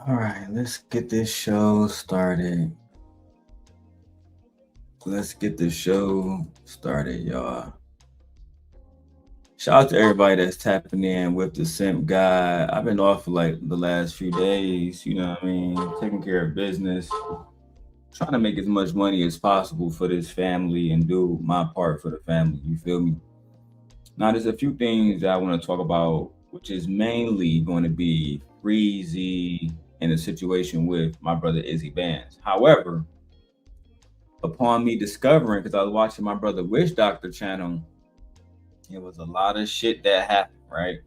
All right, let's get this show started. Y'all. Shout out to everybody that's tapping in with the simp guy. I've been off for like the last few days, you know what I mean? Taking care of business, trying to make as much money as possible for this family and do my part for the family. You feel me? Now, there's a few things that I want to talk about, which is mainly going to be Freezy and the situation with my brother Izzy Bands. However, upon me discovering, because I was watching my brother Witch Doctor channel, it was a lot of shit that happened, right?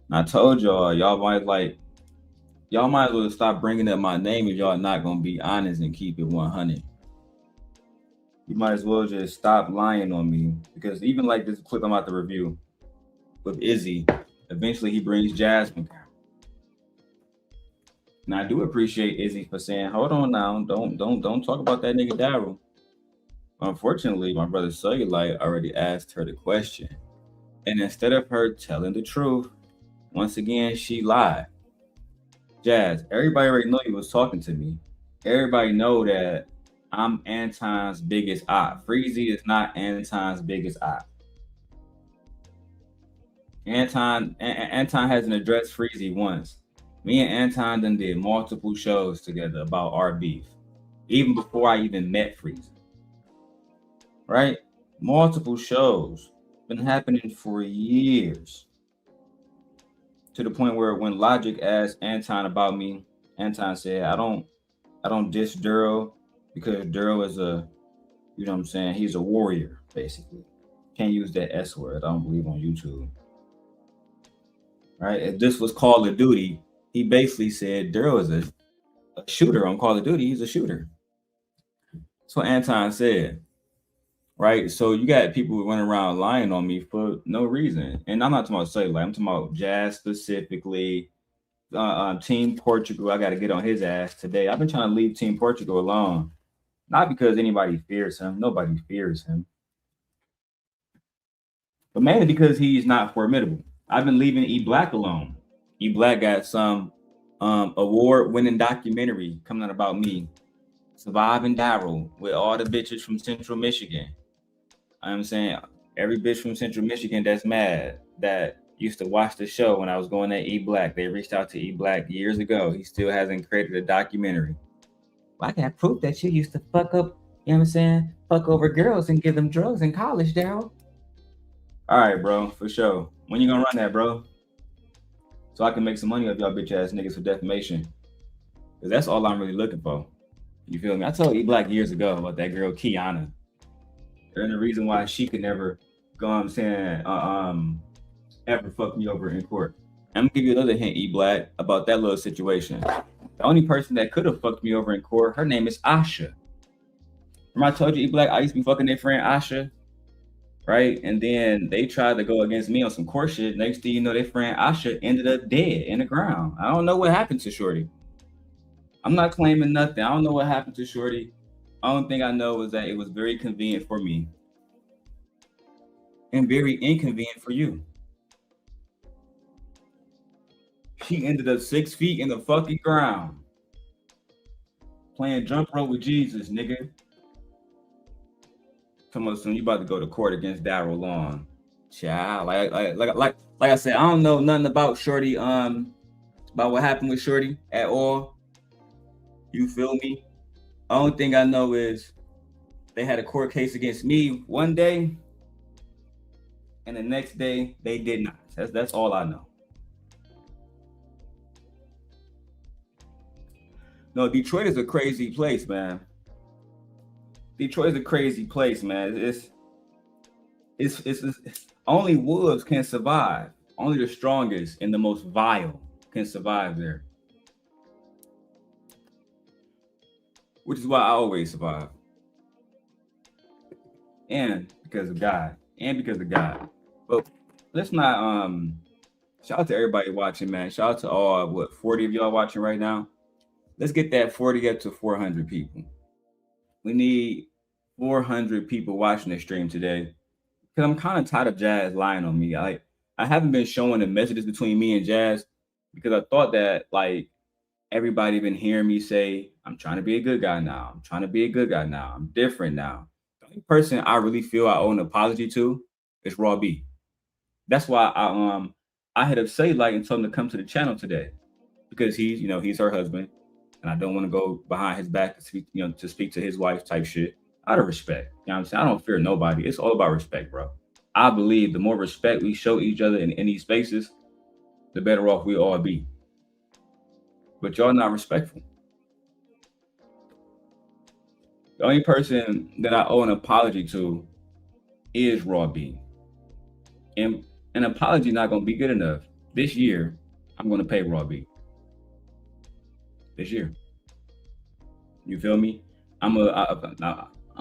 And I told y'all might as well stop bringing up my name if y'all not gonna be honest and keep it 100. You might as well just stop lying on me because even like this clip I'm about to review with Izzy, eventually he brings Jasmine. And I do appreciate Izzy for saying, "Hold on now, don't talk about that nigga Darrel." Unfortunately, my brother Cellulite already asked her the question, and instead of her telling the truth, once again she lied. Jazz, everybody already know you was talking to me. Everybody know that I'm Anton's biggest op. Freezy is not Anton's biggest op. Anton hasn't addressed Freezy once. Me and Anton done did multiple shows together about our beef, even before I even met Freezy. Right? Multiple shows been happening for years. To the point where when Logic asked Anton about me, Anton said, I don't diss Darrel because Darrel is a, you know what I'm saying, he's a warrior, basically. Can't use that S word, I don't believe on YouTube. Right? If this was Call of Duty, he basically said Darrel is a shooter on Call of Duty, he's a shooter. That's what Anton said. Right? So you got people running around lying on me for no reason. And I'm not talking about Cellular, I'm talking about Jazz specifically. Team Portugal, I got to get on his ass today. I've been trying to leave Team Portugal alone, not because anybody fears him. Nobody fears him, but mainly because he's not formidable. I've been leaving E Black alone. E Black got some award-winning documentary coming out about me, surviving Darrel with all the bitches from Central Michigan. I'm saying every bitch from Central Michigan that's mad that used to watch the show when I was going at E Black. They reached out to E Black years ago. He still hasn't created a documentary. Well, I got proof that you used to fuck up, you know what I'm saying? Fuck over girls and give them drugs in college, Darrel. All right, bro, for sure. When you gonna run that, bro? So I can make some money off y'all bitch ass niggas for defamation. Cause that's all I'm really looking for. You feel me? I told E Black years ago about that girl Kiana. And the reason why she could never go, I'm saying, ever fuck me over in court. I'm gonna give you another hint, E Black, about that little situation. The only person that could have fucked me over in court, her name is Asha. Remember I told you, E Black, I used to be fucking their friend Asha, right? And then they tried to go against me on some court shit. Next thing you know, their friend Asha ended up dead in the ground. I don't know what happened to Shorty. I'm not claiming nothing. I don't know what happened to Shorty. Only thing I know is that it was very convenient for me and very inconvenient for you. She ended up 6 feet in the fucking ground playing jump rope with Jesus, nigga. Come on, soon you about to go to court against Darrel Long. Child, like I said, I don't know nothing about Shorty. About what happened with Shorty at all. You feel me? Only thing I know is they had a court case against me one day, and the next day they did not. That's all I know. No, Detroit is a crazy place, man. Detroit is a crazy place, man. It's only wolves can survive. Only the strongest and the most vile can survive there, which is why I always survive. And because of God, and because of God. But let's not shout out to everybody watching, man. Shout out to all 40 of y'all watching right now. Let's get that 40 up to 400 people. We need 400 people watching the stream today. Because I'm kind of tired of Jazz lying on me. I haven't been showing the messages between me and Jazz because I thought that like everybody been hearing me say, I'm trying to be a good guy now. I'm trying to be a good guy now. I'm different now. The only person I really feel I owe an apology to is RawB. That's why I had upset like and told him to come to the channel today because he's her husband, and I don't want to go behind his back to speak, to speak to his wife type shit. Out of respect. You know what I'm saying? I don't fear nobody. It's all about respect, bro. I believe the more respect we show each other in these spaces, the better off we all be. But y'all not respectful. The only person that I owe an apology to is RawB. And an apology not gonna be good enough. This year, I'm gonna pay RawB. This year. You feel me? I'm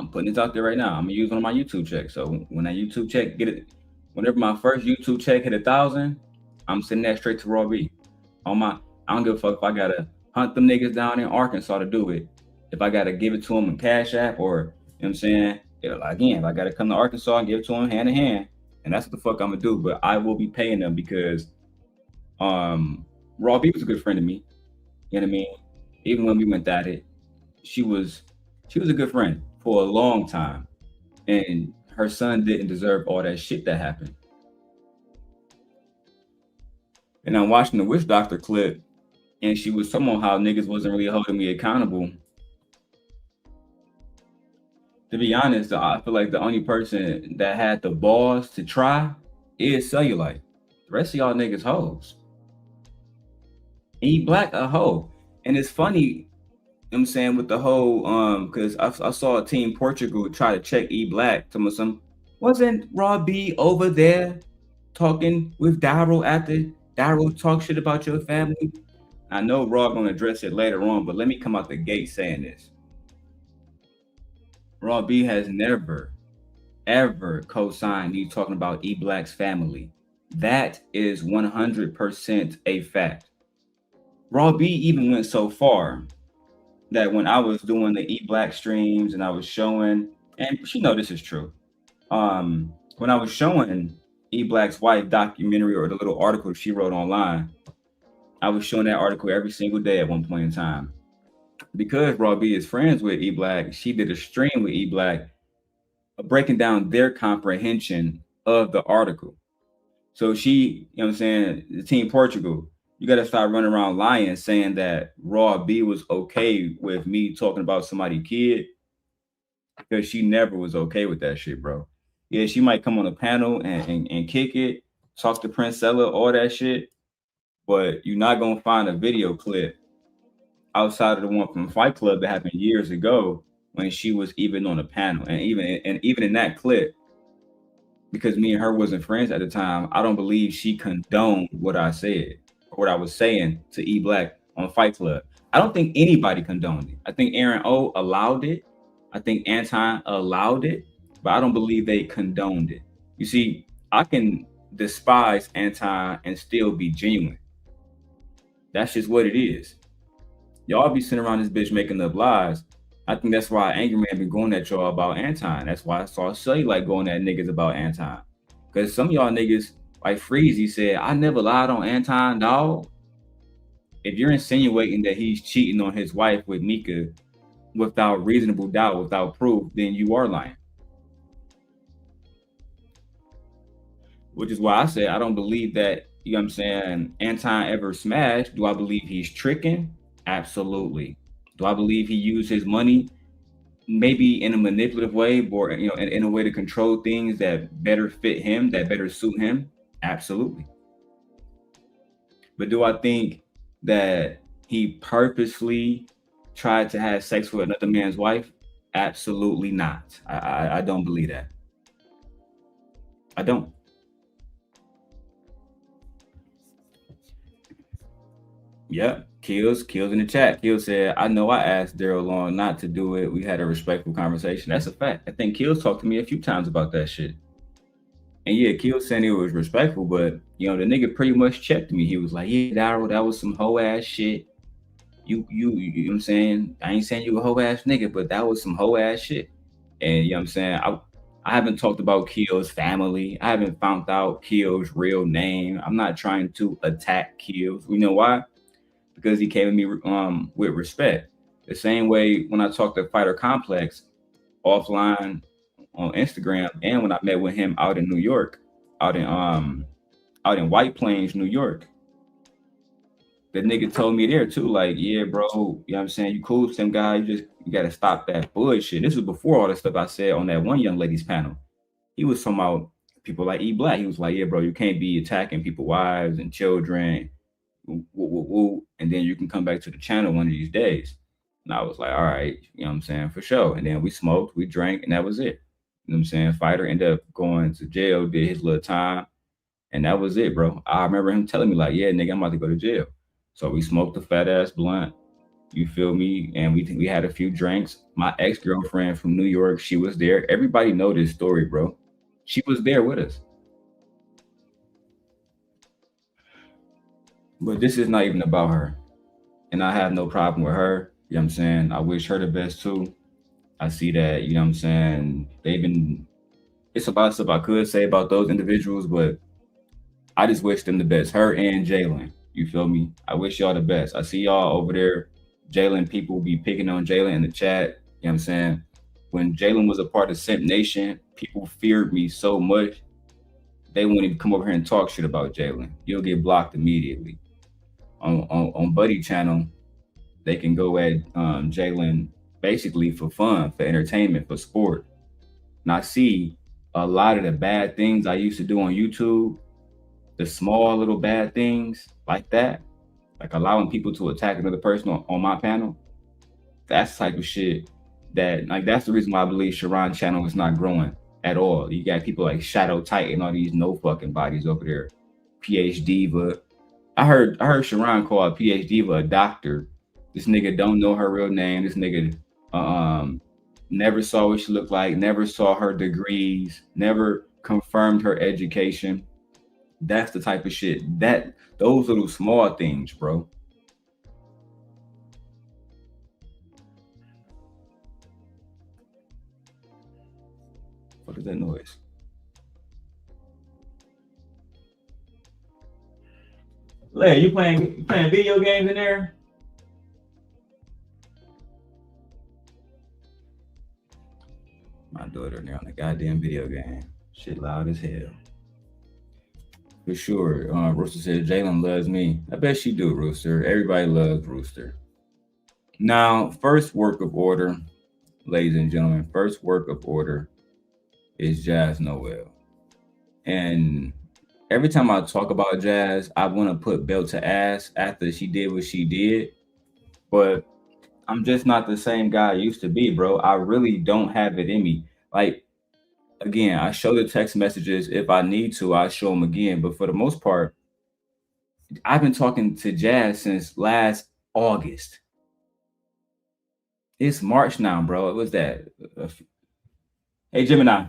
putting this out there right now. I'm gonna use one of my YouTube checks. So when that YouTube check whenever my first YouTube check hit 1,000, I'm sending that straight to RawB. I don't give a fuck if I gotta hunt them niggas down in Arkansas to do it. If I gotta give it to them in Cash App, or you know what I'm saying, again, if I gotta come to Arkansas and give it to them hand in hand, and that's what the fuck I'm gonna do. But I will be paying them because RawB was a good friend to me. You know what I mean? Even when we went at it, she was a good friend for a long time, and her son didn't deserve all that shit that happened. And I'm watching the Witch Doctor clip, and she was talking about how niggas wasn't really holding me accountable. To be honest, I feel like the only person that had the balls to try is Cellulite. The rest of y'all niggas hoes. E Black a hoe. And it's funny, I'm saying, with the whole because I saw Team Portugal try to check E Black to some wasn't RawB over there talking with Darrel after Darrel talk shit about your family? I know Raw gonna address it later on, but let me come out the gate saying this. RawB has never, ever co-signed you talking about E Black's family. That is 100% a fact. RawB even went so far that when I was doing the E Black streams and I was showing, and she know this is true, when I was showing E Black's wife documentary or the little article she wrote online, I was showing that article every single day at one point in time. Because RawB is friends with E Black, she did a stream with E Black breaking down their comprehension of the article. So she, you know what I'm saying, the Team Portugal, you got to start running around lying saying that RawB was okay with me talking about somebody's kid, because she never was okay with that shit, bro. Yeah, she might come on a panel and kick it, talk to Princella, all that shit, but you're not going to find a video clip outside of the one from Fight Club that happened years ago when she was even on a panel. And even in that clip, because me and her wasn't friends at the time, I don't believe she condoned what I said or what I was saying to E Black on Fight Club. I don't think anybody condoned it. I think Aaron O allowed it. I think Anton allowed it, but I don't believe they condoned it. You see, I can despise Anton and still be genuine. That's just what it is. Y'all be sitting around this bitch making up lies. I think that's why Angry Man been going at y'all about Anton. That's why I saw Cellulite going at niggas about Anton. Because some of y'all niggas, like Freezy said, I never lied on Anton, dog. If you're insinuating that he's cheating on his wife with Mika without reasonable doubt, without proof, then you are lying. Which is why I said I don't believe that, you know what I'm saying, Anton ever smashed. Do I believe he's tricking? Absolutely. Do I believe he used his money maybe in a manipulative way, or in a way to control things that better fit him, that better suit him? Absolutely. But do I think that he purposely tried to have sex with another man's wife? Absolutely not. I don't believe that. I don't. Yep. Kills in the chat. Kill said, I know I asked Darrel Long not to do it. We had a respectful conversation. That's a fact. I think Kills talked to me a few times about that shit. And yeah, Kill saying it was respectful, but the nigga pretty much checked me. He was like, yeah, Darrel, that was some hoe ass shit. You know what I'm saying? I ain't saying you a hoe ass nigga, but that was some hoe ass shit. And you know what I'm saying? I haven't talked about Kill's family. I haven't found out Kill's real name. I'm not trying to attack Kills. You know why? because he came at me with respect. The same way when I talked to Fighter Complex offline on Instagram, and when I met with him out in New York, out in White Plains, New York. The nigga told me there too, like, yeah, bro, you know what I'm saying? You cool with some guy, you gotta stop that bullshit. This was before all the stuff I said on that one young lady's panel. He was talking about people like E Black. He was like, yeah, bro, you can't be attacking people's wives and children, woo, woo, woo, and then you can come back to the channel one of these days. And I was like, all right, you know what I'm saying, for sure. And then we smoked, we drank, and that was it. You know what I'm saying? Fighter ended up going to jail, did his little time, and that was it, bro. I remember him telling me, like, yeah, nigga, I'm about to go to jail. So we smoked a fat ass blunt. You feel me? And we had a few drinks. My ex-girlfriend from New York, she was there. Everybody know this story, bro. She was there with us. But this is not even about her. And I have no problem with her. You know what I'm saying? I wish her the best too. I see that, you know what I'm saying? It's a lot of stuff I could say about those individuals, but I just wish them the best. Her and Jalen. You feel me? I wish y'all the best. I see y'all over there. Jalen, people be picking on Jalen in the chat. You know what I'm saying? When Jalen was a part of Simp Nation, people feared me so much, they wouldn't even come over here and talk shit about Jalen. You'll get blocked immediately. On Buddy Channel, they can go at Jalen basically for fun, for entertainment, for sport. And I see a lot of the bad things I used to do on YouTube, the small little bad things like that, like allowing people to attack another person on my panel. That's the type of shit that, like, that's the reason why I believe Sharon channel is not growing at all. You got people like Shadow Titan, all these no fucking bodies over there. PhD Diva. I heard Sharon call PhD Diva a doctor. This nigga don't know her real name. This nigga never saw what she looked like, never saw her degrees, never confirmed her education. That's the type of shit. Those little small things, bro. What is that noise? Leia, you playing video games in there? My daughter in there on the goddamn video game. Shit loud as hell. For sure. Rooster said Jalen loves me. I bet she do, Rooster. Everybody loves Rooster. Now, first work of order, ladies and gentlemen, first work of order is Jazz Noel. And every time I talk about Jazz, I want to put belt to ass after she did what she did. But I'm just not the same guy I used to be, bro. I really don't have it in me. Like, again, I show the text messages. If I need to, I show them again. But for the most part, I've been talking to Jazz since last August. It's March now, bro. It was that. Hey, Gemini.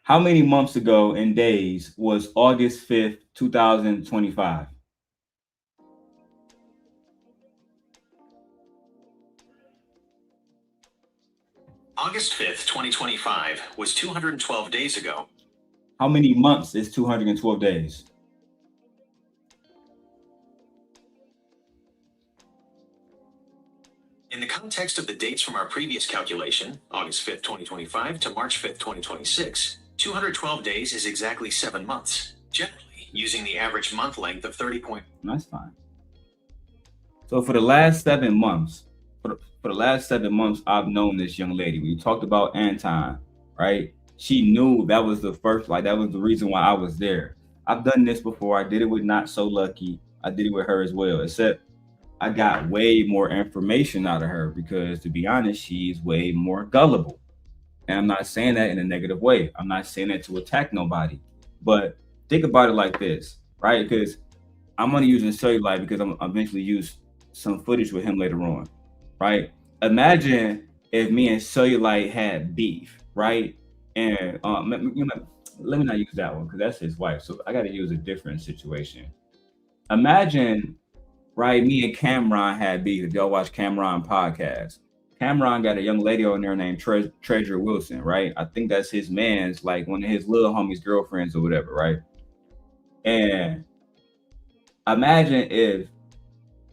How many months ago in days was August 5th, 2025? August 5th, 2025 was 212 days ago. How many months is 212 days? In the context of the dates from our previous calculation, August 5th, 2025 to March 5th, 2026, 212 days is exactly 7 months, generally using the average month length of 30 point. That's fine. So for the last 7 months, I've known this young lady. We talked about Anton, right? She knew that was the first, like, that was the reason why I was there. I've done this before. I did it with Not So Lucky. I did it with her as well, except I got way more information out of her because, to be honest, she's way more gullible. And I'm not saying that in a negative way. I'm not saying that to attack nobody. But think about it like this, right? Because I'm going to use Cellulite because I'm eventually use some footage with him later on, right? Imagine if me and Cellulite had beef, right? And let me not use that one because that's his wife. So I got to use a different situation. Imagine, right, me and Cameron had beef. If y'all watch Cameron podcast, Cameron got a young lady on there named Treasure Wilson, right? I think that's his man's, like, one of his little homies' girlfriends or whatever, right? And imagine if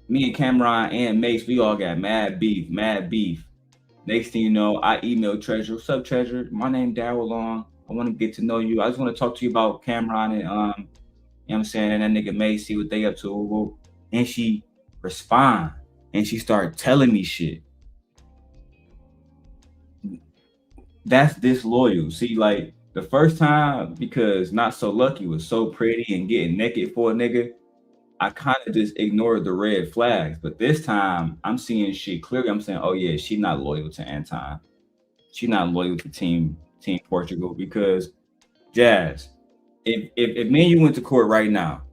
me and Cameron and Mace, we all got mad beef. Next thing you know, I emailed Treasure. What's up, Treasure? My name Darrel Long. I want to get to know you. I just want to talk to you about Cameron and you know what I'm saying, and that nigga Mace, see what they up to. And she respond and she started telling me shit. That's disloyal. See, like the first time, because Not So Lucky was so pretty and getting naked for a nigga, I kind of just ignored the red flags. But this time, I'm seeing shit clearly. I'm saying, oh yeah, she's not loyal to Anton. She's not loyal to Team Portugal because Jazz. If me and you went to court right now,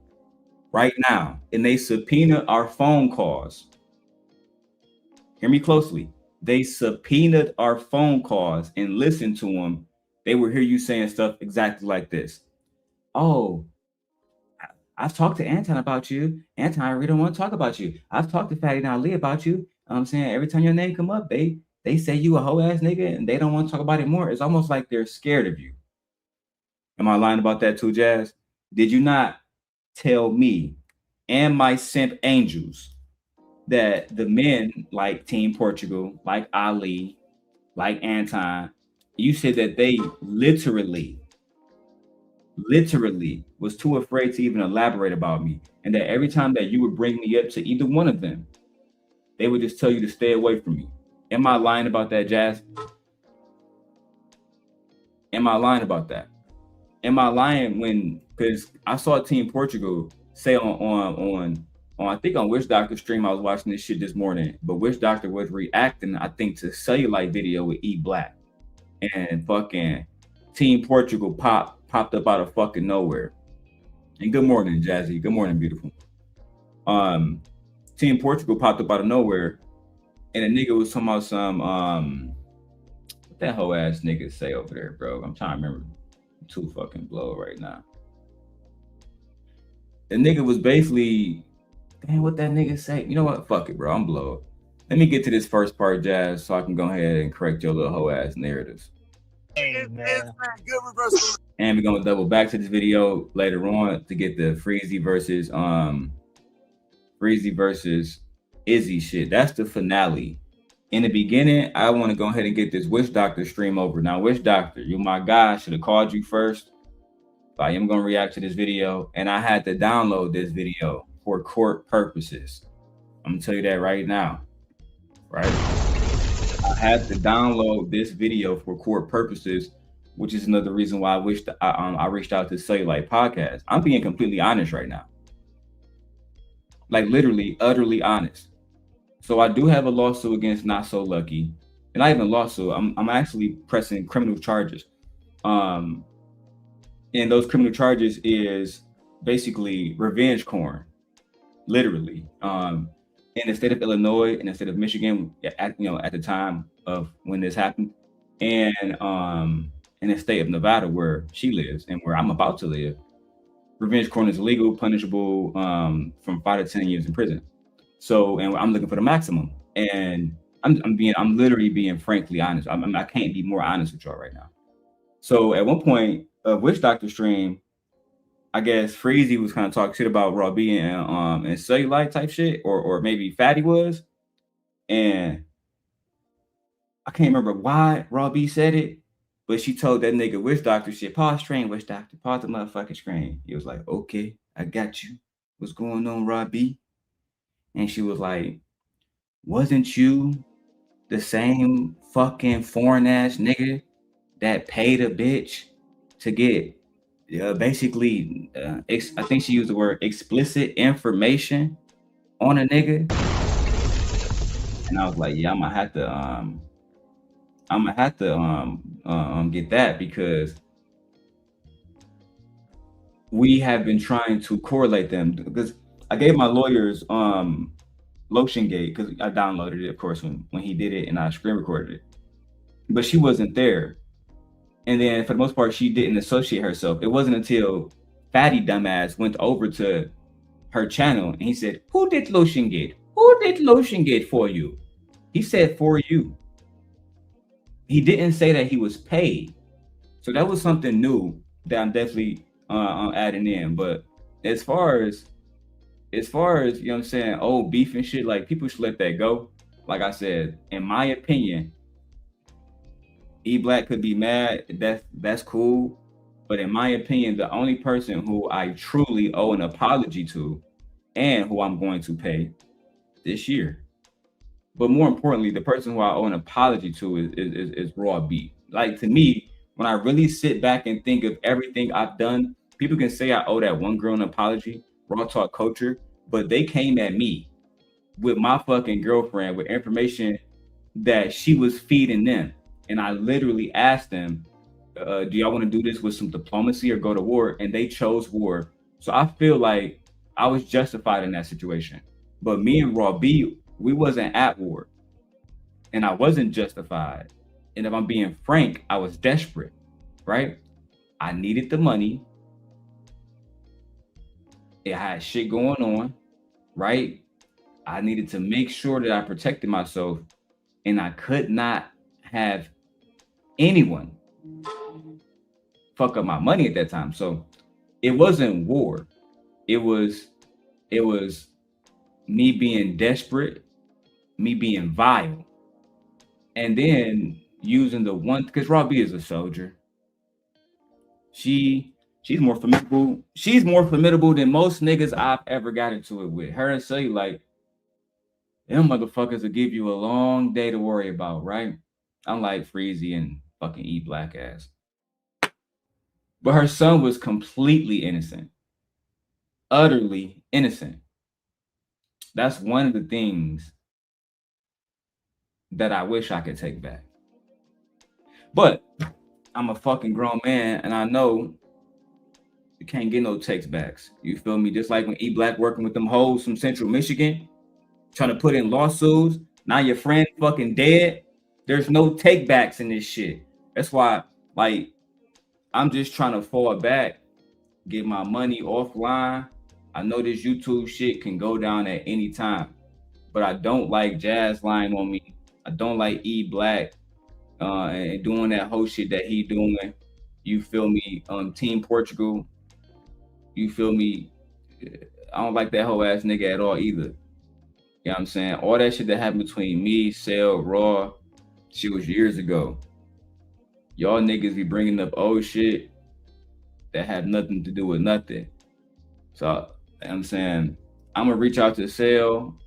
and they subpoena our phone calls, hear me closely. They subpoenaed our phone calls and listened to them. They will hear you saying stuff exactly like this. Oh, I've talked to Anton about you. Anton, I really don't want to talk about you. I've talked to Fatty and Ali about you. I'm saying every time your name come up, they say you a hoe ass nigga and they don't want to talk about it more. It's almost like they're scared of you. Am I lying about that too, Jazz? Did you not tell me and my simp angels that the men like Team Portugal, like Ali, like Anton, you said that they literally was too afraid to even elaborate about me, and that every time that you would bring me up to either one of them, they would just tell you to stay away from me. Am I lying about that, Jazz? Am I lying about that? Am I lying when, because I saw Team Portugal say on I think on Witch Doctor stream, I was watching this shit this morning, but Witch Doctor was reacting, I think, to Cellulite video with E Black, and fucking Team Portugal popped up out of fucking nowhere. And good morning, Jazzy. Good morning, beautiful. Team Portugal popped up out of nowhere, and a nigga was talking about some what that whole ass nigga say over there, bro. I'm trying to remember. I'm too fucking blow right now. The nigga was basically, damn, what that nigga say? You know what? Fuck it, bro. I'm blow. Let me get to this first part, Jazz, so I can go ahead and correct your little whole ass narratives. Hey, man. And we're gonna double back to this video later on to get the Freezy versus Izzy shit. That's the finale. In the beginning, I want to go ahead and get this Witch Doctor stream over. Now, Witch Doctor, you my guy. Should have called you first. But I am gonna react to this video, and I had to download this video for court purposes. I'm gonna tell you that right now. Right? I had to download this video for court purposes, which is another reason why I reached out to Cellulite Podcast. I'm being completely honest right now. Like literally, utterly honest. So I do have a lawsuit against Not So Lucky. And not even a lawsuit. I'm actually pressing criminal charges. And those criminal charges is basically revenge porn. Literally. In the state of Illinois, in the state of Michigan, at the time of when this happened, and in the state of Nevada where she lives and where I'm about to live, revenge porn is illegal, punishable from 5 to 10 years in prison. So, and I'm looking for the maximum. And I'm literally being frankly honest. I can't be more honest with y'all right now. So at one point, Witch Doctor stream, I guess Freezy was kind of talking shit about RawB and Cellulite type shit, or maybe Fatty was, and I can't remember why RawB said it, but she told that nigga Witch Doctor shit, pause stream, Witch Doctor, pause the motherfucking screen. He was like, okay, I got you. What's going on, RawB? And she was like, wasn't you the same fucking foreign ass nigga that paid a bitch to get basically, I think she used the word explicit information on a nigga? And I was like, yeah, I'm gonna have to get that, because we have been trying to correlate them, because I gave my lawyers Lotion Gate, because I downloaded it, of course, when he did it, and I screen recorded it, but she wasn't there. And then for the most part, she didn't associate herself. It wasn't until Fatty dumbass went over to her channel and he said, who did Lotion Gate? Who did Lotion Gate for you? He said for you. He didn't say that he was paid. So that was something new that I'm definitely adding in. But as far as you know what I'm saying, old beef and shit, like people should let that go. Like I said, in my opinion, E Black could be mad. That's cool. But in my opinion, the only person who I truly owe an apology to and who I'm going to pay this year. But more importantly, the person who I owe an apology to is RawB. Like to me, when I really sit back and think of everything I've done, people can say I owe that one girl an apology, Raw Talk Culture, but they came at me with my fucking girlfriend with information that she was feeding them. And I literally asked them, do y'all want to do this with some diplomacy or go to war? And they chose war. So I feel like I was justified in that situation. But me and RawB, we wasn't at war. And I wasn't justified. And if I'm being frank, I was desperate, right? I needed the money. It had shit going on, right? I needed to make sure that I protected myself, and I could not have anyone fuck up my money at that time. So it wasn't war. It was me being desperate, me being vile, and then using the one because RawB is a soldier. She's more formidable. She's more formidable than most niggas I've ever got into it with. Her and say like, them motherfuckers will give you a long day to worry about, right? I'm like Freezy and fucking E Black ass. But her son was completely innocent, utterly innocent. That's one of the things that I wish I could take back. But I'm a fucking grown man, and I know you can't get no takes backs. You feel me? Just like when E Black working with them hoes from Central Michigan, trying to put in lawsuits. Now your friend fucking dead. There's no take backs in this shit. That's why, like, I'm just trying to fall back, get my money offline. I know this YouTube shit can go down at any time, but I don't like Jazz lying on me. I don't like E Black and doing that whole shit that he doing. You feel me? Team Portugal. You feel me? I don't like that whole ass nigga at all either. You know what I'm saying? All that shit that happened between me, Cell, Raw, shit was years ago. Y'all niggas be bringing up old shit that had nothing to do with nothing. So I'm saying I'm gonna reach out to Cell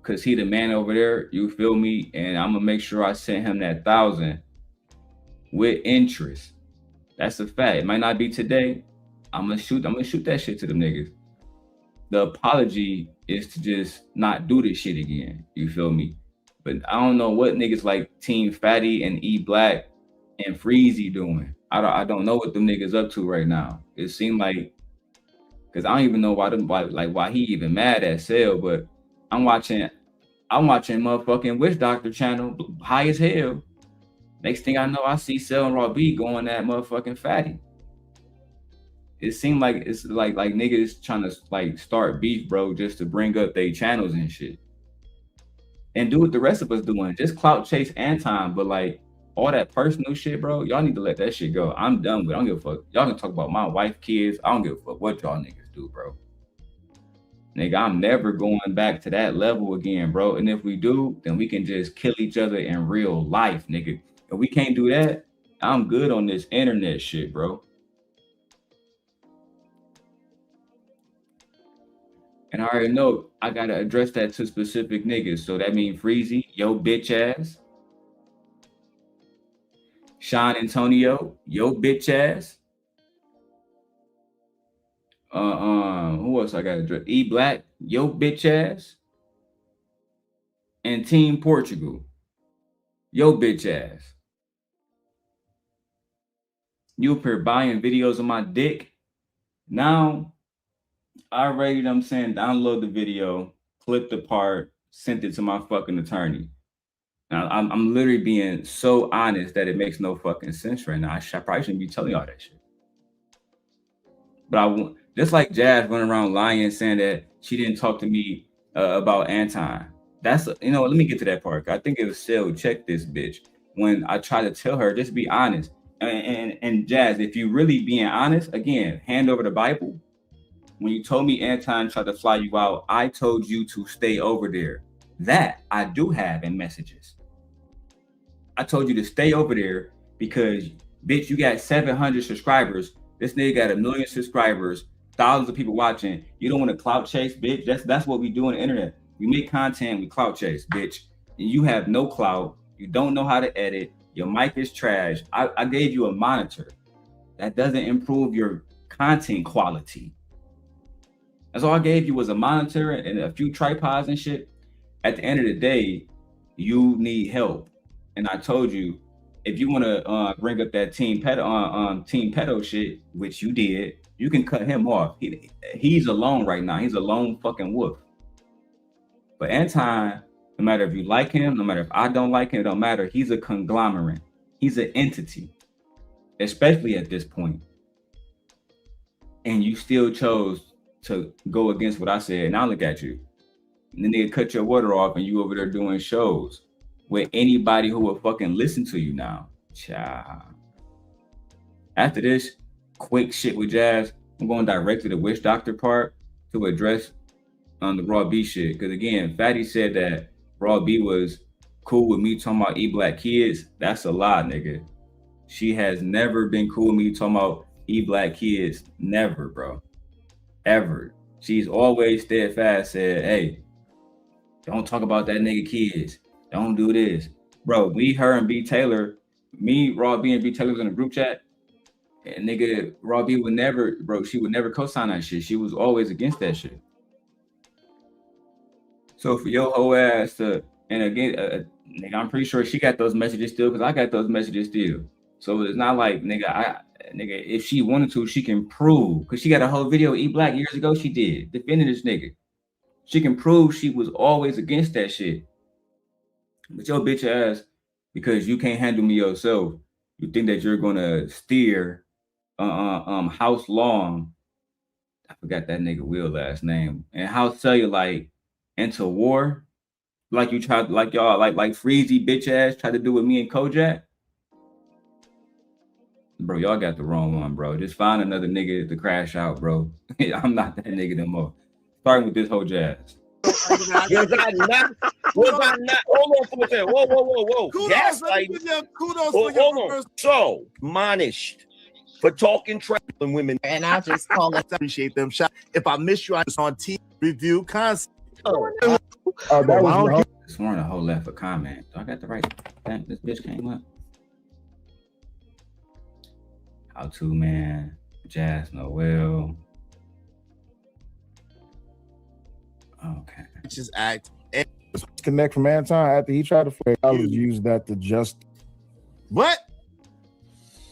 because he the man over there. You feel me? And I'm gonna make sure I send him that 1,000 with interest. That's a fact. It might not be today. I'm gonna shoot that shit to them niggas. The apology is to just not do this shit again. You feel me? But I don't know what niggas like Team Fatty and E Black and Freezy doing. I don't know what them niggas up to right now. It seemed like because I don't even know why he even mad at Cell, but I'm watching motherfucking Witch Doctor channel high as hell. Next thing I know, I see Cell and RawB going at motherfucking Fatty. It seemed like it's like niggas trying to like start beef, bro, just to bring up their channels and shit. And do what the rest of us doing. Just clout chase Anton, but like all that personal shit, bro, y'all need to let that shit go. I'm done with it. I don't give a fuck. Y'all can talk about my wife, kids. I don't give a fuck what y'all niggas do, bro. Nigga, I'm never going back to that level again, bro. And if we do, then we can just kill each other in real life, nigga. If we can't do that, I'm good on this internet shit, bro. And I already know I gotta address that to specific niggas. So that means Freezy, yo bitch ass. Sean Antonio, yo bitch ass. Who else I gotta address? E Black, yo bitch ass. And Team Portugal, yo bitch ass. You up here buying videos of my dick. Now I already, you know what I'm saying, download the video, clip the part, sent it to my fucking attorney. Now I'm literally being so honest that it makes no fucking sense right now. I probably shouldn't be telling y'all that shit. But I want, just like Jazz running around lying saying that she didn't talk to me about Anton. That's, you know, let me get to that part. I think it was Cell, check this bitch. When I try to tell her, just be honest. And Jazz, if you really being honest, again, hand over the Bible. when you told me Anton tried to fly you out, I told you to stay over there. That I do have in messages. I told you to stay over there because, bitch, you got 700 subscribers. This nigga got 1 million subscribers, thousands of people watching. You don't want to clout chase, bitch. That's what we do on the internet. We make content, we clout chase, bitch. And you have no clout. You don't know how to edit. Your mic is trash. I gave you a monitor. That doesn't improve your content quality. That's all I gave you was a monitor and a few tripods and shit. At the end of the day, you need help. And I told you, if you want to bring up that TeamPedoo shit, which you did, you can cut him off. He's alone right now. He's a lone fucking wolf. But Anton, no matter if you like him, no matter if I don't like him, it don't matter. He's a conglomerate. He's an entity, especially at this point. And you still chose to go against what I said. Now look at you. And then they cut your water off and you over there doing shows with anybody who will fucking listen to you now. Child. After this quick shit with Jazz, I'm going direct to the witch doctor part to address the RawB shit. Because again, Fatty said that RawB was cool with me talking about E-Black kids. That's a lie, nigga. She has never been cool with me talking about E-Black kids. Never, bro. Ever. She's always steadfast, said, hey, don't talk about that nigga kids. Don't do this. Bro, her and B Taylor, RawB and B Taylor was in a group chat. And nigga, RawB would never, bro, she would never co-sign that shit. She was always against that shit. So for your whole ass to, and again, nigga, I'm pretty sure she got those messages still because I got those messages still. So it's not like, nigga, if she wanted to, she can prove. Because she got a whole video of E-Black years ago, she did, defending this nigga. She can prove she was always against that shit. But your bitch ass, because you can't handle me yourself, you think that you're gonna steer House Long, I forgot that nigga Will last name, and House Cellulite into war, like you tried, like y'all, like Freezy bitch ass tried to do with me and Kojak. Bro, y'all got the wrong one, bro. Just find another nigga to crash out, bro. I'm not that nigga no more. Starting with this whole Jazz. Was I not? Hold on for a second. Whoa. Kudos for your reverse. So, admonished for talking trash and women. And I just call it. Appreciate them. If I miss you, I was on TV review concept. That was sworn a whole left a comment. Do I got the right? Damn, this bitch came up. How to, man. Jazz Noel. Okay. Just act. Disconnect from Anton after he tried to flare. I was use that to just what?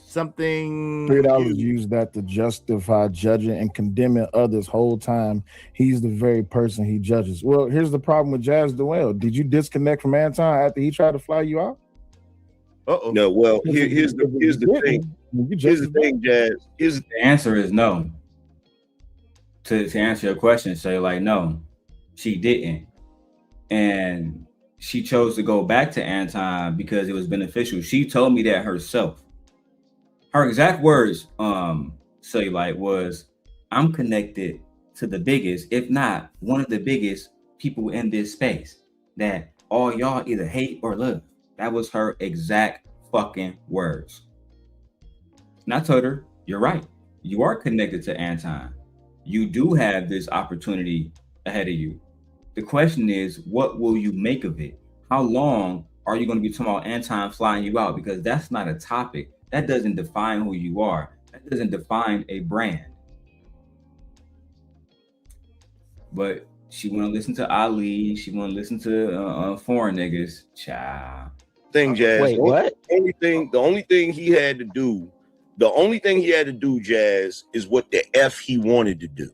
Something $3 use that to justify judging and condemning others whole time he's the very person he judges. Well, here's the problem with Jazz Noel. Did you disconnect from Anton after he tried to fly you out? No, well, here's the thing. Here's the thing, Jazz. The answer is no. To answer your question, say like no, she didn't. And she chose to go back to Anton because it was beneficial. She told me that herself. Her exact words, Cellulite, was, I'm connected to the biggest, if not one of the biggest people in this space that all y'all either hate or love. That was her exact fucking words. And I told her, you're right. You are connected to Anton. You do have this opportunity ahead of you. The question is, what will you make of it? How long are you going to be talking about Anton flying you out? Because that's not a topic. That doesn't define who you are. That doesn't define a brand. But she want to listen to Ali. She want to listen to foreign niggas. Child. Thing, Jazz. Wait, what? The only thing he had to do, Jazz, is what the F he wanted to do.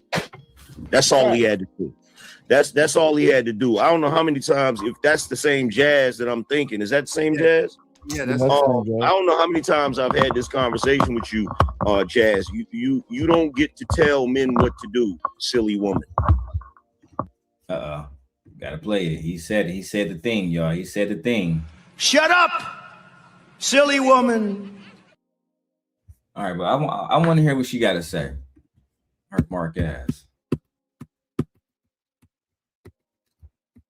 That's all he had to do. That's all he had to do. I don't know how many times, if that's the same Jazz that I'm thinking. Is that the same Jazz? Yeah, that's I don't know how many times I've had this conversation with you, Jazz. You don't get to tell men what to do, silly woman. Gotta play it. He said the thing, y'all. He said the thing. Shut up, silly woman. All right, but I want to hear what she got to say. Her mark ass.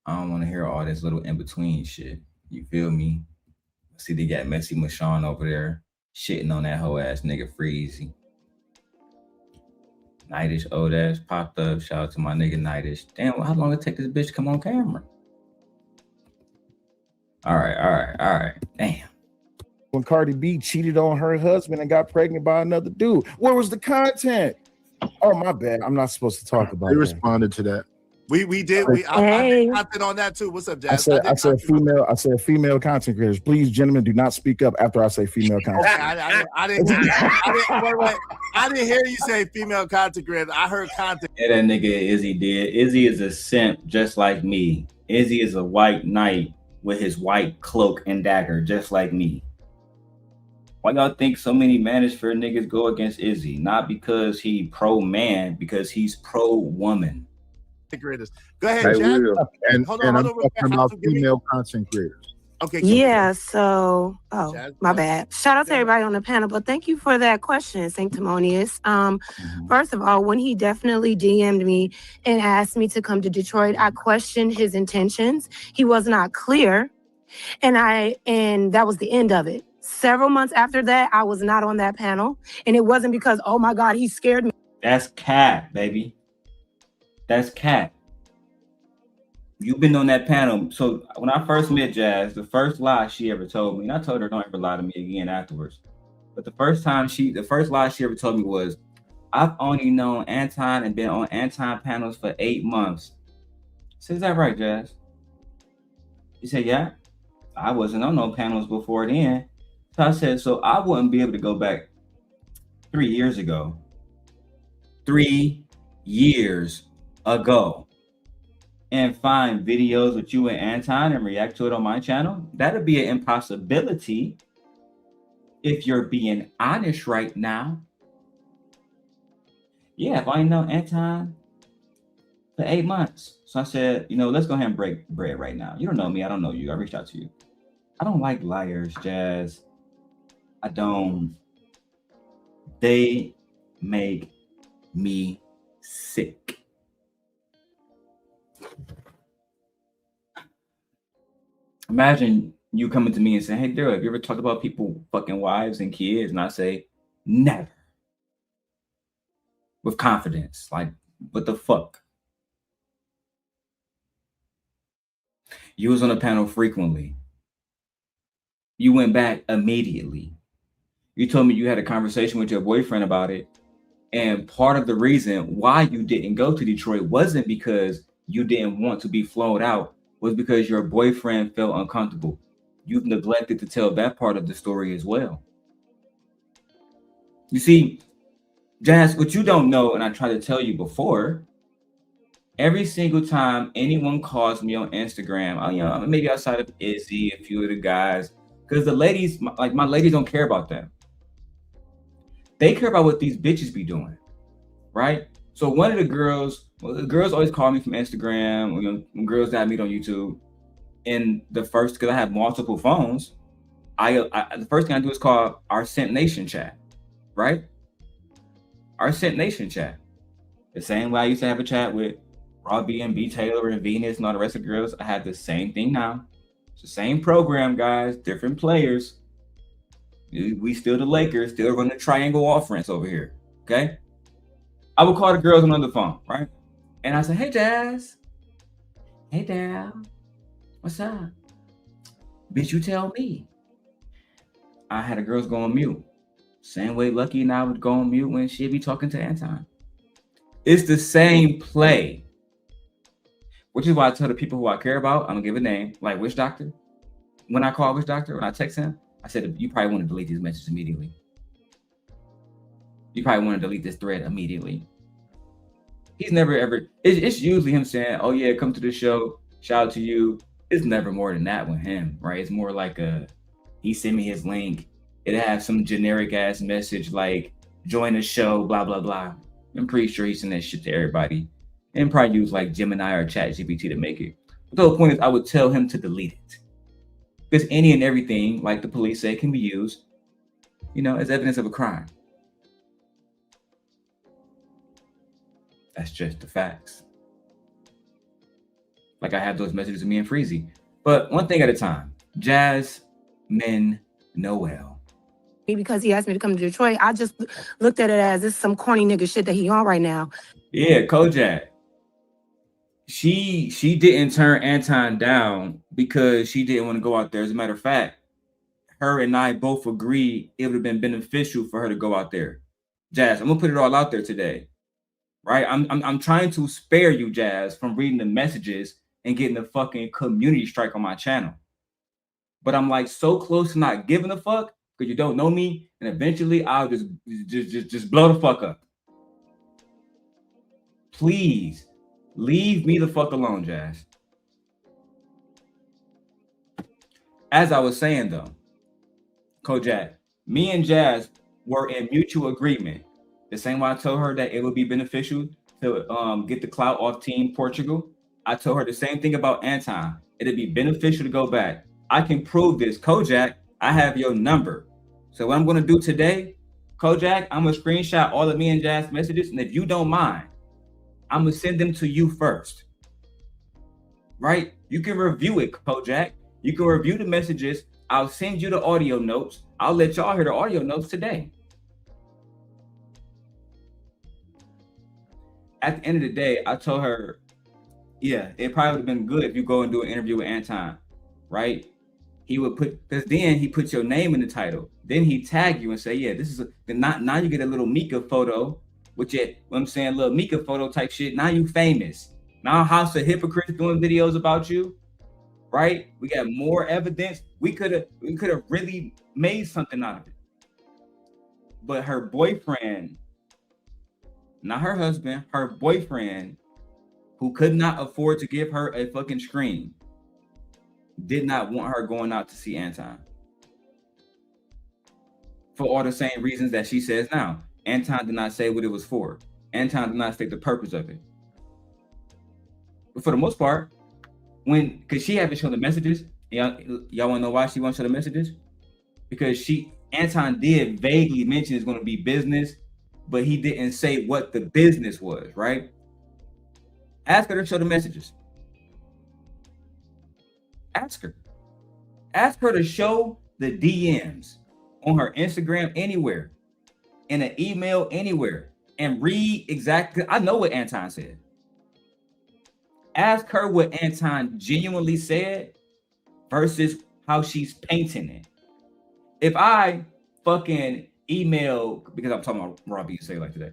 I don't want to hear all this little in between shit. You feel me? See, they got Messy Michonne over there shitting on that whole ass nigga Freezy. Nightish old ass popped up. Shout out to my nigga Nightish. Damn, how long it take this bitch to come on camera? All right. Damn. When Cardi B cheated on her husband and got pregnant by another dude, where was the content? Oh, my bad. I'm not supposed to talk about We that. responded to that. We did. I did content on that too. What's up, Jazz? I said female content creators. Please, gentlemen, do not speak up after I say female content. Okay, I didn't hear you say female content creators. I heard content. Yeah, that nigga Izzy did. Izzy is a simp just like me. Izzy is a white knight with his white cloak and dagger just like me. Why y'all think so many Manosphere niggas go against Izzy? Not because he pro-man, because he's pro-woman. Creators. Go ahead, Jazz. And I'm talking about female content creators. Okay. Yeah, so Jazz, my bad. Shout out to everybody on the panel, but thank you for that question, Sanctimonious. First of all, when he definitely DM'd me and asked me to come to Detroit, I questioned his intentions. He was not clear, and that was the end of it. Several months after that, I was not on that panel, and it wasn't because, oh my God, he scared me. That's cat, baby. That's cat. You've been on that panel. So when I first met Jazz, the first lie she ever told me, and I told her don't ever lie to me again afterwards. But the first lie she ever told me was, I've only known Anton and been on Anton panels for 8 months. I said, is that right, Jazz? She said, yeah. I wasn't on no panels before then. So I said, so I wouldn't be able to go back 3 years ago. 3 years ago. And find videos with you and Anton and react to it on my channel. That'd be an impossibility if you're being honest right now. Yeah, if I know Anton for 8 months. So I said, let's go ahead and break bread right now. You don't know me. I don't know you. I reached out to you. I don't like liars, Jazz. I don't. They make me sick. Imagine you coming to me and saying, hey, Darrel, have you ever talked about people fucking wives and kids? And I say, never. With confidence. Like, what the fuck? You was on the panel frequently. You went back immediately. You told me you had a conversation with your boyfriend about it. And part of the reason why you didn't go to Detroit wasn't because you didn't want to be flown out, was because your boyfriend felt uncomfortable. You've neglected to tell that part of the story as well. You see, Jazz, what you don't know, and I tried to tell you before, every single time anyone calls me on Instagram, maybe outside of Izzy, a few of the guys, because the ladies, my ladies don't care about them. They care about what these bitches be doing, right? So one of the girls always call me from Instagram, when girls that I meet on YouTube. And because I have multiple phones, the first thing I do is call our Sent Nation chat, right? Our Sent Nation chat. The same way I used to have a chat with RawB and B Taylor and Venus and all the rest of the girls, I have the same thing now. It's the same program, guys, different players. We still the Lakers, still run the triangle offense over here, okay? I would call the girls on the phone, right? And I said, hey, Jazz. Hey, Darrel. What's up? Bitch, you tell me. I had the girls go on mute. Same way Lucky and I would go on mute when she'd be talking to Anton. It's the same play. Which is why I tell the people who I care about, I'm going to give a name, like Witch Doctor. When I call Witch Doctor, when I text him, I said, you probably want to delete these messages immediately. You probably want to delete this thread immediately. He's never ever, it's usually him saying, oh yeah, come to the show, shout out to you. It's never more than that with him, right? It's more like he sent me his link. It'll have some generic ass message like, join the show, blah, blah, blah. I'm pretty sure he sent that shit to everybody. And probably use like Gemini or ChatGPT to make it. But the whole point is I would tell him to delete it. Because any and everything, like the police say, can be used, as evidence of a crime. That's just the facts. Like I have those messages with me and Freezy. But one thing at a time. Jasmine Noel. Because he asked me to come to Detroit, I just looked at it as this is some corny nigga shit that he on right now. Yeah, Kojak. She didn't turn Anton down because she didn't want to go out there. As a matter of fact, her and I both agreed it would have been beneficial for her to go out there. Jazz, I'm gonna put it all out there today, right? I'm trying to spare you, Jazz, from reading the messages and getting the fucking community strike on my channel. But I'm like so close to not giving a fuck because you don't know me, and eventually I'll just blow the fuck up. Please leave me the fuck alone, Jazz. As I was saying though, Kojak, me and Jazz were in mutual agreement. The same way I told her that it would be beneficial to get the clout off Team Portugal. I told her the same thing about Anton. It'd be beneficial to go back. I can prove this. Kojak, I have your number. So what I'm going to do today, Kojak, I'm going to screenshot all of me and Jazz messages. And if you don't mind, I'm going to send them to you first. Right? You can review it, Kojak. You can review the messages. I'll send you the audio notes. I'll let y'all hear the audio notes today. At the end of the day, I told her, yeah, it probably would have been good if you go and do an interview with Anton, right? He would put, because then he puts your name in the title. Then he tag you and say, yeah, this is now you get a little Mika photo, which it, what I'm saying, little Mika photo type shit. Now you famous. Now House of Hypocrites doing videos about you, right? We got more evidence. We could have really made something out of it. But her boyfriend, not her husband, her boyfriend, who could not afford to give her a fucking screen, did not want her going out to see Anton. For all the same reasons that she says now. Anton did not say what it was for. Anton did not state the purpose of it. But for the most part, because she haven't shown the messages, y'all want to know why she won't show the messages? Because Anton did vaguely mention it's going to be business, but he didn't say what the business was, right? Ask her to show the messages. Ask her. Ask her to show the DMs on her Instagram anywhere, in an email anywhere, and read exactly. I know what Anton said. Ask her what Anton genuinely said versus how she's painting it. If I fucking email, because I'm talking about RawB, say like today.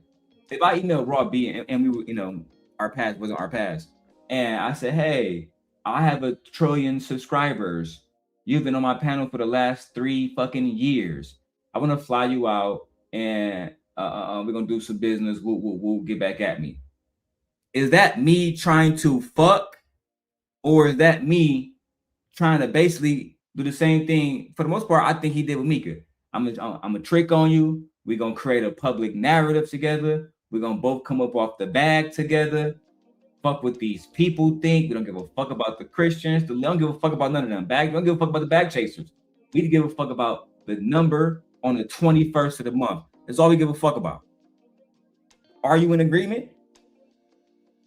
If I email RawB and we were, our past wasn't our past, and I said, hey, I have 1 trillion subscribers. You've been on my panel for the last 3 fucking years. I want to fly you out and we're going to do some business. We'll get back at me. Is that me trying to fuck? Or is that me trying to basically do the same thing? For the most part, I think he did with Mika. I'm a trick on you. We're going to create a public narrative together. We're going to both come up off the bag together. Fuck what these people think. We don't give a fuck about the Christians. We don't give a fuck about none of them. We don't give a fuck about the bag chasers. We give a fuck about the number on the 21st of the month. That's all we give a fuck about. Are you in agreement?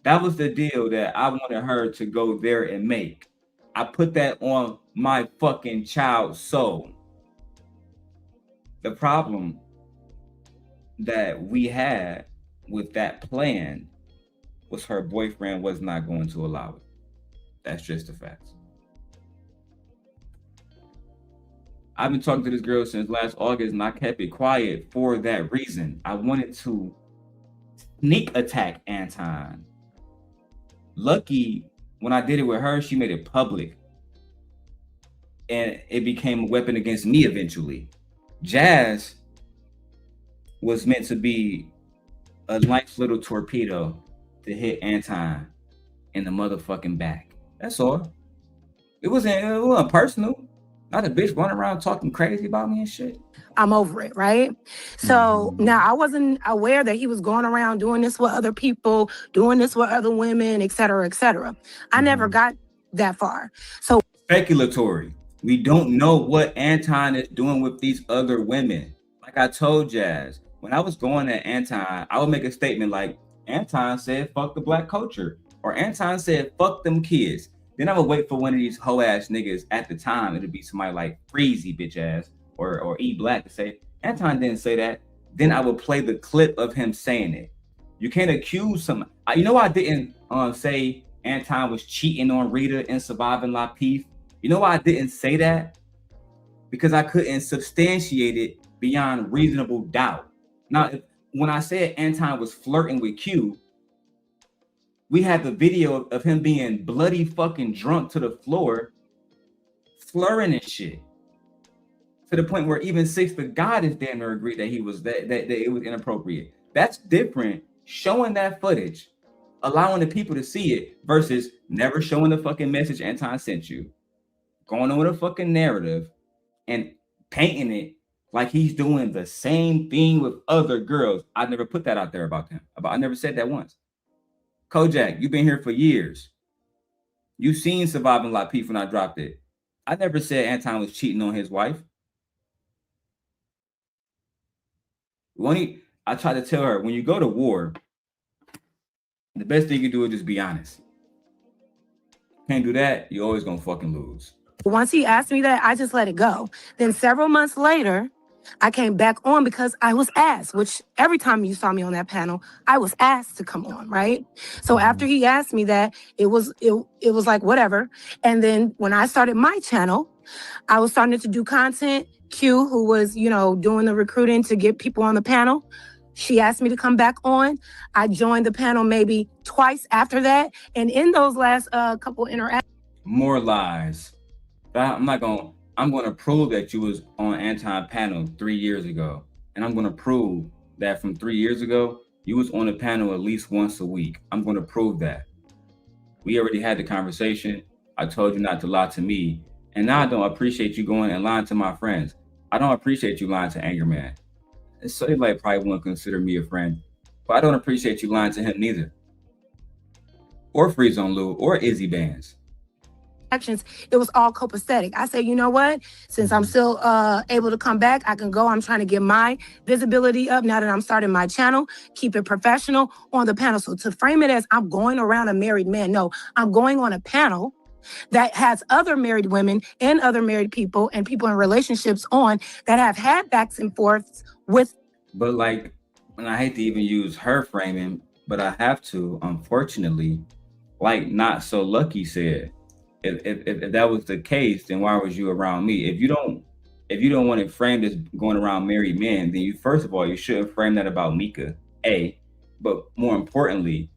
That was the deal that I wanted her to go there and make. I put that on my fucking child's soul. The problem that we had with that plan was her boyfriend was not going to allow it. That's just the facts. I've been talking to this girl since last August and I kept it quiet for that reason. I wanted to sneak attack Anton. Lucky, when I did it with her, she made it public. And it became a weapon against me eventually. Jazz was meant to be a nice little torpedo to hit Anton in the motherfucking back. That's all. It wasn't personal. Not a bitch running around talking crazy about me and shit. I'm over it, right? So now I wasn't aware that he was going around doing this with other people, doing this with other women, et cetera, et cetera. I never got that far. So speculatory. We don't know what Anton is doing with these other women. Like I told Jazz, when I was going at Anton, I would make a statement like, Anton said, fuck the black culture. or Anton said, fuck them kids, then I would wait for one of these hoe ass niggas at the time. It'd be somebody like Freezy bitch ass or E Black to say, Anton didn't say that. Then I would play the clip of him saying it. You can't accuse some. You know, I didn't say Anton was cheating on Rita and surviving La Peef. You know why I didn't say that? Because I couldn't substantiate it beyond reasonable doubt. Now, when I said Anton was flirting with Q, we had the video of him being bloody fucking drunk to the floor, slurring and shit. To the point where even Six the God is damn near agreed that he was that it was inappropriate. That's different. Showing that footage, allowing the people to see it, versus never showing the fucking message Anton sent you, going on with a fucking narrative and painting it like he's doing the same thing with other girls. I never put that out there about him. I never said that once. Kojak, you've been here for years. You've seen Surviving La Peef when I dropped it. I never said Anton was cheating on his wife. I tried to tell her, when you go to war, the best thing you can do is just be honest. Can't do that, you're always gonna fucking lose. Once he asked me that, I just let it go. Then several months later, I came back on because I was asked, which every time you saw me on that panel, I was asked to come on, right? So after he asked me that, it was like whatever. And then when I started my channel, I was starting to do content. Q, who was, doing the recruiting to get people on the panel, she asked me to come back on. I joined the panel maybe twice after that. And in those last couple interactions. More lies. I'm going to prove that you was on Anton panel 3 years ago. And I'm going to prove that from 3 years ago, you was on a panel at least once a week. I'm going to prove that. We already had the conversation. I told you not to lie to me. And now I don't appreciate you going and lying to my friends. I don't appreciate you lying to Anger Man. So like probably won't consider me a friend, but I don't appreciate you lying to him neither. Or Freeze on Lou or Izzy Bands. It was all copacetic. I said, you know what? Since I'm still able to come back, I can go. I'm trying to get my visibility up now that I'm starting my channel. Keep it professional on the panel. So to frame it as I'm going around a married man, no, I'm going on a panel that has other married women and other married people and people in relationships on that have had backs and forths with. But like, and I hate to even use her framing, but I have to, unfortunately, like Not So Lucky said, if that was the case, then why was you around me? If you don't want to frame this going around married men, then you, first of all, you shouldn't frame that about Mika, A. But more importantly,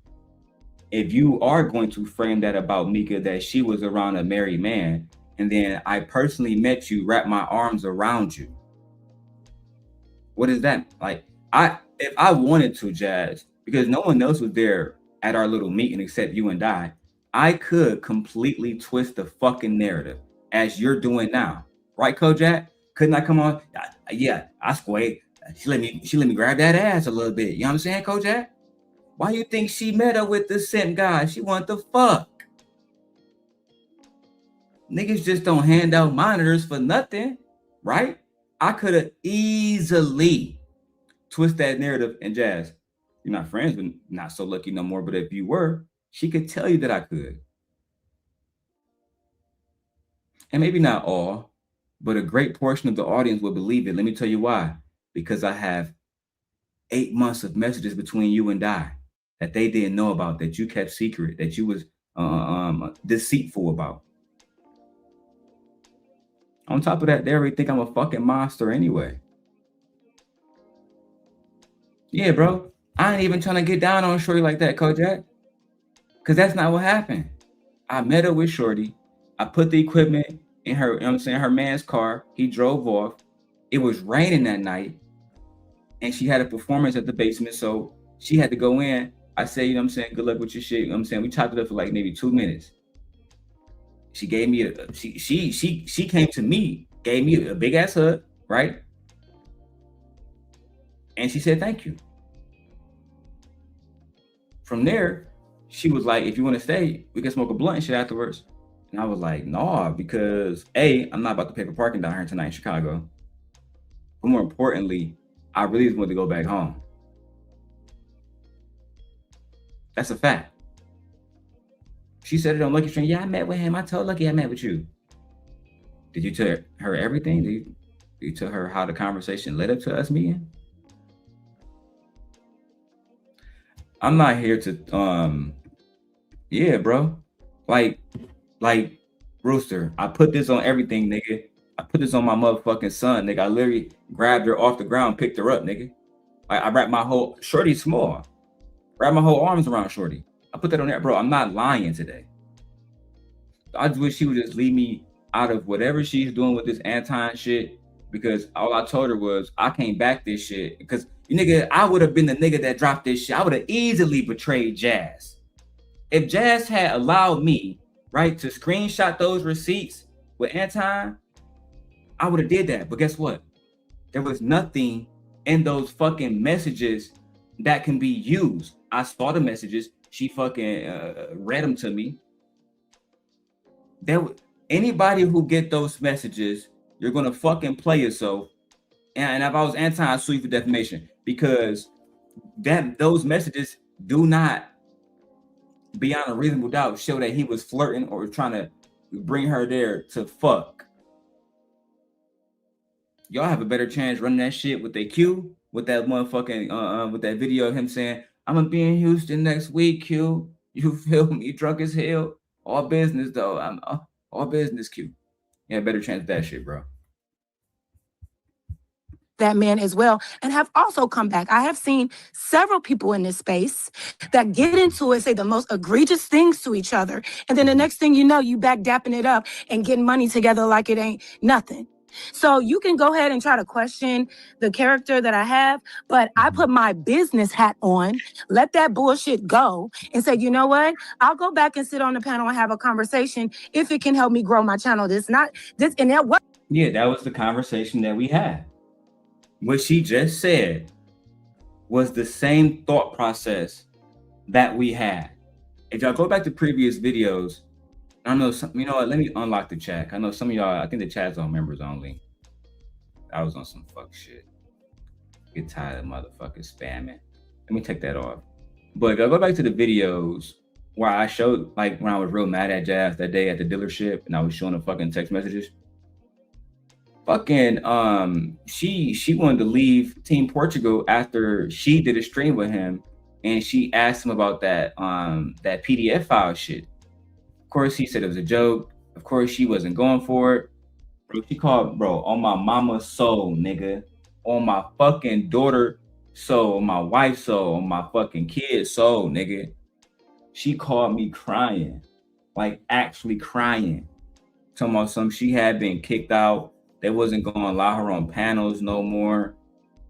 if you are going to frame that about Mika, that she was around a married man, and then I personally met you, wrap my arms around you. What is that? Like, if I wanted to, Jazz, because no one else was there at our little meeting except you and I could completely twist the fucking narrative as you're doing now. Right, Kojak? Couldn't I come on? Yeah, I squared. She let me grab that ass a little bit. You know what I'm saying, Kojak? Why you think she met up with the simp guy? She wanted to fuck. Niggas just don't hand out monitors for nothing, right? I could have easily twist that narrative. And Jazz, you're not friends with Not So Lucky no more, but if you were, she could tell you that I could. And maybe not all, but a great portion of the audience will believe it. Let me tell you why. Because I have 8 months of messages between you and that they didn't know about, that you kept secret, that you was deceitful about. On top of that, they already think I'm a fucking monster anyway. Yeah, bro. I ain't even trying to get down on Shorty like that, Kojak. Because that's not what happened. I met her with Shorty. I put the equipment in her, you know what I'm saying, her man's car. He drove off. It was raining that night. And she had a performance at the basement, so she had to go in. I said, you know what I'm saying, good luck with your shit. You know what I'm saying? We chopped it up for like maybe 2 minutes. She gave me she came to me, gave me a big ass hug, right? And she said, thank you. From there, she was like, if you want to stay, we can smoke a blunt and shit afterwards. And I was like, nah, because A, I'm not about to pay for parking down here tonight in Chicago. But more importantly, I really just wanted to go back home. That's a fact. She said it on Lucky Stream. Yeah, I met with him. I told Lucky I met with you. Did you tell her everything? Did you tell her how the conversation led up to us meeting? I'm not here to yeah, bro. Like Rooster, I put this on everything, nigga. I put this on my motherfucking son, nigga. I literally grabbed her off the ground, picked her up, nigga. I wrapped my whole Shorty small. Wrap my whole arms around Shorty. I put that on there, bro. I'm not lying today. I just wish she would just leave me out of whatever she's doing with this Anton shit, because all I told her was I can't back this shit. Because nigga, I would have been the nigga that dropped this shit. I would have easily betrayed Jazz. If Jazz had allowed me, right, to screenshot those receipts with Anton, I would have did that. But guess what? There was nothing in those fucking messages that can be used. I saw the messages. She fucking read them to me. Anybody who get those messages, you're gonna fucking play yourself. And if I was Anton, I'd sue you for defamation, because those messages do not, beyond a reasonable doubt, show that he was flirting or trying to bring her there to fuck. Y'all have a better chance running that shit with a Q, with that motherfucking with that video of him saying, I'm gonna be in Houston next week, Q. You feel me? Drunk as hell. All business though. I'm all business, Q. Yeah, better chance of that shit, bro. That man as well, and have also come back. I have seen several people in this space that get into it, say the most egregious things to each other, and then the next thing you know, you back dapping it up and getting money together like it ain't nothing. So you can go ahead and try to question the character that I have, but I put my business hat on, let that bullshit go, and say, you know what? I'll go back and sit on the panel and have a conversation if it can help me grow my channel. Yeah, that was the conversation that we had. What she just said was the same thought process that we had. If y'all go back to previous videos, I know some, you know what, let me unlock the chat. I know some of y'all, I think the chat's on members only. I was on some fuck shit. Get tired of motherfuckers spamming. Let me take that off. But if I go back to the videos where I showed, like, when I was real mad at Jazz that day at the dealership and I was showing the fucking text messages. Fucking she wanted to leave Team Portugal after she did a stream with him, and she asked him about that that PDF file shit. Of course he said it was a joke. Of course she wasn't going for it. Bro, she called, bro, on my mama's soul, nigga, on my fucking daughter soul, on my wife's soul, on my fucking kid's soul, nigga. She called me crying, like actually crying, talking about some she had been kicked out. They wasn't going to allow her on panels no more.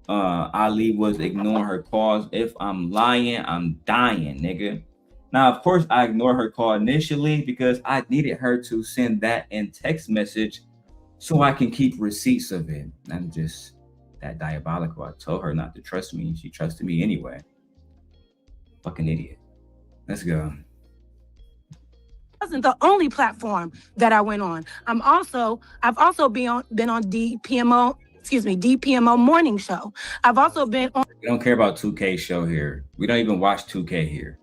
Ali was ignoring her calls. If I'm lying, I'm dying, nigga. Now, of course, I ignored her call initially because I needed her to send that in text message so I can keep receipts of it. I'm just that diabolical. I told her not to trust me. She trusted me anyway. Fucking idiot. Let's go. Wasn't the only platform that I went on. I've also been on DPMO morning show. I've also been on. We don't care about 2K show here. We don't even watch 2K here.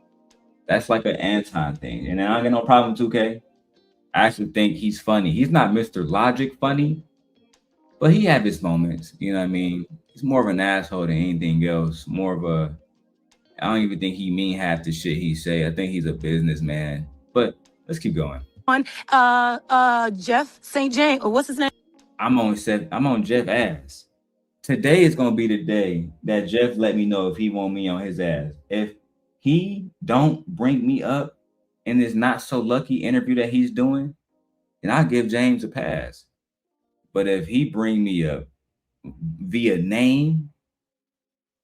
That's like an Anton thing. And I don't get no problem with 2K. I actually think he's funny. He's not Mr. Logic funny, but he have his moments. You know what I mean? He's more of an asshole than anything else. More of a, I don't even think he mean half the shit he say. I think he's a businessman. But let's keep going. On Jeff St. James, or what's his name? I'm on Jeff ass. Today is gonna be the day that Jeff let me know if he want me on his ass. If he don't bring me up in this not so lucky interview that he's doing, then I'll give James a pass. But if he bring me up via name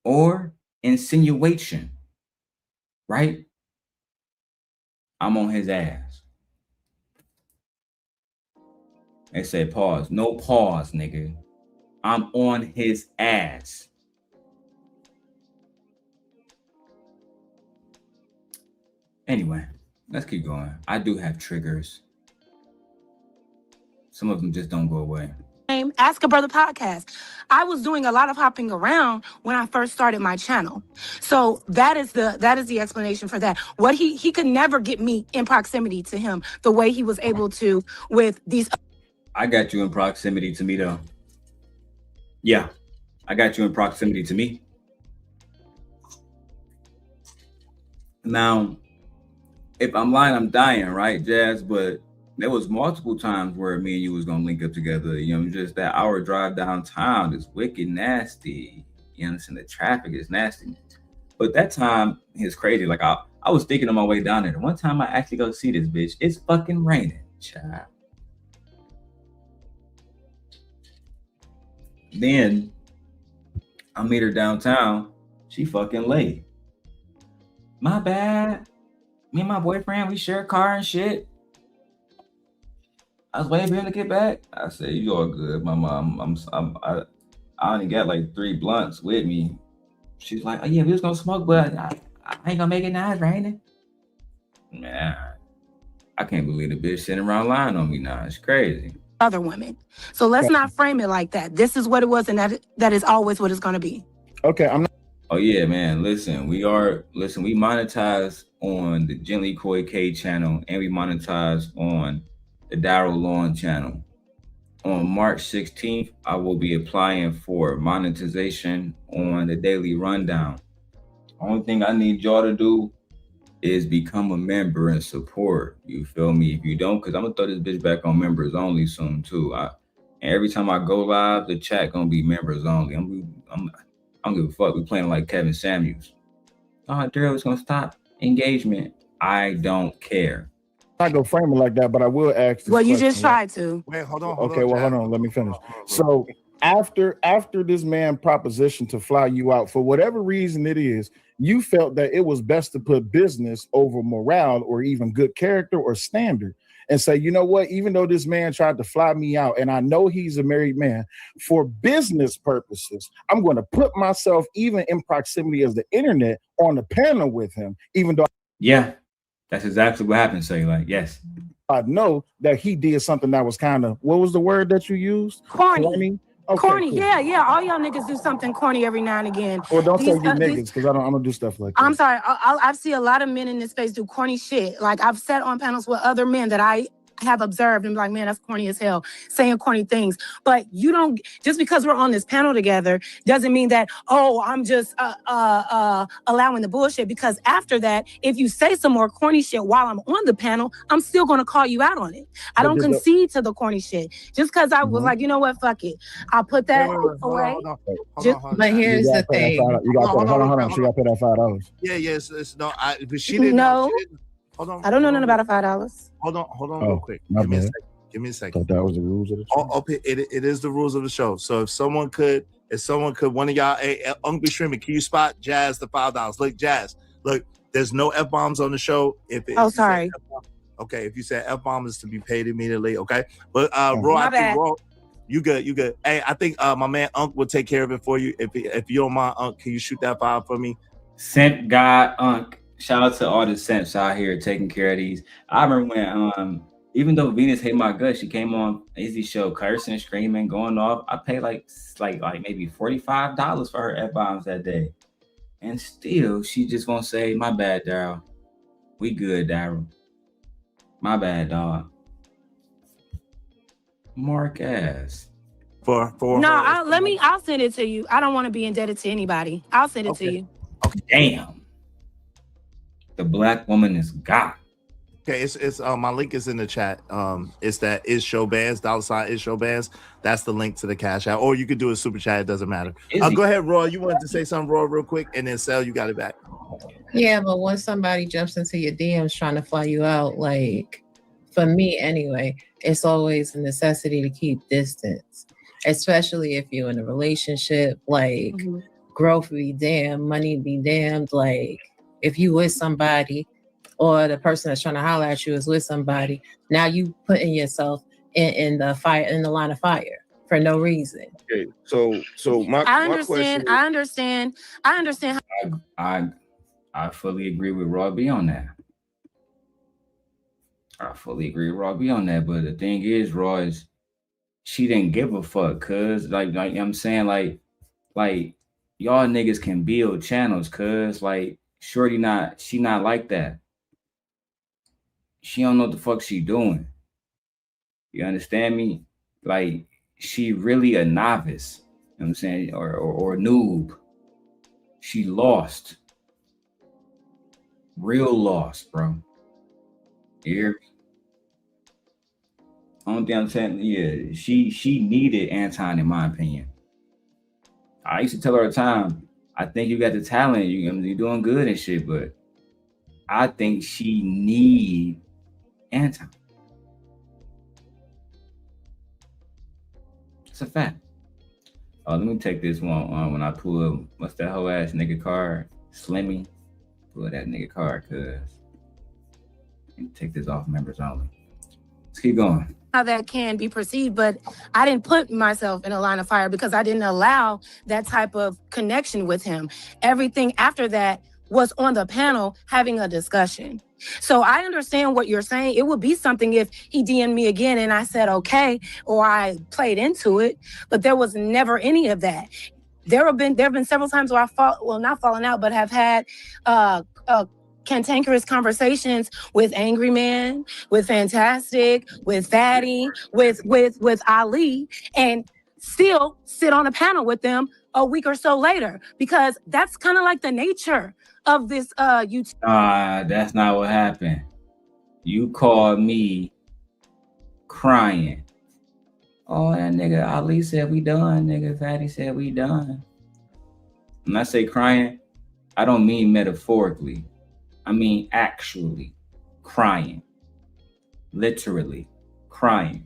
or insinuation, right? I'm on his ass. They say pause. No pause, nigga. I'm on his ass. Anyway, let's keep going. I do have triggers. Some of them just don't go away. Ask a Brother podcast. I was doing a lot of hopping around when I first started my channel. So that is the explanation for that. What he could never get me in proximity to him the way he was able to with these. I got you in proximity to me though. Yeah, I got you in proximity to me. Now, if I'm lying, I'm dying, right, Jazz? But there was multiple times where me and you was gonna link up together. You know, just that hour drive downtown is wicked nasty. You understand? The traffic is nasty. But that time is crazy. Like I was thinking on my way down there. One time I actually go see this bitch. It's fucking raining, child. Then I meet her downtown. She fucking late. My bad. Me and my boyfriend, we share a car and shit. I was waiting for him to get back. I said, "You all good, my mom. I only got like 3 blunts with me." She's like, "Oh yeah, we was gonna smoke, but I ain't gonna make it now. It's raining." Man, I can't believe the bitch sitting around lying on me now. It's crazy. Other women. So let's not frame it like that. This is what it was, and that is always what it's gonna be. Okay, I'm not. Oh yeah, man. Listen, we monetize on the Gently Koi K channel, and we monetize on the Darrel Long channel. On March 16th, I will be applying for monetization on the Daily Rundown. Only thing I need y'all to do is become a member and support. You feel me? If you don't, because I'm gonna throw this bitch back on members only soon too. And every time I go live, the chat gonna be members only. I don't give a fuck. We playing like Kevin Samuels. Oh, Darrell is gonna stop engagement. I don't care. I'm not gonna frame it like that, but I will ask. Well, you just tried to. Wait, hold on. Okay, well, hold on. Let me finish. So after this man proposition to fly you out, for whatever reason it is, you felt that it was best to put business over morale or even good character or standard, and say, you know what, even though this man tried to fly me out, and I know he's a married man, for business purposes, I'm going to put myself even in proximity as the internet on the panel with him, even though. Yeah, that's exactly what happened. So like, yes. I know that he did something that was kind of, what was the word that you used? Corny. Okay, corny, cool. yeah. All y'all niggas do something corny every now and again. Well, don't say you niggas, because I don't do stuff like that. I'm sorry. I've seen a lot of men in this space do corny shit. Like I've sat on panels with other men that I have observed and be like, man, that's corny as hell, saying corny things. But you don't, just because we're on this panel together doesn't mean that, oh, I'm just allowing the bullshit. Because after that, if you say some more corny shit while I'm on the panel, I'm still going to call you out on it. I don't concede to the corny shit. Just because I was like, you know what, fuck it. I'll put that away. But here's the thing. You got hold on. She got to pay that $5. Yeah, it's no. But she didn't. No. Hold on. I don't know nothing about a $5. Hold on, real quick. Give me a second. Thought that was the rules of the show. It is the rules of the show. So if someone could, one of y'all, Uncle Streamer, can you spot Jazz the $5? Look, Jazz, look, there's no F-bombs on the show. Sorry. Okay, if you said F-bomb is to be paid immediately, okay? But Raw, you good. Hey, I think my man Unc will take care of it for you. If you don't mind, Unc, can you shoot that file for me? Simp God Unc. Shout out to all the simps out here taking care of these. I remember when even though Venus hate my guts, she came on Izzy show cursing, screaming, going off. I paid like maybe $45 for her F-bombs that day. And still she just won't say, my bad, Darrell. We good, Darrell. My bad, dog. Mark ass. For I'll send it to you. I don't want to be indebted to anybody. I'll send it to you. Okay. Damn. The black woman is God. Okay, it's my link is in the chat. It's that is show bands, $ is show bands. That's the link to the cash out. Or you could do a super chat, it doesn't matter. Go ahead, Raw. You wanted to say something, Raw, real quick, and then Sel, you got it back. Yeah, but once somebody jumps into your DMs trying to fly you out, like for me anyway, it's always a necessity to keep distance. Especially if you're in a relationship, like growth be damned, money be damned, like if you with somebody or the person that's trying to holler at you is with somebody, now you putting yourself in the fire, in the line of fire for no reason. Okay, so my question. I understand. I fully agree with RawB on that. But the thing is, Raw is she didn't give a fuck, cuz like I'm saying, like y'all niggas can build channels, cuz like shorty she not like that. She don't know what the fuck she doing. You understand me? Like she really a novice. You know what I'm saying? Or a noob. She lost. Real lost, bro. You hear me? Only thing I'm saying, yeah, she needed Anton, in my opinion. I used to tell her all the time, I think you got the talent, you're doing good and shit, but I think she need Anton. It's a fact. Oh, let me take this one when I pull up. What's that whole ass nigga card? Slimmy. Pull that nigga card, cuz. Take this off members only. Let's keep going. How that can be perceived, but I didn't put myself in a line of fire because I didn't allow that type of connection with him. Everything after that was on the panel having a discussion. So I understand what you're saying. It would be something if he DM'd me again and I said okay, or I played into it, but there was never any of that. There have been several times where not fallen out, but have had cantankerous conversations with Angry Man, with Fantastic, with Fatty, with Ali, and still sit on a panel with them a week or so later, because that's kind of like the nature of this YouTube. That's not what happened. You called me crying. Oh, that nigga Ali said we done. Nigga Fatty said we done. When I say crying, I don't mean metaphorically. I mean actually crying. Literally crying.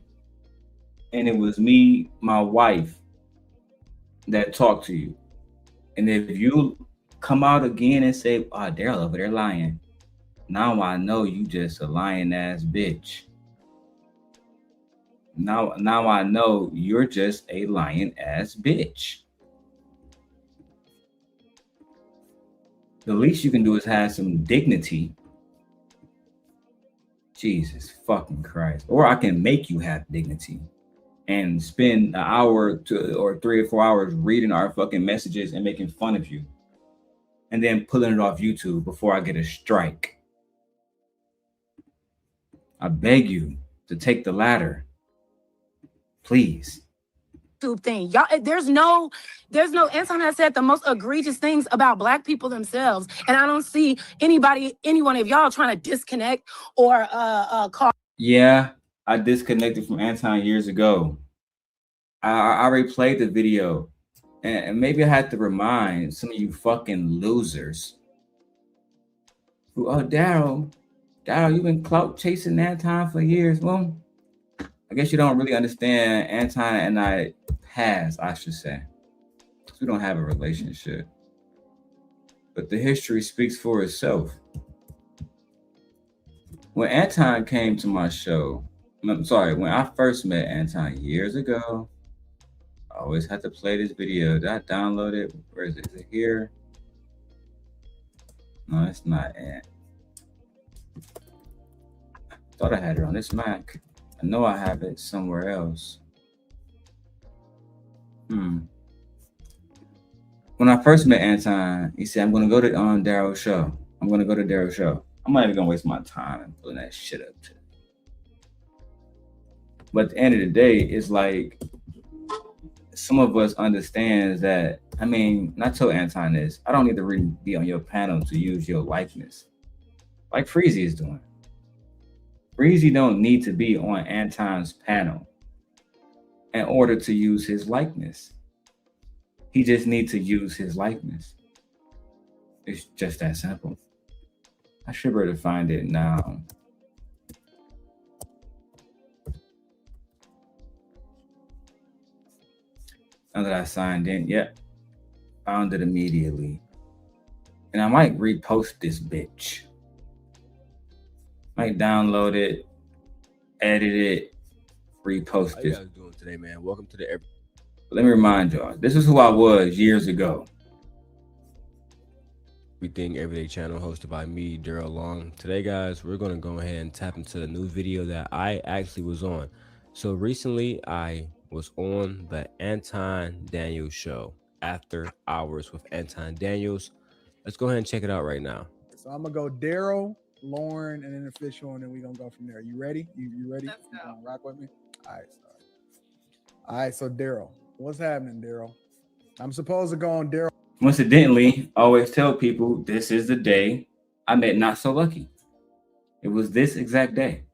And it was me, my wife, that talked to you. And if you come out again and say, oh, Darrel over there lying, now I know you just a lying ass bitch. Now I know you're just a lying ass bitch. The least you can do is have some dignity. Jesus fucking Christ. Or I can make you have dignity and spend an hour or 3 or 4 hours reading our fucking messages and making fun of you, and then pulling it off YouTube before I get a strike. I beg you to take the latter, please. Thing, y'all. There's no. Anton has said the most egregious things about Black people themselves, and I don't see any one of y'all trying to disconnect or call. Yeah, I disconnected from Anton years ago. I already played the video, and maybe I had to remind some of you fucking losers. Oh, Darrel, you've been clout chasing Anton for years. Well, I guess you don't really understand Anton and I past, I should say. We don't have a relationship. But the history speaks for itself. When Anton came to my show, when I first met Anton years ago, I always had to play this video. Did I download it? Where is it? Is it here? No, it's not it. I thought I had it on this Mac. I know I have it somewhere else. When I first met Anton, he said, I'm going to go to Darrel's show. I'm going to go to Darrel's show. I'm not even going to waste my time and pulling that shit up to. But at the end of the day, it's like some of us understands that, I mean, not tell Anton this, I don't need to really be on your panel to use your likeness. Like Freezy is doing. Freezy don't need to be on Anton's panel in order to use his likeness. He just needs to use his likeness. It's just that simple. I should be able to find it now. Now that I signed in, yep, found it immediately. And I might repost this bitch. Might download it, edit it, repost How this. you guys doing today, man? Welcome to the. Let me remind y'all, this is who I was years ago. Everything Everyday channel hosted by me, Darrel Long. Today, guys, we're going to go ahead and tap into the new video that I actually was on. So recently, I was on the Anton Daniels show, After Hours with Anton Daniels. Let's go ahead and check it out right now. So I'm gonna go Darrel, Lauren, and then official, and then we're gonna go from there. You ready? You ready? Let's go. You gonna rock with me? All right, so Darrel. What's happening, Darrel? I'm supposed to go on Darrel. Coincidentally, I always tell people this is the day I met Not So Lucky. It was this exact day.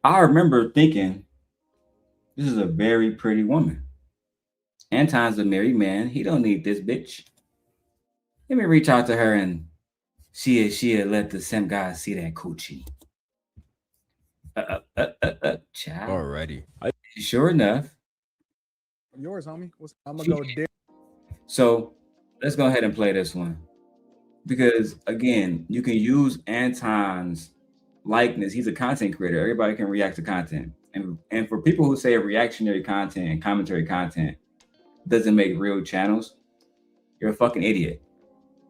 I remember thinking, this is a very pretty woman. Anton's a married man. He don't need this bitch. Let me reach out to her and she'll let the same guy see that coochie. Child. Alrighty. Sure enough. Yours, homie. I'm gonna go Darrel. So let's go ahead and play this one. Because again, you can use Anton's likeness. He's a content creator. Everybody can react to content. And for people who say reactionary content and commentary content doesn't make real channels, you're a fucking idiot.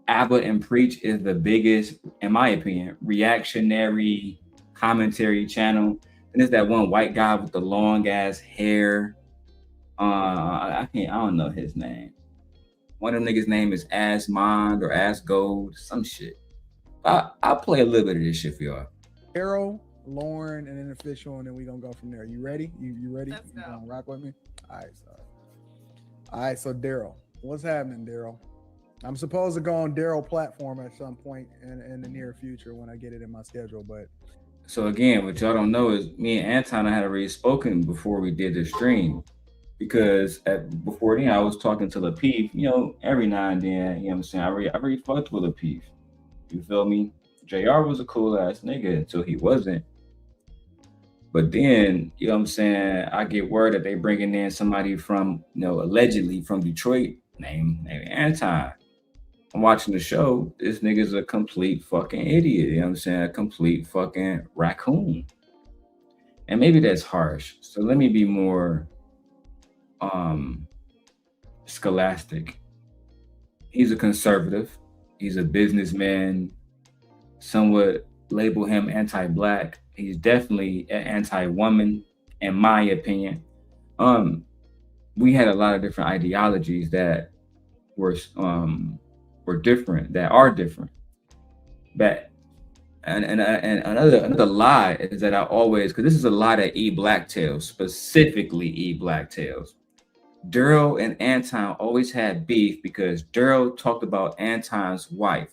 Abba and Preach is the biggest, in my opinion, reactionary commentary channel. And it's that one white guy with the long ass hair. I don't know his name. One of them niggas' name is Asmond or Ass Gold, some shit. I'll play a little bit of this shit for y'all. Darrel, Lauren, and then official, and then we're gonna go from there. You ready? You ready? Let's You go. gonna rock with me? All right, so Darrel. What's happening, Darrel? I'm supposed to go on Darrel platform at some point in the near future when I get it in my schedule, but So again, what y'all don't know is me and Anton had already spoken before we did the stream. Because before then, I was talking to Lapeef, every now and then, you know what I'm saying? I really fucked with Lapeef. You feel me? JR was a cool ass nigga until he wasn't. But then, you know what I'm saying? I get word that they bringing in somebody from, allegedly from Detroit named Anton. I'm watching the show. This nigga's a complete fucking idiot. You know what I'm saying? A complete fucking raccoon. And maybe that's harsh. So let me be more scholastic. He's a conservative. He's a businessman. Some would label him anti-black. He's definitely an anti-woman, in my opinion. We had a lot of different ideologies that were different, that are different. But and another lie is that I always, because this is a lie that E Black tells, specifically E Black tells. Darrel and Anton always had beef because Darrel talked about Anton's wife.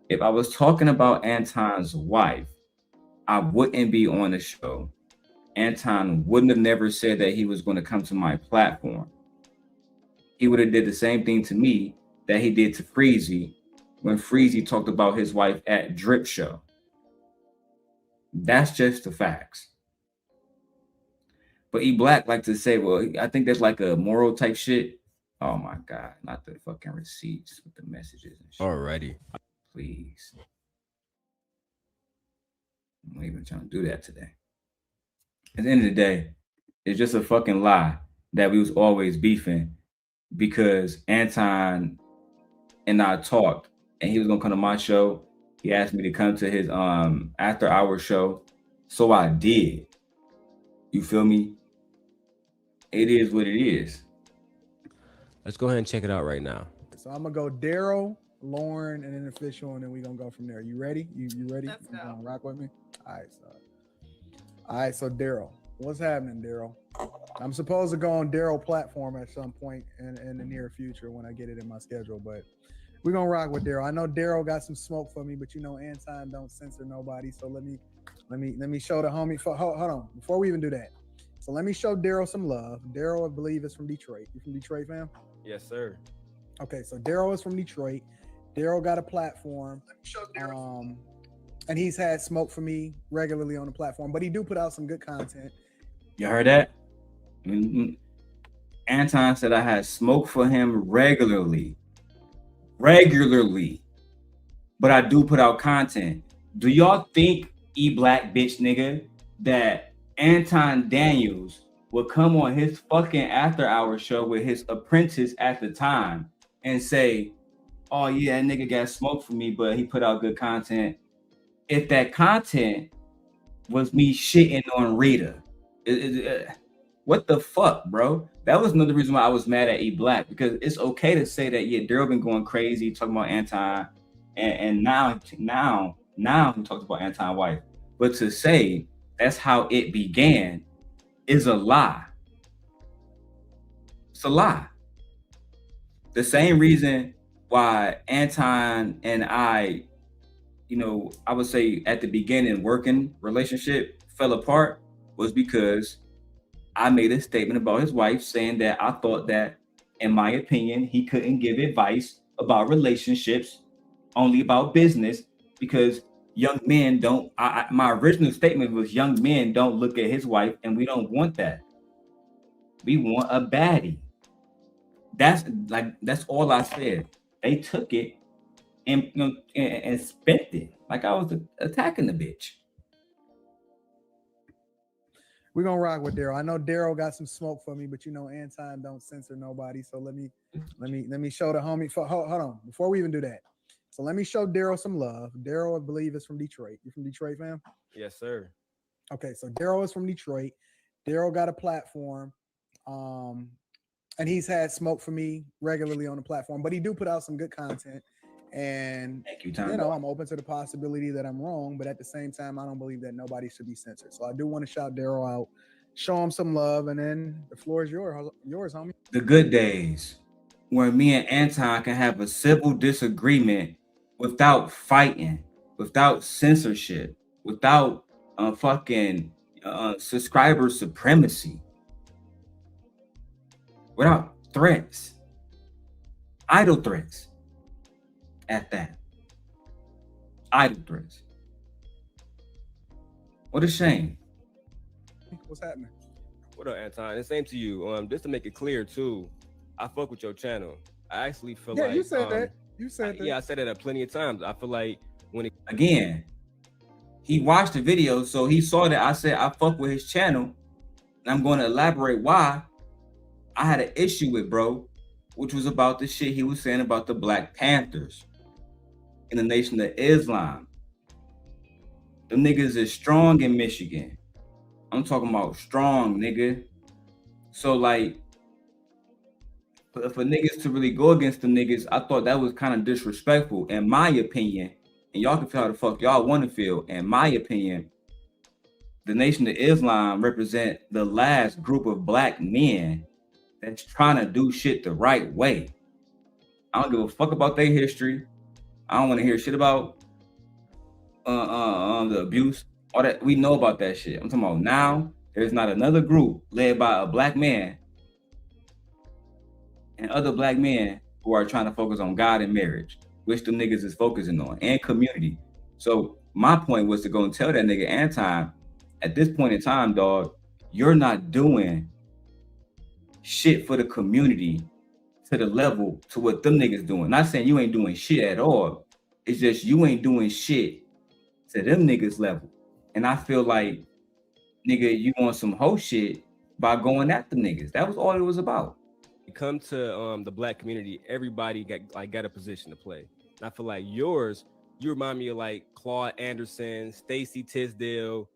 If I was talking about Anton's wife, I wouldn't be on the show. Anton wouldn't have never said that he was going to come to my platform. He would have did the same thing to me that he did to Freezy when Freezy talked about his wife at Drip Show. That's just the facts. But E Black like to say, well, I think that's like a moral type shit. Oh my God, not the fucking receipts with the messages and shit. Alrighty. Please. I'm not even trying to do that today. At the end of the day, it's just a fucking lie that we was always beefing because Anton and I talked and he was gonna come to my show. He asked me to come to his after hour show. So I did. You feel me? It is what it is. Let's go ahead and check it out right now. so I'm gonna go Darrel, Lauren, and then official, and then we're gonna go from there. You ready? You ready? Let's You go. gonna rock with me? All right, so Darrel. What's happening, Darrel? I'm supposed to go on Darrel platform at some point in the near future when I get it in my schedule, but we're gonna rock with Darrel. I know Darrel got some smoke for me, but Anton don't censor nobody. So let me show the homie. Hold on, before we even do that. So let me show Darrel some love. Darrel, I believe, is from Detroit. You from Detroit, fam? Yes, sir. Okay, so Darrel is from Detroit. Darrel got a platform. And he's had smoke for me regularly on the platform, but he do put out some good content. You heard that? Anton said I had smoke for him regularly. But I do put out content. Do y'all think, E Black bitch nigga, that Anton Daniels would come on his fucking after hour show with his apprentice at the time and say, oh yeah, that nigga got smoke for me, but he put out good content? If that content was me shitting on Rita, What the fuck, bro? That was another reason why I was mad at E Black, because it's okay to say that, yeah, Darrel been going crazy talking about Anton, and now he talks about Anton wife. But to say that's how it began is a lie. It's a lie. The same reason why Anton and I, I would say at the beginning, working relationship fell apart was because I made a statement about his wife saying that I thought that, in my opinion, he couldn't give advice about relationships, only about business, because young men don't, my original statement was young men don't look at his wife, and we don't want that. We want a baddie. That's all I said. They took it and and spent it like I was attacking the bitch. We're gonna rock with Darrel. I know Darrel got some smoke for me, but Anton don't censor nobody. So let me show the homie. Hold on, before we even do that. So let me show Darrel some love. Darrel, I believe, is from Detroit. You from Detroit, fam? Yes, sir. Okay, so Darrel is from Detroit. Darrel got a platform, and he's had smoke for me regularly on the platform. But he do put out some good content. And thank you, Tom. I'm open to the possibility that I'm wrong, but at the same time, I don't believe that nobody should be censored. So I do want to shout Darrel out, show him some love, and then the floor is yours, homie. The good days where me and Anton can have a civil disagreement without fighting, without censorship, without fucking subscriber supremacy, without threats, idle threats. At that, idle threats. What a shame. What's happening? What up, Anton? The same to you. Just to make it clear too, I fuck with your channel. I actually feel like you said that. You said that. Yeah, I said it plenty of times. I feel like again, he watched the video, so he saw that I said I fuck with his channel, and I'm going to elaborate why I had an issue with bro, which was about the shit he was saying about the Black Panthers in the Nation of Islam. Them niggas is strong in Michigan. I'm talking about strong, nigga. So like, for niggas to really go against the niggas, I thought that was kind of disrespectful, in my opinion. And y'all can feel how the fuck y'all want to feel. In my opinion, the Nation of Islam represent the last group of Black men that's trying to do shit the right way. I don't give a fuck about their history. I don't want to hear shit about the abuse. All that, we know about that shit. I'm talking about now, there's not another group led by a Black man and other Black men who are trying to focus on God and marriage, which the niggas is focusing on, and community. So my point was to go and tell that nigga Anton, at this point in time, dog, you're not doing shit for the community to the level to what them niggas doing. Not saying you ain't doing shit at all. It's just you ain't doing shit to them niggas level. And I feel like, nigga, you want some hoe shit by going at the niggas. That was all it was about. When it comes to the Black community, everybody got a position to play. And I feel like yours, you remind me of like Claude Anderson, Stacey Tisdale.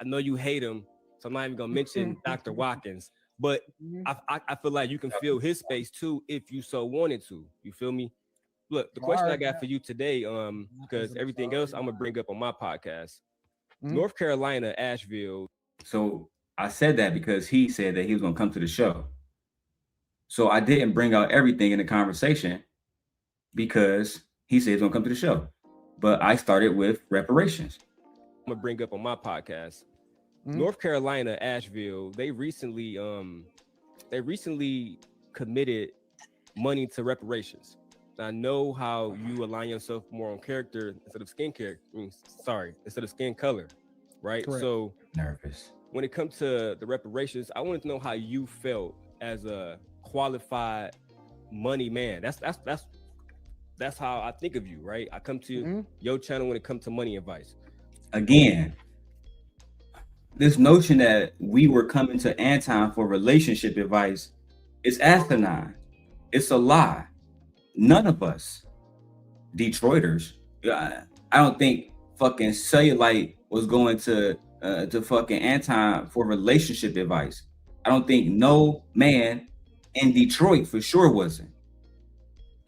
I know you hate him, so I'm not even gonna mention Dr. Watkins. But I feel like you can fill his space too if you so wanted to. You feel me? Look, the question I got for you today, because everything else I'm gonna bring up on my podcast. North Carolina, Asheville. So I said that because he said that he was gonna come to the show. So I didn't bring out everything in the conversation because he said he's gonna come to the show. But I started with reparations. I'm gonna bring up on my podcast. North Carolina, Asheville, they recently committed money to reparations. I know how you align yourself more on character instead of skin color, right? Correct. So nervous. When it comes to the reparations, I wanted to know how you felt as a qualified money man. That's how I think of you, right? I come to your channel when it comes to money advice. Again, this notion that we were coming to Anton for relationship advice is asinine. It's a lie. None of us Detroiters, I don't think fucking Cellulite was going to fucking Anton for relationship advice. I don't think no man in Detroit for sure wasn't.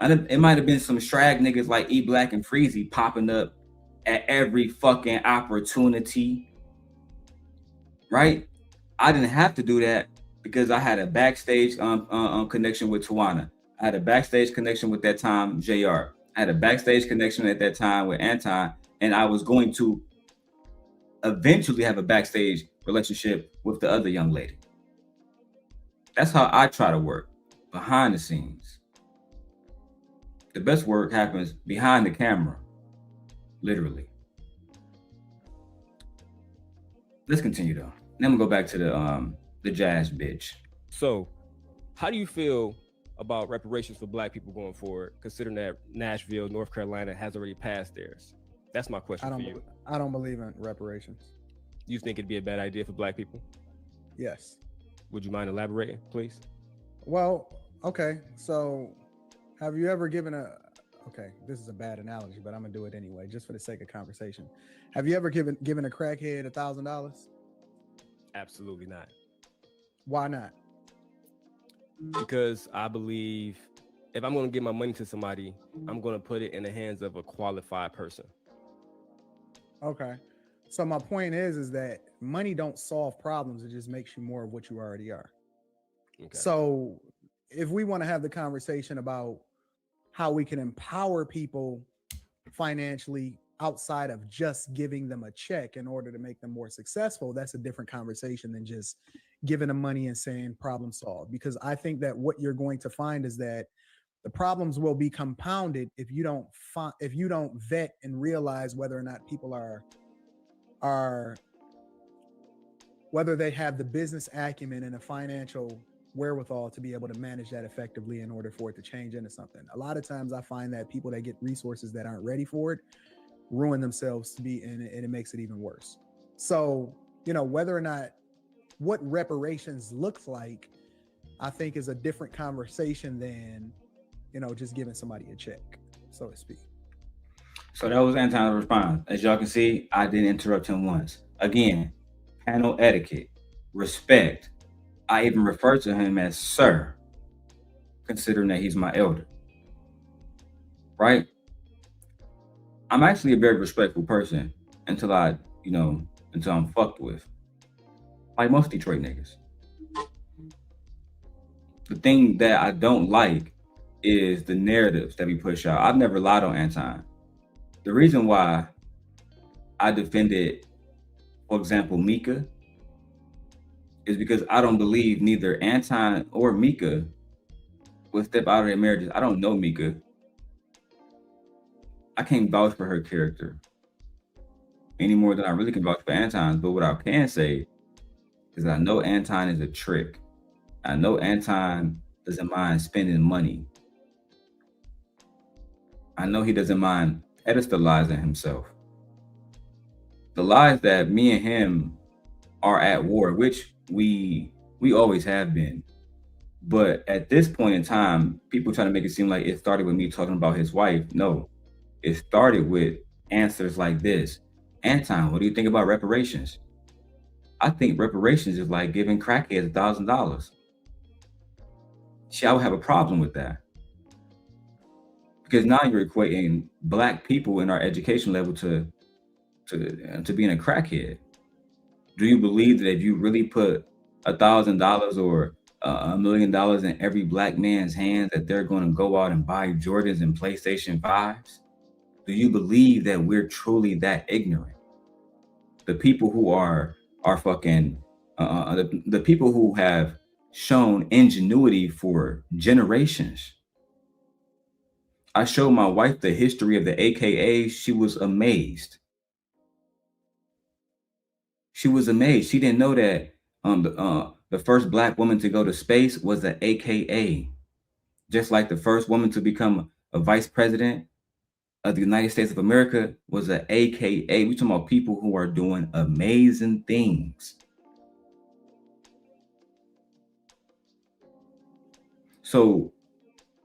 It might have been some Shrag niggas like E Black and Freezy popping up at every fucking opportunity, right? I didn't have to do that because I had a backstage connection with Tawana. I had a backstage connection with that time JR. I had a backstage connection at that time with Anton, and I was going to eventually have a backstage relationship with the other young lady. That's how I try to work, behind the scenes. The best work happens behind the camera, literally. Let's continue though. Then I'm gonna go back to the jazz bitch. So, how do you feel about reparations for Black people going forward, considering that Nashville, North Carolina has already passed theirs? That's my question for you. I don't believe in reparations. You think it'd be a bad idea for Black people? Yes. Would you mind elaborating, please? Well, okay. So, have you ever given okay, this is a bad analogy, but I'm gonna do it anyway, just for the sake of conversation. Have you ever given a crackhead $1,000? Absolutely not. Why not? Because I believe if I'm going to give my money to somebody, I'm going to put it in the hands of a qualified person. Okay. So my point is that money don't solve problems. It just makes you more of what you already are. Okay. So if we want to have the conversation about how we can empower people financially outside of just giving them a check in order to make them more successful, that's a different conversation than just giving them money and saying problem solved. Because I think that what you're going to find is that the problems will be compounded if you don't vet and realize whether or not people are whether they have the business acumen and a financial wherewithal to be able to manage that effectively in order for it to change into something. A lot of times I find that people that get resources that aren't ready for it ruin themselves to be in it, and it makes it even worse. So, whether or not what reparations looks like, I think is a different conversation than, just giving somebody a check, so to speak. So that was Anton's response. As y'all can see, I didn't interrupt him once. Again, panel etiquette, respect. I even refer to him as sir, considering that he's my elder. Right? I'm actually a very respectful person until until I'm fucked with. Like most Detroit niggas. The thing that I don't like is the narratives that we push out. I've never lied on Anton. The reason why I defended, for example, Mika, is because I don't believe neither Anton or Mika would step out of their marriages. I don't know Mika. I can't vouch for her character any more than I really can vouch for Anton's. But what I can say is I know Anton is a trick. I know Anton doesn't mind spending money. I know he doesn't mind pedestalizing himself. The lies that me and him are at war, which we always have been. But at this point in time, people try to make it seem like it started with me talking about his wife. No, it started with answers like this. Anton, what do you think about reparations? I think reparations is like giving crackheads $1,000. See, I would have a problem with that. Because now you're equating Black people in our education level to being a crackhead. Do you believe that if you really put $1,000 or $1 million in every Black man's hands, that they're going to go out and buy Jordans and PlayStation 5s? Do you believe that we're truly that ignorant? The people who are fucking the people who have shown ingenuity for generations. I showed my wife the history of the AKA. She was amazed. She was amazed. She didn't know that the first Black woman to go to space was an AKA. Just like the first woman to become a vice president of the United States of America was an AKA. We're talking about people who are doing amazing things. So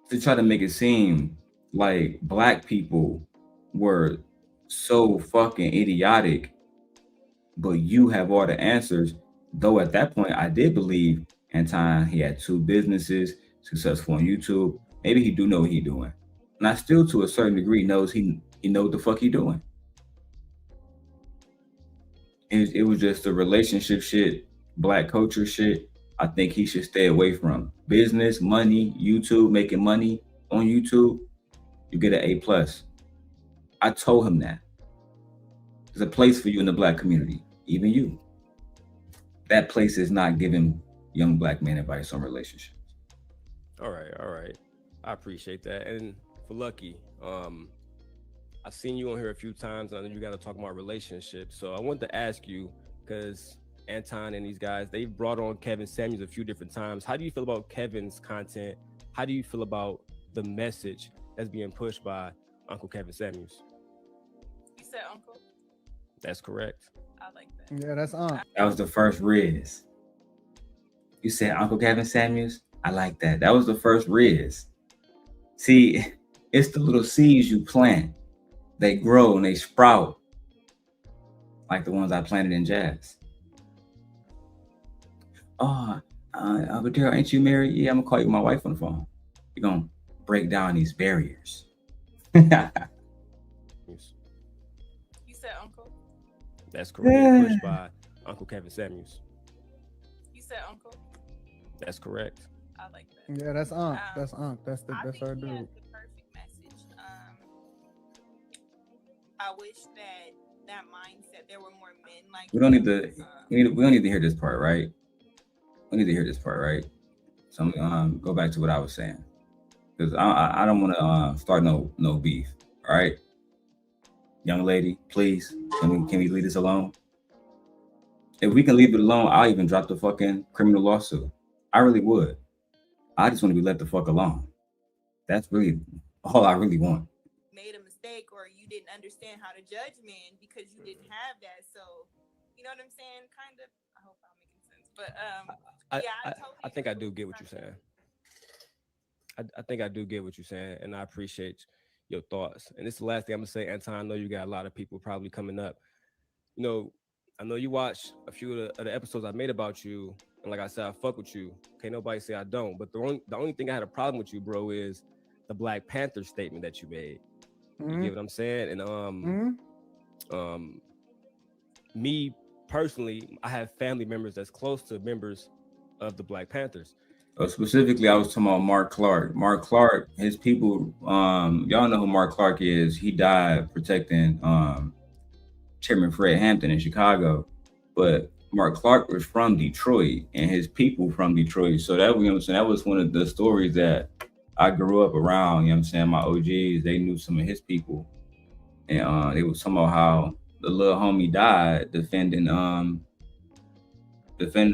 to try to make it seem like Black people were so fucking idiotic, but you have all the answers, though at that point I did believe Anton, he had 2 businesses, successful on YouTube. Maybe he do know what he doing. And I still, to a certain degree, knows he know what the fuck he doing. It was just the relationship shit, black culture shit. I think he should stay away from business, money, YouTube, making money on YouTube. You get an A+. I told him that. There's a place for you in the black community, even you. That place is not giving young black men advice on relationships. All right. I appreciate that. And for Lucky, I've seen you on here a few times. I know you got to talk about relationships. So I wanted to ask you, because Anton and these guys, they've brought on Kevin Samuels a few different times. How do you feel about Kevin's content? How do you feel about the message that's being pushed by Uncle Kevin Samuels? You said Uncle? That's correct. I like that. Yeah, that's That was the first Riz. You said Uncle Kevin Samuels? I like that. That was the first Riz. See, it's the little seeds you plant. They grow and they sprout. Like the ones I planted in jazz. But Darrel, ain't you married? Yeah, I'm gonna call you my wife on the phone. You're gonna break down these barriers. You said Uncle? That's correct. Pushed by Uncle Kevin Samuels. You said Uncle? That's correct. I like that. Yeah, that's Unc. That's Unc. That's our dude. Has the perfect message. I wish that mindset, there were more men like we don't need to hear this part, right? We need to hear this part, right? So I'm gonna go back to what I was saying. Because I don't want to start no beef. All right, young lady, please, can we leave this alone? If we can leave it alone, I'll even drop the fucking criminal lawsuit. I really would. I just want to be let the fuck alone. That's really all I really want. Made a mistake, or you didn't understand how to judge men because you didn't have that. So, you know what I'm saying? Kind of. I hope I'm making sense. But I think I do get what you're saying. I think I do get what you're saying, and I appreciate your thoughts. And this is the last thing I'm gonna say, Anton. I know you got a lot of people probably coming up. You know, I know you watched a few of the episodes I made about you, and like I said, I fuck with you. Can't nobody say I don't. But the only thing I had a problem with you, bro, is the Black Panther statement that you made. You get what I'm saying? And me personally, I have family members that's close to members of the Black Panthers. Specifically, I was talking about Mark Clark. Mark Clark, his people, y'all know who Mark Clark is. He died protecting Chairman Fred Hampton in Chicago. But Mark Clark was from Detroit and his people from Detroit. So that, you know what I'm saying, that was one of the stories that I grew up around. You know what I'm saying? My OGs, they knew some of his people. And it was somehow how the little homie died defending the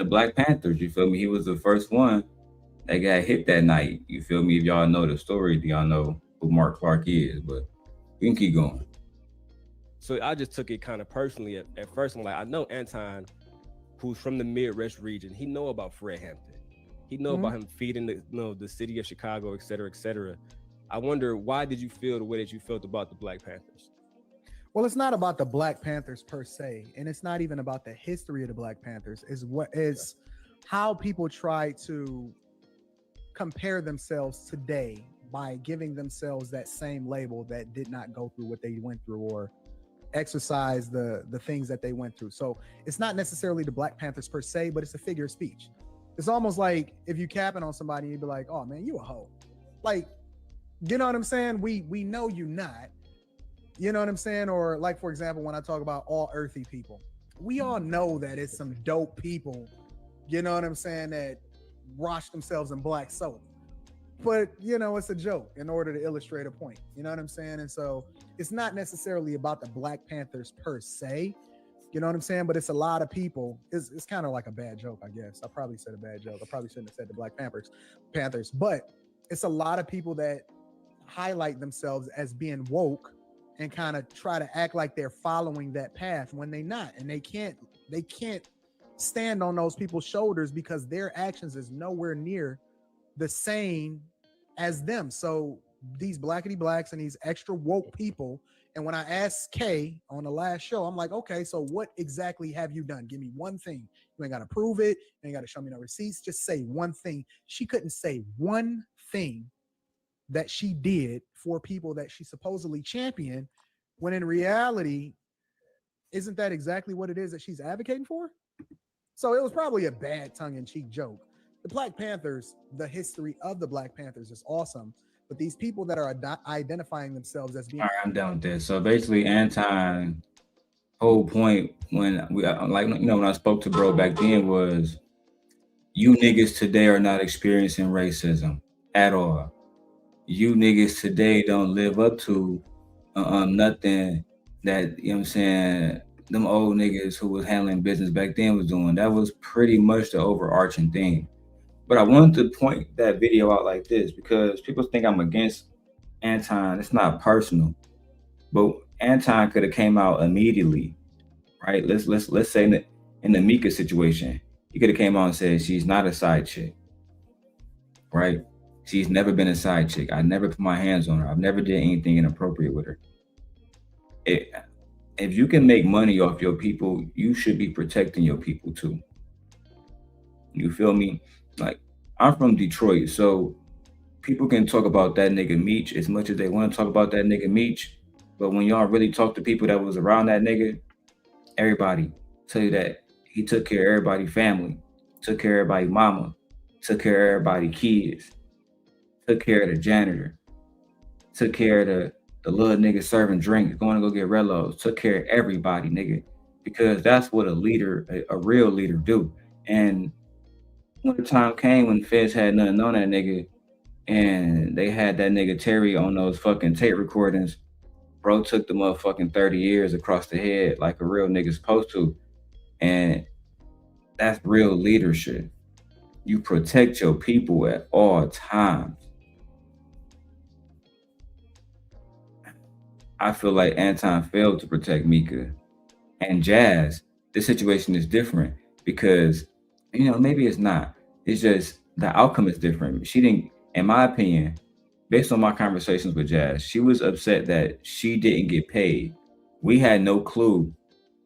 Black Panthers. You feel me? He was the first one that got hit that night. You feel me? If y'all know the story, do y'all know who Mark Clark is? But we can keep going. So I just took it kind of personally at first. I'm like, I know Anton, who's from the Midwest region. He know about Fred Hampton. He know about him feeding the city of Chicago, et cetera, et cetera. I wonder, why did you feel the way that you felt about the Black Panthers? Well, it's not about the Black Panthers per se, and it's not even about the history of the Black Panthers. Is how people try to compare themselves today by giving themselves that same label that did not go through what they went through or exercise the things that they went through. So it's not necessarily the Black Panthers per se, but it's a figure of speech. It's almost like if you capping on somebody, you'd be like, oh man, you a hoe. Like, you know what I'm saying? We know you not. You know what I'm saying? Or like, for example, when I talk about all earthy people, we all know that it's some dope people, you know what I'm saying, that wash themselves in black soap. But, you know, it's a joke in order to illustrate a point. You know what I'm saying? And so it's not necessarily about the Black Panthers per se. You know what I'm saying? But it's a lot of people. It's kind of like a bad joke, I guess. I probably said a bad joke. I probably shouldn't have said the Black Panthers. But it's a lot of people that highlight themselves as being woke and kind of try to act like they're following that path when they're not. And they can't stand on those people's shoulders because their actions is nowhere near the same as them. So these blackety blacks and these extra woke people And when I asked Kay on the last show, I'm like, okay, so what exactly have you done? Give me one thing. You ain't got to prove it. You ain't got to show me no receipts. Just say one thing. She couldn't say one thing that she did for people that she supposedly championed, when in reality, isn't that exactly what it is that she's advocating for? So it was probably a bad tongue-in-cheek joke. The Black Panthers, the history of the Black Panthers is awesome. But these people that are identifying themselves as being... All right, I'm done with this. So basically, Anton, whole point when we when I spoke to bro back then was, you niggas today are not experiencing racism at all. You niggas today don't live up to nothing that, you know what I'm saying, them old niggas who was handling business back then was doing. That was pretty much the overarching thing. But I wanted to point that video out like this because people think I'm against Anton. It's not personal, but Anton could have came out immediately, right? Let's say in the Mika situation, he could have came out and said she's not a side chick, right? She's never been a side chick. I never put my hands on her. I've never did anything inappropriate with her. If you can make money off your people, you should be protecting your people too. You feel me? Like, I'm from Detroit, so people can talk about that nigga Meech as much as they want to talk about that nigga Meech, but when y'all really talk to people that was around that nigga, everybody tell you that he took care of everybody's family, took care of everybody's mama, took care of everybody's kids, took care of the janitor, took care of the little nigga serving drinks, going to go get Relos, took care of everybody, nigga, because that's what a leader, a real leader do. And when the time came when the feds had nothing on that nigga and they had that nigga Terry on those fucking tape recordings, bro took the motherfucking 30 years across the head like a real nigga supposed to. And that's real leadership. You protect your people at all times. I feel like Anton failed to protect Mika. And Jazz, this situation is different because, you know, maybe it's not. It's just the outcome is different. She didn't, in my opinion, based on my conversations with Jazz, she was upset that she didn't get paid. We had no clue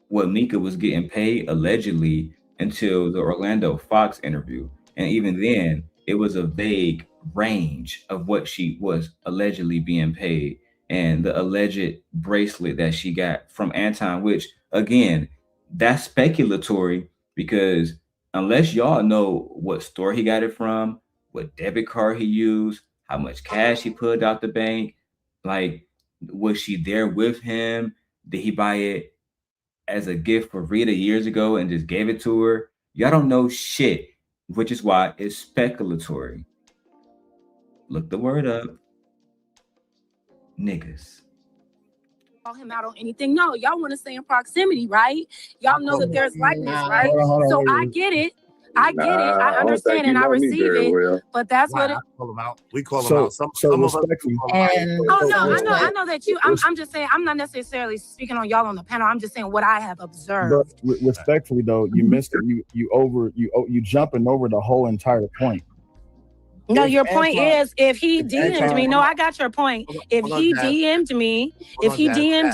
what Mika was getting paid allegedly until the Orlando Fox interview. And even then, it was a vague range of what she was allegedly being paid. And the alleged bracelet that she got from Anton, which again, that's speculatory because unless y'all know what store he got it from, what debit card he used, how much cash he put out the bank, like, was she there with him? Did he buy it as a gift for Rita years ago and just gave it to her? Y'all don't know shit, which is why it's speculatory. Look the word up. Niggas. Call him out on anything. No, y'all want to stay in proximity, right? Y'all know that there's likeness, right? Hold on, So wait, I wait. get it. I get it. I understand and I receive it. But that's what it. Call him out. We call him out. Some of us. And oh no, I know that you. I'm just saying. I'm not necessarily speaking on y'all on the panel. I'm just saying what I have observed. But respectfully, though, you missed it. You jumping over the whole entire point. No, your point is if he DM'd me. No, I got your point. If he DM'd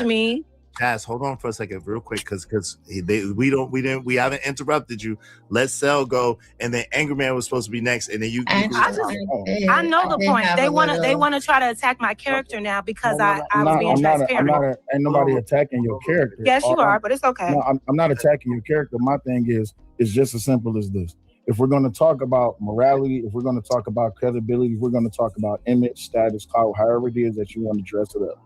me, Jazz, hold on for a second, real quick, because we haven't interrupted you. Let Cell go, and then Angry Man was supposed to be next, and then you. I know the point. They want to try to attack my character now because I was being transparent. Ain't nobody attacking your character. Yes, you are, but it's okay. No, I'm not attacking your character. My thing is just as simple as this. If we're going to talk about morality, if we're going to talk about credibility, if we're going to talk about image, status, however it is that you want to dress it up,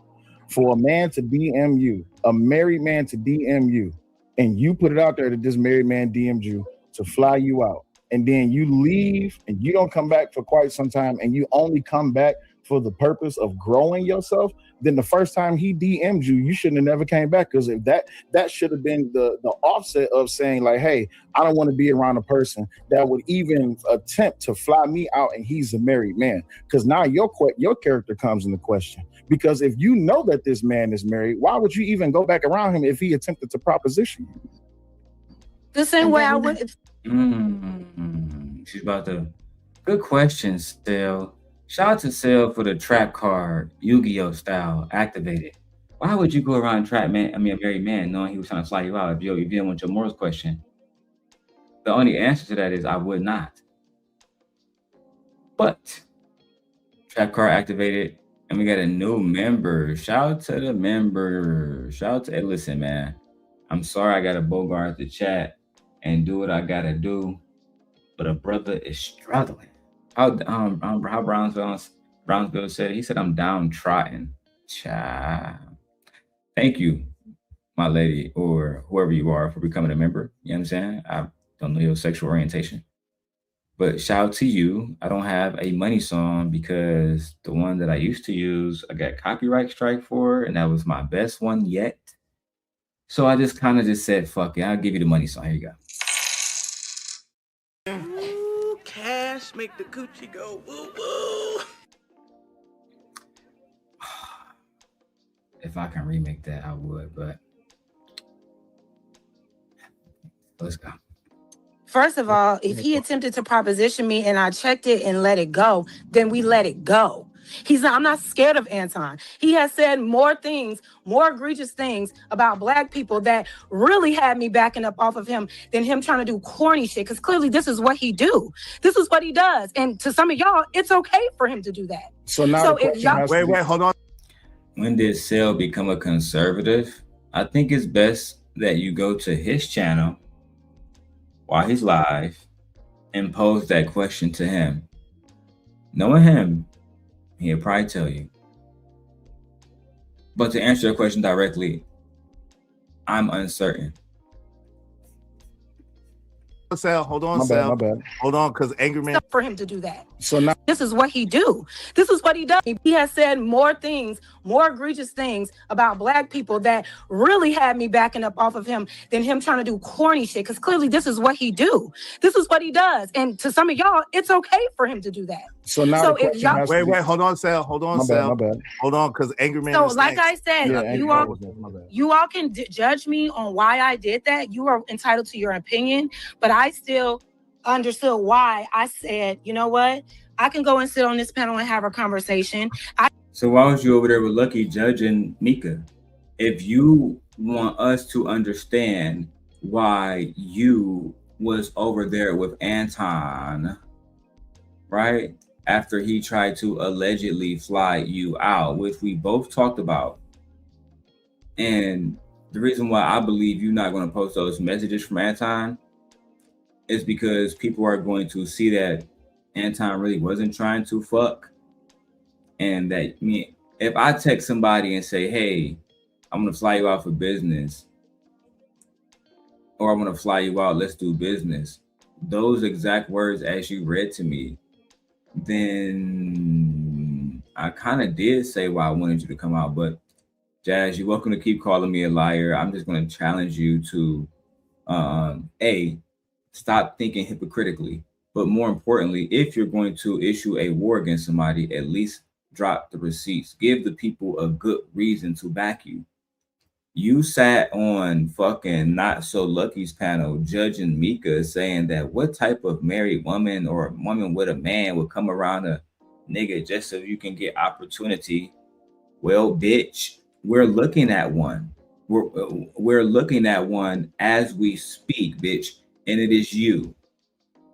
for a man to DM you, a married man to DM you, and you put it out there that this married man DM'd you to fly you out, and then you leave and you don't come back for quite some time, and you only come back for the purpose of growing yourself, then the first time he DM'd you, you shouldn't have never came back, because if that should have been the offset of saying like, hey, I don't want to be around a person that would even attempt to fly me out and he's a married man, because now your character comes into question. Because if you know that this man is married, why would you even go back around him if he attempted to proposition you? The same way I would. She's about to. Good question, Stell. Shout out to Cell for the trap card, Yu-Gi-Oh style, activated. Why would you go around trap man? I mean, a married man, knowing he was trying to fly you out if you didn't want your morals question? The only answer to that is I would not. But trap card activated, and we got a new member. Shout out to the member. Shout out to hey, listen, man. I'm sorry I gotta bogart the chat and do what I gotta do, but a brother is struggling. How Brownsville said, he said I'm downtrodden. Child. Thank you, my lady, or whoever you are, for becoming a member. You know what I'm saying? I don't know your sexual orientation. But shout out to you. I don't have a money song because the one that I used to use, I got copyright strike for, and that was my best one yet. So I just kind of just said, fuck it, I'll give you the money song. Here you go. Ooh, cash make the coochie go woo woo. If I can remake that, I would, but let's go. First of all, if he attempted to proposition me and I checked it and let it go, then we let it go. I'm not scared of Anton. He has said more things, more egregious things about black people that really had me backing up off of him than him trying to do corny shit. Because clearly this is what he do. This is what he does. And to some of y'all, it's okay for him to do that. So now if y'all wait, hold on. When did Sale become a conservative? I think it's best that you go to his channel while he's live and pose that question to him. Knowing him, he'll probably tell you. But to answer your question directly, I'm uncertain. Sal, hold on, My Sal. bad. Hold on, because Angry Man. For him to do that. So now this is what he do. This is what he does. He has said more things, more egregious things about black people that really had me backing up off of him than him trying to do corny shit. Because clearly this is what he do. This is what he does. And to some of y'all, it's okay for him to do that. So now if y'all wait, hold on, Sal. Hold on, Sal. My bad. Hold on, because Angry Man. So is like next. I said, you all can judge me on why I did that. You are entitled to your opinion, but I still understood why I said, you know what? I can go and sit on this panel and have a conversation. So why was you over there with Lucky judging Mika? If you want us to understand why you was over there with Anton, right? After he tried to allegedly fly you out, which we both talked about. And the reason why I believe you're not going to post those messages from Anton is because people are going to see that Anton really wasn't trying to fuck. And that, I mean, if I text somebody and say, hey, I'm going to fly you out for business, or I'm going to fly you out, let's do business, those exact words as you read to me, then I kind of did say why I wanted you to come out. But Jazz, you're welcome to keep calling me a liar. I'm just going to challenge you to, stop thinking hypocritically. But more importantly, if you're going to issue a war against somebody, at least drop the receipts. Give the people a good reason to back you. You sat on fucking Not So Lucky's panel judging Mika, saying that what type of married woman or a woman with a man would come around a nigga just so you can get opportunity. Well, bitch, we're looking at one. We're looking at one as we speak, bitch, and it is you.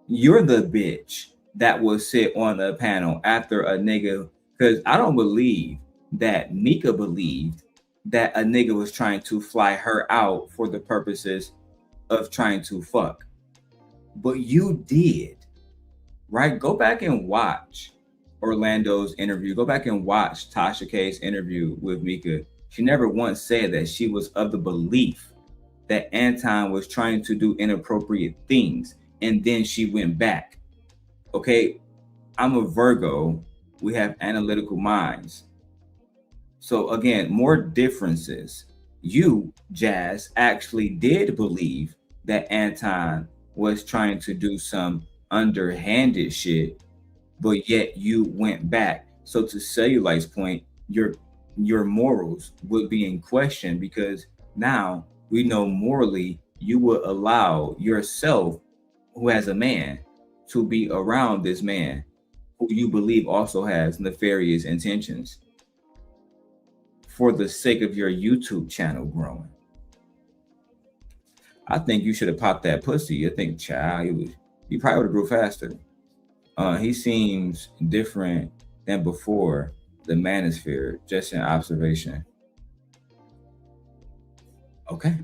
You're the bitch that will sit on the panel after a nigga, because I don't believe that Mika believed that a nigga was trying to fly her out for the purposes of trying to fuck. But you did, right? Go back and watch Orlando's interview. Go back and watch Tasha K's interview with Mika. She never once said that she was of the belief that Anton was trying to do inappropriate things, and then she went back. Okay, I'm a Virgo. We have analytical minds. So again, more differences. You, Jazz, actually did believe that Anton was trying to do some underhanded shit, but yet you went back. So to Cellulite's point, your morals would be in question, because now we know morally you would allow yourself, who has a man, to be around this man who you believe also has nefarious intentions. for the sake of your YouTube channel growing. I think you should have popped that pussy. I think, child, he probably would have grew faster. He seems different than before the Manosphere, just an observation. Okay.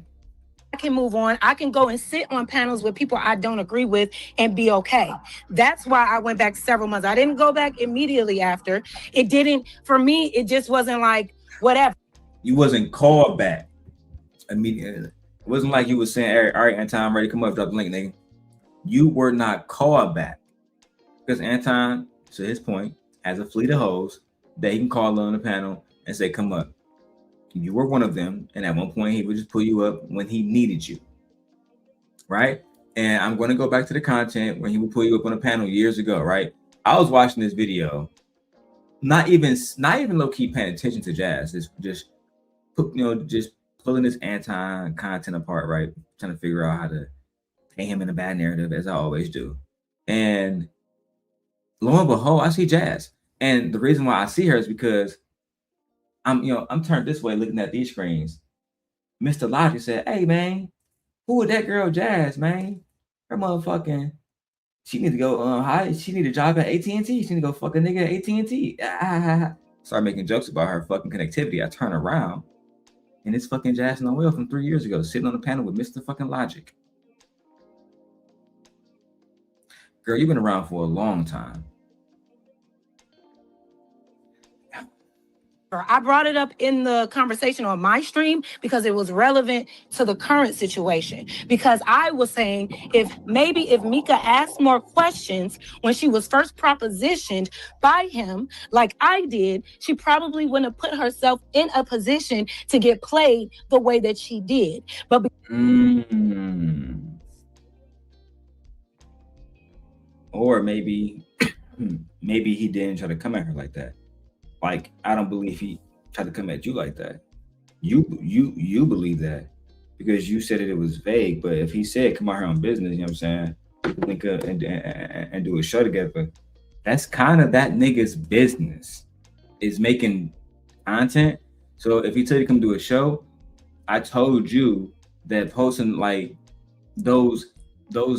I can move on. I can go and sit on panels with people I don't agree with and be okay. That's why I went back several months. I didn't go back immediately after. It didn't, for me, it just wasn't like, whatever. You wasn't called back immediately. It wasn't like you was saying, all right, Anton, I'm ready to come up, drop the link, nigga. You were not called back. Because Anton, to his point, has a fleet of hoes that he can call on the panel and say, come up. You were one of them, and at one point he would just pull you up when he needed you, right? And I'm going to go back to the content when he would pull you up on a panel years ago, right? I was watching this video, not even low-key paying attention to Jazz, just pulling this Anton content apart, right? Trying to figure out how to paint him in a bad narrative, as I always do. And lo and behold, I see Jazz, and the reason why I see her is because I'm turned this way looking at these screens. Mr. Logic said, hey, man, who was that girl Jazz, man? Her motherfucking, she need to go, she need a job at AT&T. She need to go fuck a nigga at AT&T. Start making jokes about her fucking connectivity. I turn around, and it's fucking Jazz Noel from 3 years ago, sitting on the panel with Mr. fucking Logic. Girl, you've been around for a long time. I brought it up in the conversation on my stream because it was relevant to the current situation. Because I was saying if Mika asked more questions when she was first propositioned by him, like I did, she probably wouldn't have put herself in a position to get played the way that she did. But or maybe he didn't try to come at her like that. Like, I don't believe he tried to come at you like that. You believe that because you said it was vague. But if he said come out here on business, you know what I'm saying, link up and do a show together, that's kind of that nigga's business, is making content. So if he told you to come do a show, I told you that posting like those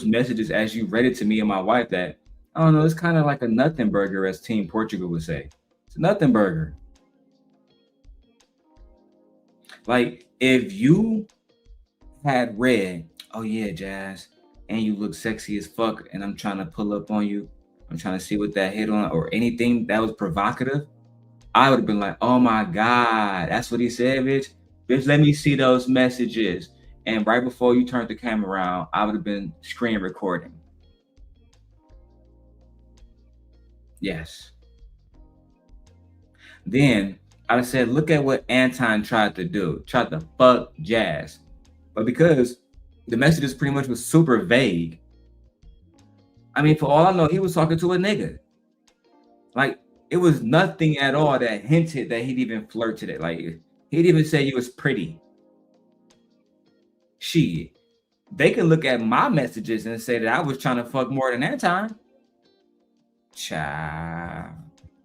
messages as you read it to me and my wife, that I don't know, it's kind of like a nothing burger, as Team Portugal would say. It's a nothing burger. Like, if you had read, oh yeah, Jazz, and you look sexy as fuck, and I'm trying to pull up on you, I'm trying to see what that hit on, or anything that was provocative, I would have been like, oh my God, that's what he said, bitch. Bitch, let me see those messages. And right before you turned the camera around, I would have been screen recording. Yes. Then I said, look at what Anton tried to do. Tried to fuck Jazz. But because the messages pretty much was super vague, I mean, for all I know, he was talking to a nigga. Like, it was nothing at all that hinted that he'd even flirted it. Like, he'd even say you was pretty. Shit. They can look at my messages and say that I was trying to fuck more than Anton. Child.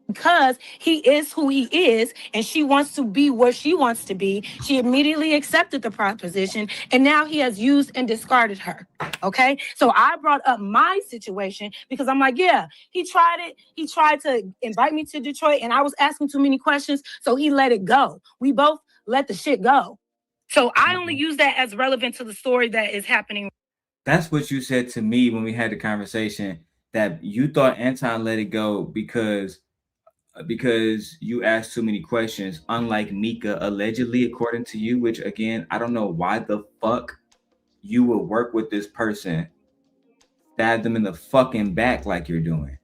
Because he is who he is and she wants to be where she wants to be, she immediately accepted the proposition, and now he has used and discarded her. Okay, so I brought up my situation because I'm like, yeah, he tried it. He tried to invite me to Detroit, and I was asking too many questions, so he let it go. We both let the shit go. So I only use that as relevant to the story that is happening. That's what you said to me when we had the conversation, that you thought Anton let it go because you asked too many questions, unlike Mika, allegedly, according to you, which again, I don't know why the fuck you would work with this person, stab them in the fucking back like you're doing,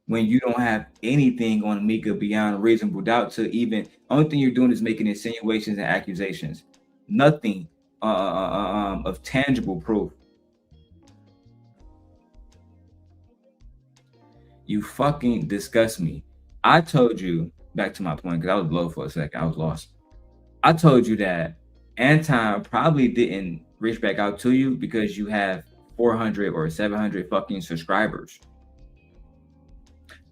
when you don't have anything on Mika beyond reasonable doubt to even, only thing you're doing is making insinuations and accusations. Nothing of tangible proof. You fucking disgust me. I told you, back to my point, because I was low for a second, I was lost. I told you that Anton probably didn't reach back out to you because you have 400 or 700 fucking subscribers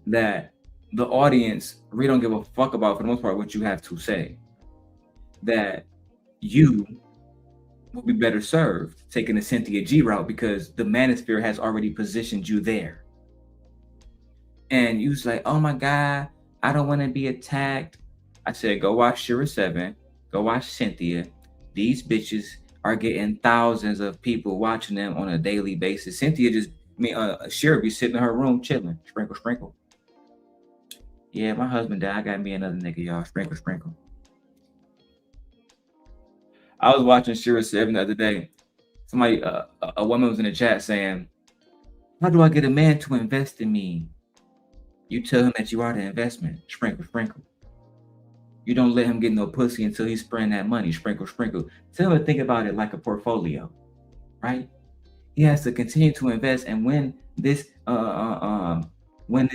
that the audience really don't give a fuck about, for the most part, what you have to say. that you will be better served taking the Cynthia G route because the Manosphere has already positioned you there. And you was like, oh my God, I don't want to be attacked. I said, go watch Shira 7, go watch Cynthia. These bitches are getting thousands of people watching them on a daily basis. Cynthia Shira be sitting in her room chilling, sprinkle, sprinkle. Yeah, my husband died. I got me another nigga, y'all. Sprinkle, sprinkle. I was watching Shira 7 the other day. Somebody, a woman was in the chat saying, how do I get a man to invest in me? You tell him that you are the investment. Sprinkle, sprinkle. You don't let him get no pussy until he's spraying that money. Sprinkle, sprinkle. Tell him to think about it like a portfolio, right? He has to continue to invest, and when this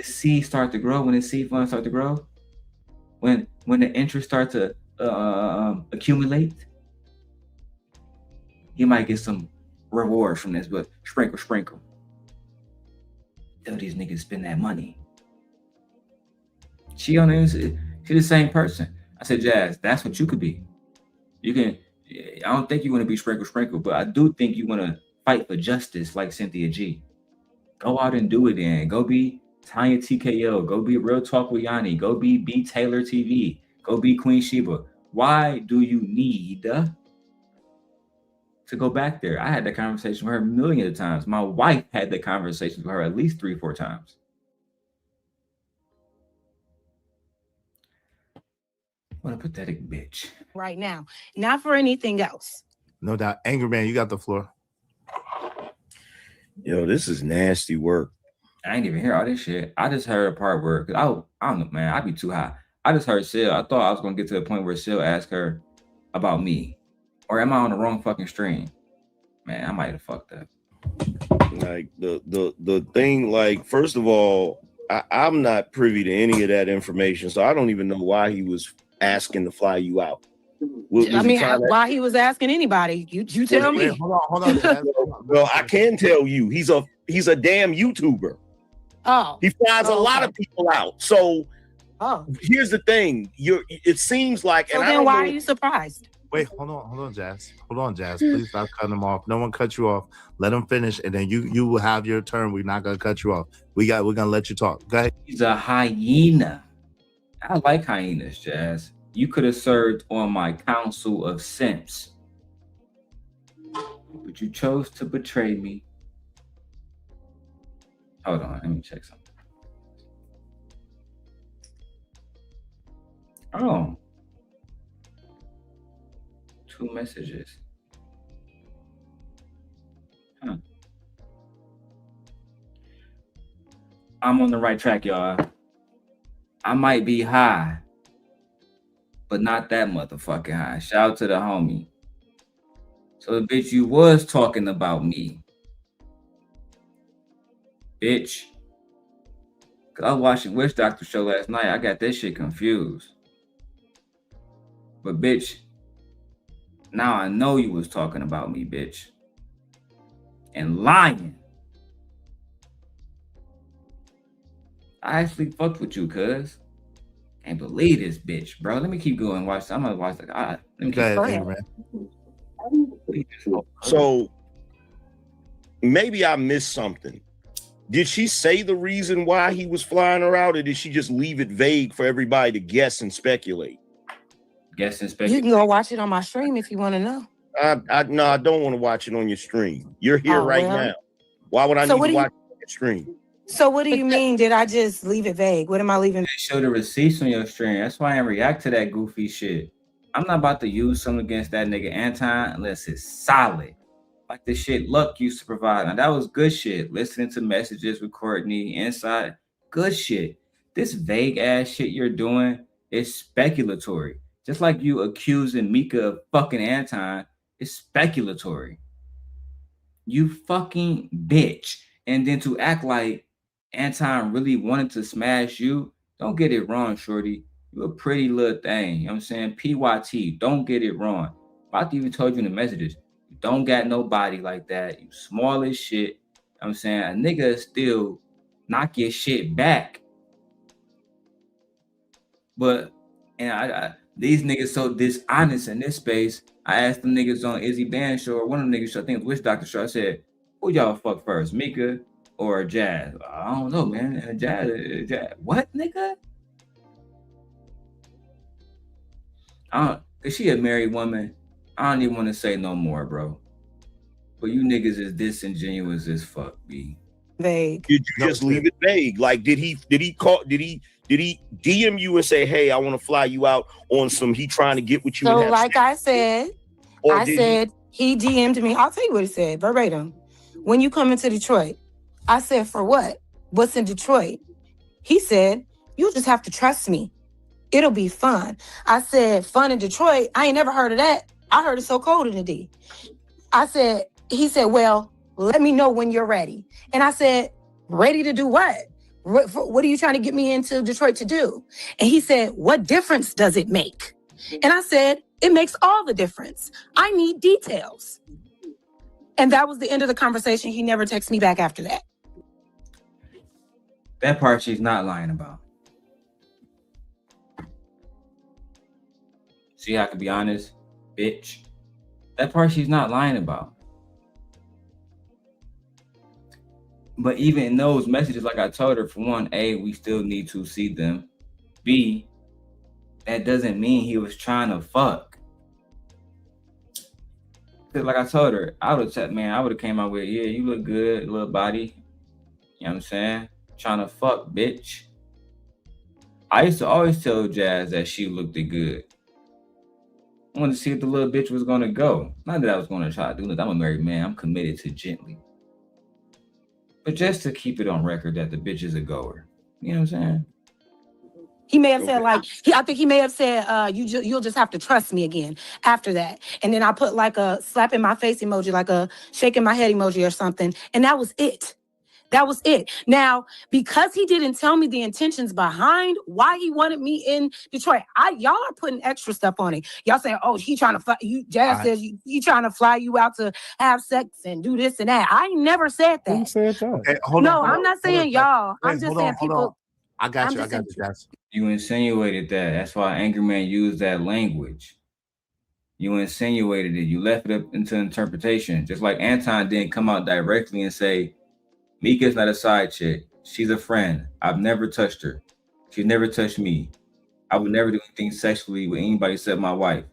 seed starts to grow, when the seed funds start to grow, when the interest starts to accumulate, you might get some reward from this. But sprinkle, sprinkle. Tell these niggas spend that money. She's the same person. I said, Jazz, that's what you could be. You can. I don't think you want to be sprinkle, sprinkle, but I do think you want to fight for justice like Cynthia G. Go out and do it then. Go be Tanya TKO. Go be Real Talk with Yanni. Go be B Taylor TV. Go be Queen Sheba. Why do you need to go back there? I had that conversation with her a million of times. My wife had that conversation with her at least 3-4 times. What a pathetic bitch. Right now, not for anything else. No doubt. Angry Man, you got the floor. Yo, this is nasty work. I ain't even hear all this shit. I just heard a part where, I don't know, man, I'd be too high. I just heard Sil. I thought I was going to get to the point where Sil asked her about me. Or am I on the wrong fucking stream? Man, I might have fucked up. Like, the thing, like, first of all, I'm not privy to any of that information, so I don't even know why he was asking to fly you out. Why he was asking anybody? You tell me. Hold on. Well, I can tell you, he's a damn YouTuber. Oh, he flies a lot of people out. So, here's the thing: it seems like. So then, why are you surprised? Wait, hold on, Jazz. Hold on, Jazz. Please stop cutting him off. No one cut you off. Let him finish, and then you will have your turn. We're not gonna cut you off. We're gonna let you talk. Go ahead. He's a hyena. I like hyenas, Jazz. You could have served on my council of simps, but you chose to betray me. Hold on, let me check something. Oh. 2 messages. Huh. I'm on the right track, y'all. I might be high, but not that motherfucking high. Shout out to the homie. So the bitch, you was talking about me. Bitch. Cause I was watching Witch Doctor show last night. I got this shit confused. But bitch, now I know you was talking about me, bitch. And lying. I actually fucked with you, cuz. Can't believe this bitch, bro. Let me keep going. Watch. I'm gonna watch. Let me keep going. So maybe I missed something. Did she say the reason why he was flying her out, or did she just leave it vague for everybody to guess and speculate? Guess and speculate. You can go watch it on my stream if you want to know. No, I don't want to watch it on your stream. You're here now. Why would I need to watch it on your stream? So what do you mean? Did I just leave it vague? What am I leaving? They show the receipts on your stream. That's why I react to that goofy shit. I'm not about to use something against that nigga Anton unless it's solid. Like the shit Luck used to provide. Now that was good shit. Listening to messages with Courtney inside. Good shit. This vague ass shit you're doing is speculatory. Just like you accusing Mika of fucking Anton is speculatory. You fucking bitch. And then to act like Anton really wanted to smash you, don't get it wrong, shorty. You a pretty little thing. You know what I'm saying? PYT, don't get it wrong. Bati even told you in the messages, you don't got no body like that. You small as shit. You know what I'm saying? A nigga still knock your shit back. But, and These niggas so dishonest in this space. I asked them niggas on Izzy Bands show or one of them niggas show, I think it was Witch Doctor show. I said, who y'all fuck first, Mika or Jazz? I don't know, man. Jazz. What, nigga? Is she a married woman? I don't even want to say no more, bro. But you niggas is disingenuous as fuck, B. Vague. Did you just leave it vague? Like, did he DM you and say, hey, I want to fly you out on some, he trying to get with you? So like I said, he DM'd me. I'll tell you what he said, verbatim. When you come into Detroit, I said, for what? What's in Detroit? He said, you'll just have to trust me. It'll be fun. I said, fun in Detroit? I ain't never heard of that. I heard it's so cold in the D. He said, well, let me know when you're ready. And I said, ready to do what? What are you trying to get me into Detroit to do? And he said, what difference does it make? And I said, it makes all the difference. I need details. And that was the end of the conversation. He never texted me back after that. That part she's not lying about. See how I can be honest, bitch? That part she's not lying about. But even in those messages, like I told her, for one, A, we still need to see them. B, that doesn't mean he was trying to fuck. Cause like I told her, I would have came out with, yeah, you look good, little body. You know what I'm saying? Trying to fuck, bitch. I used to always tell Jazz that she looked good. I wanted to see if the little bitch was gonna go. Not that I was gonna try to do it. I'm a married man. I'm committed to gently. But just to keep it on record that the bitch is a goer. You know what I'm saying? He may have said I think he may have said, you'll just have to trust me again after that. And then I put like a slap in my face emoji, like a shaking my head emoji or something. And that was it. That was it. Now, because he didn't tell me the intentions behind why he wanted me in Detroit, y'all are putting extra stuff on it. Y'all saying, oh, he trying to fly you. Jazz says he trying to fly you out to have sex and do this and that. I never said that. Who said that? Okay, I'm not saying y'all. I'm just saying people. I got you, Jazz. You insinuated that. That's why Angry Man used that language. You insinuated it. You left it up into interpretation. Just like Anton didn't come out directly and say, Mika's not a side chick. She's a friend. I've never touched her. She's never touched me. I would never do anything sexually with anybody except my wife.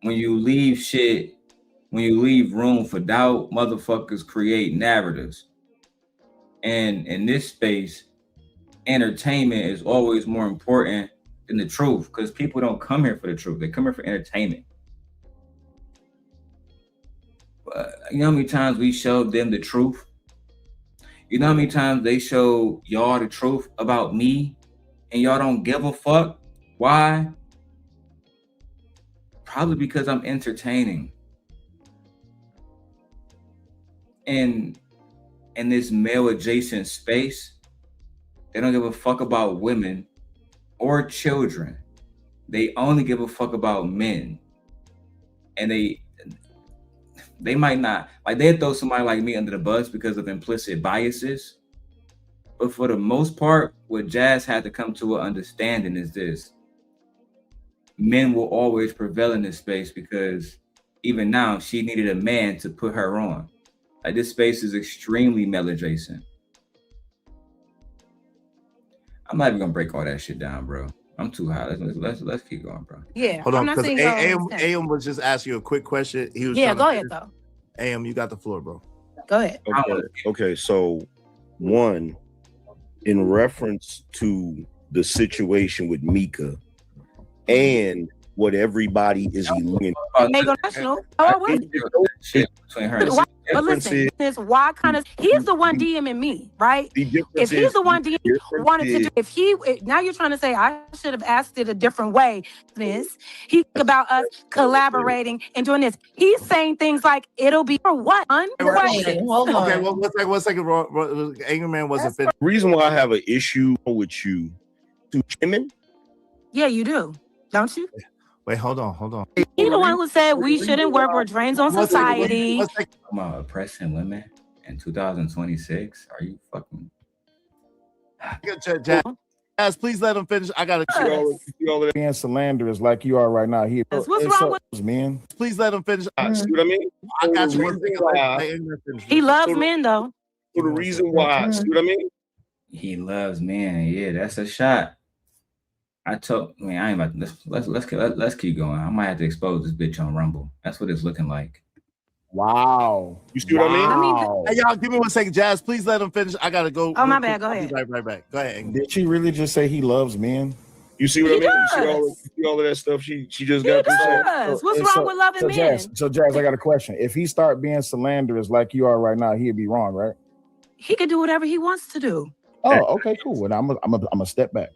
When you leave room for doubt, motherfuckers create narratives. And in this space, entertainment is always more important than the truth, because people don't come here for the truth. They come here for entertainment. But you know how many times we showed them the truth? You know how many times they show y'all the truth about me and y'all don't give a fuck? Why? Probably because I'm entertaining. And in this male adjacent space, they don't give a fuck about women or children. They only give a fuck about men. And they might not, like they'd throw somebody like me under the bus because of implicit biases. But for the most part, what Jazz had to come to an understanding is this. Men will always prevail in this space because even now she needed a man to put her on. Like this space is extremely male adjacent. I'm not even gonna break all that shit down, bro. I'm too high. Let's keep going, bro. Yeah. Hold on, because AM was just asking you a quick question. He was go ahead though. AM, you got the floor, bro. Go ahead. Okay. So, one, in reference to the situation with Mika and what everybody is alluding. National. But listen, why kind of he's the one DMing me, right? If he's the one DMing wanted to, now you're trying to say I should have asked it a different way. He's about us collaborating and doing this. He's saying things like it'll be for what? Hold on. Okay, one second. Angry Man wasn't finished. The reason why I have an issue with you, to women. Yeah, you do, don't you? Wait, hold on. He's the one who said we shouldn't work with drains on society. I'm oppressing women in 2026. Are you fucking? Guys, please let him finish. I gotta being slanderous like you are right now. What's wrong with man? Please let him finish. See what I mean? I got So you. the reason why- He loves men though. So the reason why, see what I mean? He loves men. Yeah, that's a shot. I ain't about let's keep going. I might have to expose this bitch on Rumble. That's what it's looking like. Wow. You see what I mean? Hey, y'all, give me 1 second. Jazz, please let him finish. I gotta go. Oh, my bad. Go ahead. Right back. Go ahead. Did she really just say he loves men? You see what I mean? does. You see all of that stuff she just He got to say? does. What's wrong with loving men? Jazz, I got a question. If he start being slanderous like you are right now, he'd be wrong, right? He can do whatever he wants to do. Oh, okay, cool. And I'm a step back.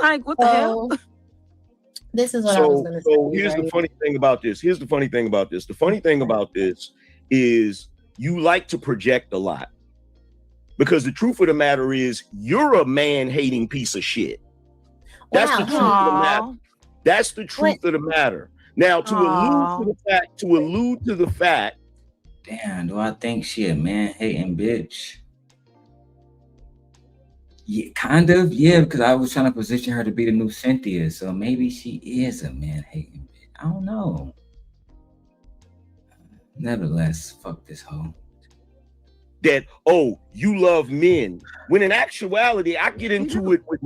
Like, what the hell? This is what I was going to say. So here's the funny thing about this. The funny thing about this is you like to project a lot. Because the truth of the matter is you're a man-hating piece of shit. That's the truth of the matter. That's the truth of the matter. Now, to allude to the fact. Damn, do I think she a man-hating bitch? Yeah, kind of. Yeah, because I was trying to position her to be the new Cynthia, so maybe she is a man-hating bitch. I don't know. Nevertheless, fuck this hoe. That, oh, you love men. When in actuality, I get into it with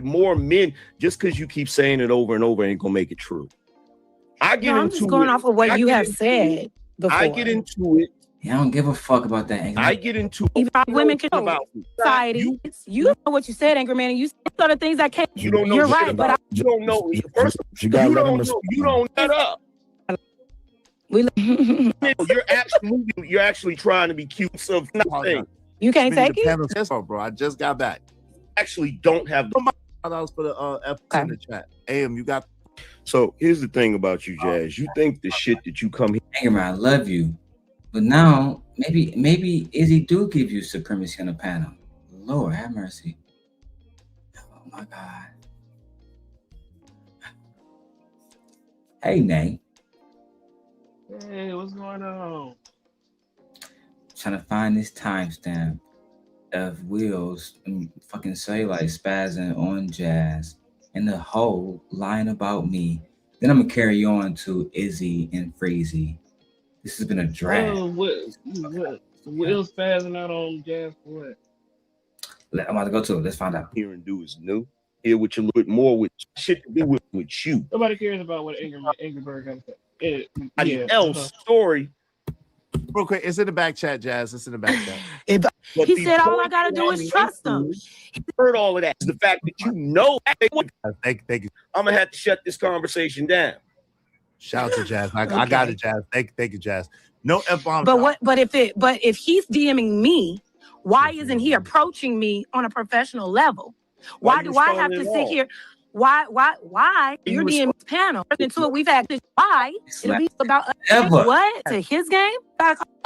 more men. Just because you keep saying it over and over ain't gonna make it true. I'm just going off of what you have said before. I get into it. Yeah, I don't give a fuck about that. I get into even women can about society. You know what you said, Angry Man, and you said other things that can't. You don't know. You're right, but you don't know. First, you don't know. You don't shut up. You're actually trying to be cute. So nothing. You can't take it. Bro, I just got back. Actually, don't have the $5 for the F in the chat. AM, you got. So here's the thing about you, Jazz. You think the shit that you come here. Angry Man, I love you. But now, maybe Izzy do give you supremacy on the panel. Lord, have mercy. Oh my God. Hey, Nate. Hey, what's going on? Trying to find this timestamp of Wheels and fucking say like spazzing on Jazz and the whole line about me. Then I'm gonna carry on to Izzy and Freezy. This has been a drag. What Will's spazzing out on Jazz for what? I'm about to go to it. Let's find out. Here and do is new. Here with you a little bit more with shit to do with you. Nobody cares about what Angry Bird got to say. Story. Real quick, it's in the back chat, Jazz. It's in the back chat. He said all I gotta do is trust them. Heard all of that. The fact that you know. Thank you. I'm gonna have to shut this conversation down. Shout out to Jazz. I got it, Jazz. Thank you, Jazz. No F-bomb. But if he's DMing me, why isn't he approaching me on a professional level? Why do I have to sit here? Why? You're DMing this panel. Into it, we've had this. Why? It'll be about what? To his game?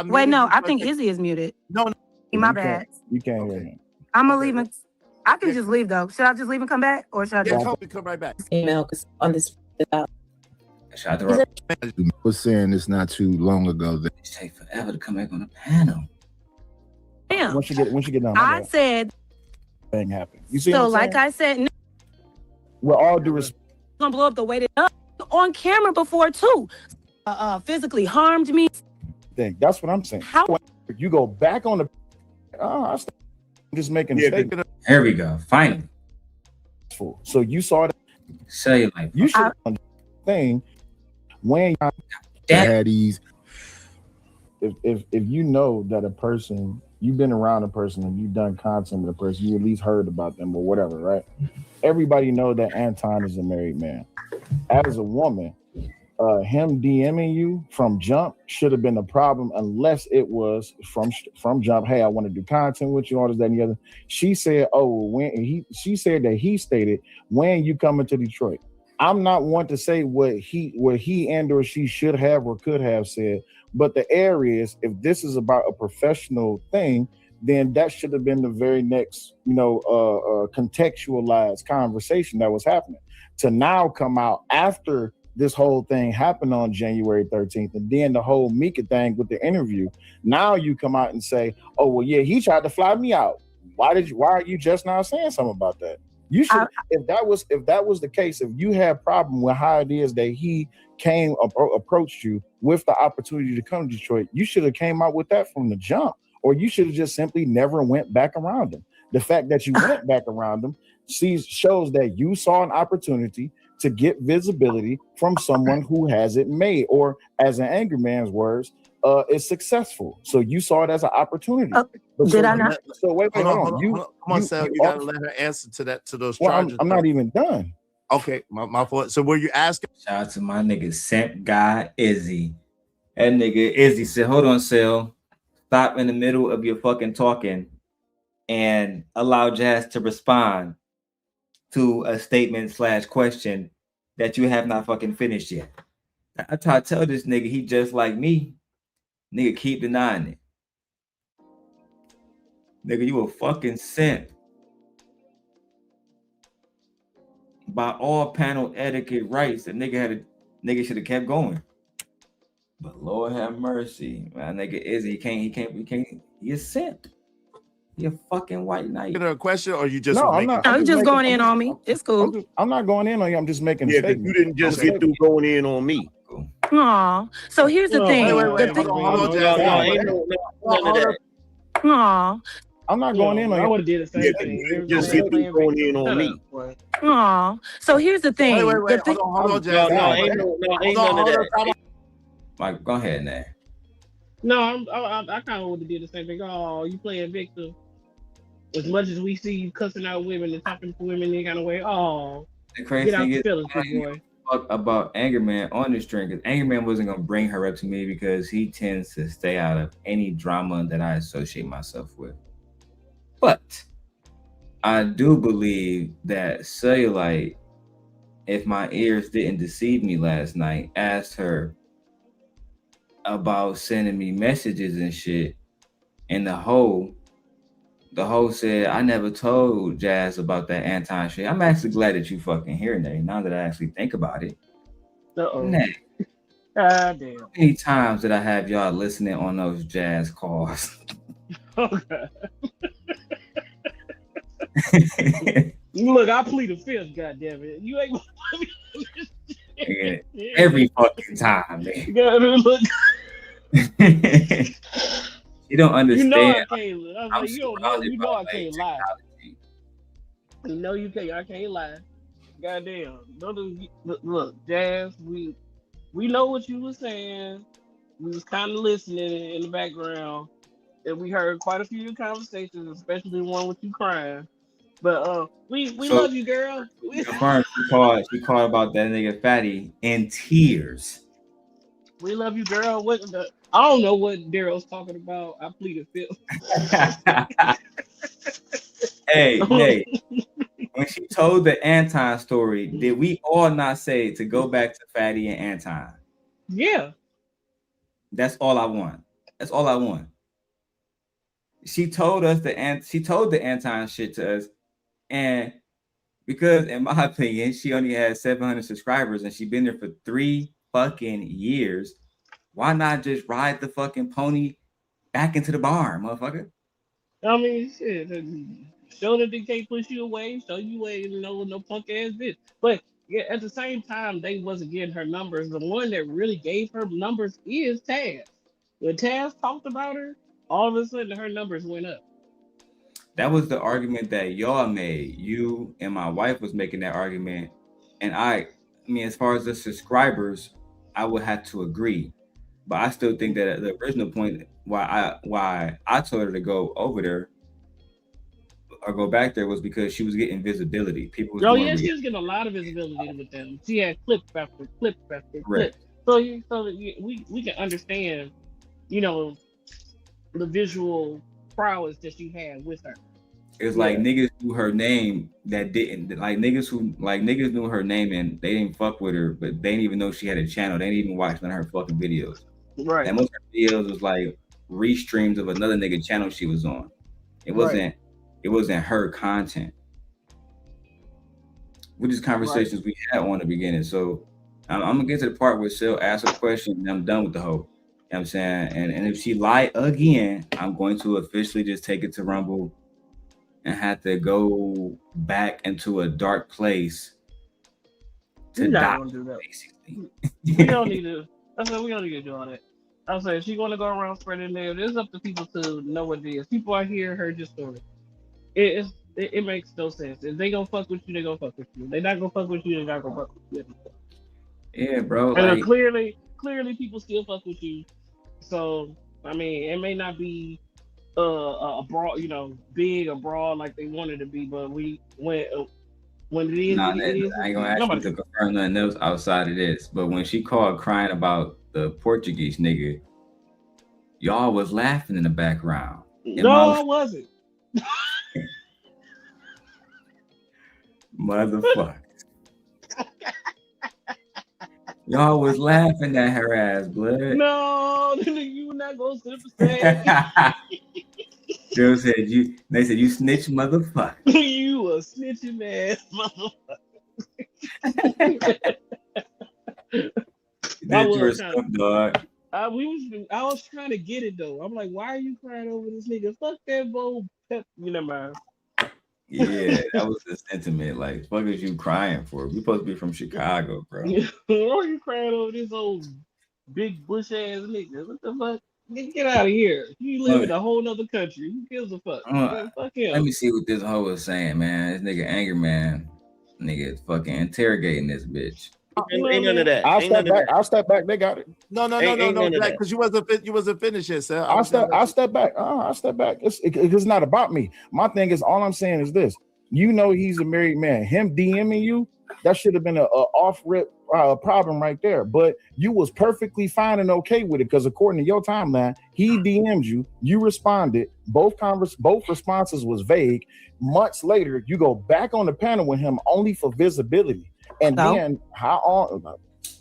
Wait, no, I think Izzy is muted. No. My bad. You can't hear him. I'm gonna leave him. I can just leave though. Should I just leave and come back? Or should I just come right back? Email because on this Shout out to I was saying this not too long ago that it take forever to come back on the panel. Damn. Once you get done, I said thing happened. You see? So like I said, no, with all due respect, gonna blow up the way that on camera before too. Physically harmed me. That's what I'm saying. How you go back on the? I'm just making a statement. Here we go. Finally. So you saw that. Cellulite. You should thing when daddies. If you know that a person, you've been around a person and you've done content with a person, you at least heard about them or whatever, right? Everybody know that Anton is a married man. As a woman, him DMing you from jump should have been a problem unless it was from jump. Hey, I want to do content with you, all this, that, and the other. She said, she said that he stated, when you coming to Detroit. I'm not one to say what he and or she should have or could have said, but the area is, if this is about a professional thing, then that should have been the very next, contextualized conversation that was happening. To now come out after this whole thing happened on January 13th, and then the whole Mika thing with the interview. Now you come out and say, oh, well, yeah, he tried to fly me out. why are you just now saying something about that? You should, if that was the case, if you had a problem with how it is that he approached you with the opportunity to come to Detroit, you should have came out with that from the jump, or you should have just simply never went back around him. The fact that you went back around him shows that you saw an opportunity to get visibility from someone who has it made, or as an angry man's words, is successful. So you saw it as an opportunity. Did I not? So wait, hold on. Come on, Sal, you gotta let her answer to those charges. I'm not even done. Okay, my fault. So were you asking? Shout out to my nigga Simp guy Izzy. That nigga Izzy said, "Hold on, Sal. Stop in the middle of your fucking talking and allow Jazz to respond to a statement / question that you have not fucking finished yet." I try to tell this nigga he just like me. Nigga, keep denying it. Nigga, you a fucking simp. By all panel etiquette rights, the nigga should have kept going. But Lord have mercy, man. Nigga Izzy, he can't. He a simp. He a fucking white knight. A question, or you just? No, I'm not. I'm just going in on me. It's cool. I'm not going in on you. I'm just making. Yeah, because you didn't just get through going in on me. Aw. So here's the thing. Aw. I'm not going in on you. I would have did the same thing. You just get through going in on me. Aw. So here's the thing. Hold on, Jazz. Ain't none of that. Mike, go ahead now. No, I kind of would have did the same thing. Oh, you playing victim. As much as we see you cussing out women and talking to women in kind of way, oh, the crazy get out thing the is, feelings, boy. Fuck about Anger Man on this string, because Anger Man wasn't gonna bring her up to me because he tends to stay out of any drama that I associate myself with. But I do believe that Cellulite, if my ears didn't deceive me last night, asked her about sending me messages and shit, and the hoe said, "I never told Jazz about that Anton shit." I'm actually glad that you fucking hearing that now that I actually think about it. Nah. God damn. How many times did I have y'all listening on those Jazz calls? Okay. Look, I plead the fifth, goddammit. You ain't Yeah, every fucking time, man. Look. You don't understand. You know I can't. You know I can't lie. You know you can't. I can't lie. Goddamn. Look, Jazz. We know what you were saying. We was kind of listening in the background, and we heard quite a few of your conversations, especially the one with you crying. But we love you, girl. She called about that nigga Fatty in tears. We love you, girl. I don't know what Darrel's talking about. I plead the fifth. Hey, when she told the Anton story, did we all not say to go back to Fatty and Anton? Yeah. That's all I want. That's all I want. She told us the Anton shit to us, and because in my opinion, she only had 700 subscribers and she been there for 3 fucking years. Why not just ride the fucking pony back into the bar, motherfucker? I mean, shit. Show that they can't push you away. Show you ain't no punk ass bitch. But yeah, at the same time, they wasn't getting her numbers. The one that really gave her numbers is Taz. When Taz talked about her, all of a sudden her numbers went up. That was the argument that y'all made. You and my wife was making that argument, and I mean, as far as the subscribers, I would have to agree. But I still think that the original point why I told her to go over there or go back there was because she was getting visibility. People was she was getting a lot of visibility with them. She had clip after clip after clip. So we can understand, the visual prowess that she had with her. It's like niggas knew her name that didn't, like niggas knew her name and they didn't fuck with her, but they didn't even know she had a channel. They didn't even watch none of her fucking videos. Right. And most of her videos was like restreams of another nigga channel she was on. It wasn't her content. Which is conversations we had on the beginning. So I'm gonna get to the part where she'll ask a question and I'm done with the hoe. You know what I'm saying? And if she lie again, I'm going to officially just take it to Rumble and had to go back into a dark place to We're not die. gonna do that. We don't need to. I said we don't need to do all that. I said she's gonna go around spreading there. It's up to people to know what it is. People out here heard your story. It makes no sense. If they gonna fuck with you, they gonna fuck with you. They not gonna fuck with you, they not gonna fuck with you. Yeah, bro. And Like, clearly people still fuck with you. So I mean, it may not be a broad, big or broad like they wanted to be, but when it is, nah, it is. I ain't gonna ask you to confirm nothing else outside of this. But when she called crying about the Portuguese nigga, y'all was laughing in the background. No, I wasn't. Motherfucker. Y'all was laughing at her ass, blood. No, you not gonna sit up and say. They said you snitch motherfucker. You a snitching ass motherfucker. I was trying to get it though. I'm like, why are you crying over this nigga? Fuck that bold pep. You never mind. Yeah, that was the sentiment. Like, fuck is you crying for? We supposed to be from Chicago, bro. Why are you crying over this old big bush ass nigga? What the fuck? Get out of here. You live in a whole nother country. Who gives a fuck? Fuck him. Let me see what this hoe is saying, man. This nigga Anger Man, nigga is fucking interrogating this bitch. Ain't none of that. I'll step back. They got it. No, Jack, because you wasn't finished yet, sir. I'll step back. I'll step back. It's not about me. My thing is, all I'm saying is this. You know he's a married man. Him DMing you, that should have been a off-rip problem right there. But you was perfectly fine and okay with it because according to your timeline, he DM'd you. You responded. Both responses was vague. Months later, you go back on the panel with him only for visibility. And then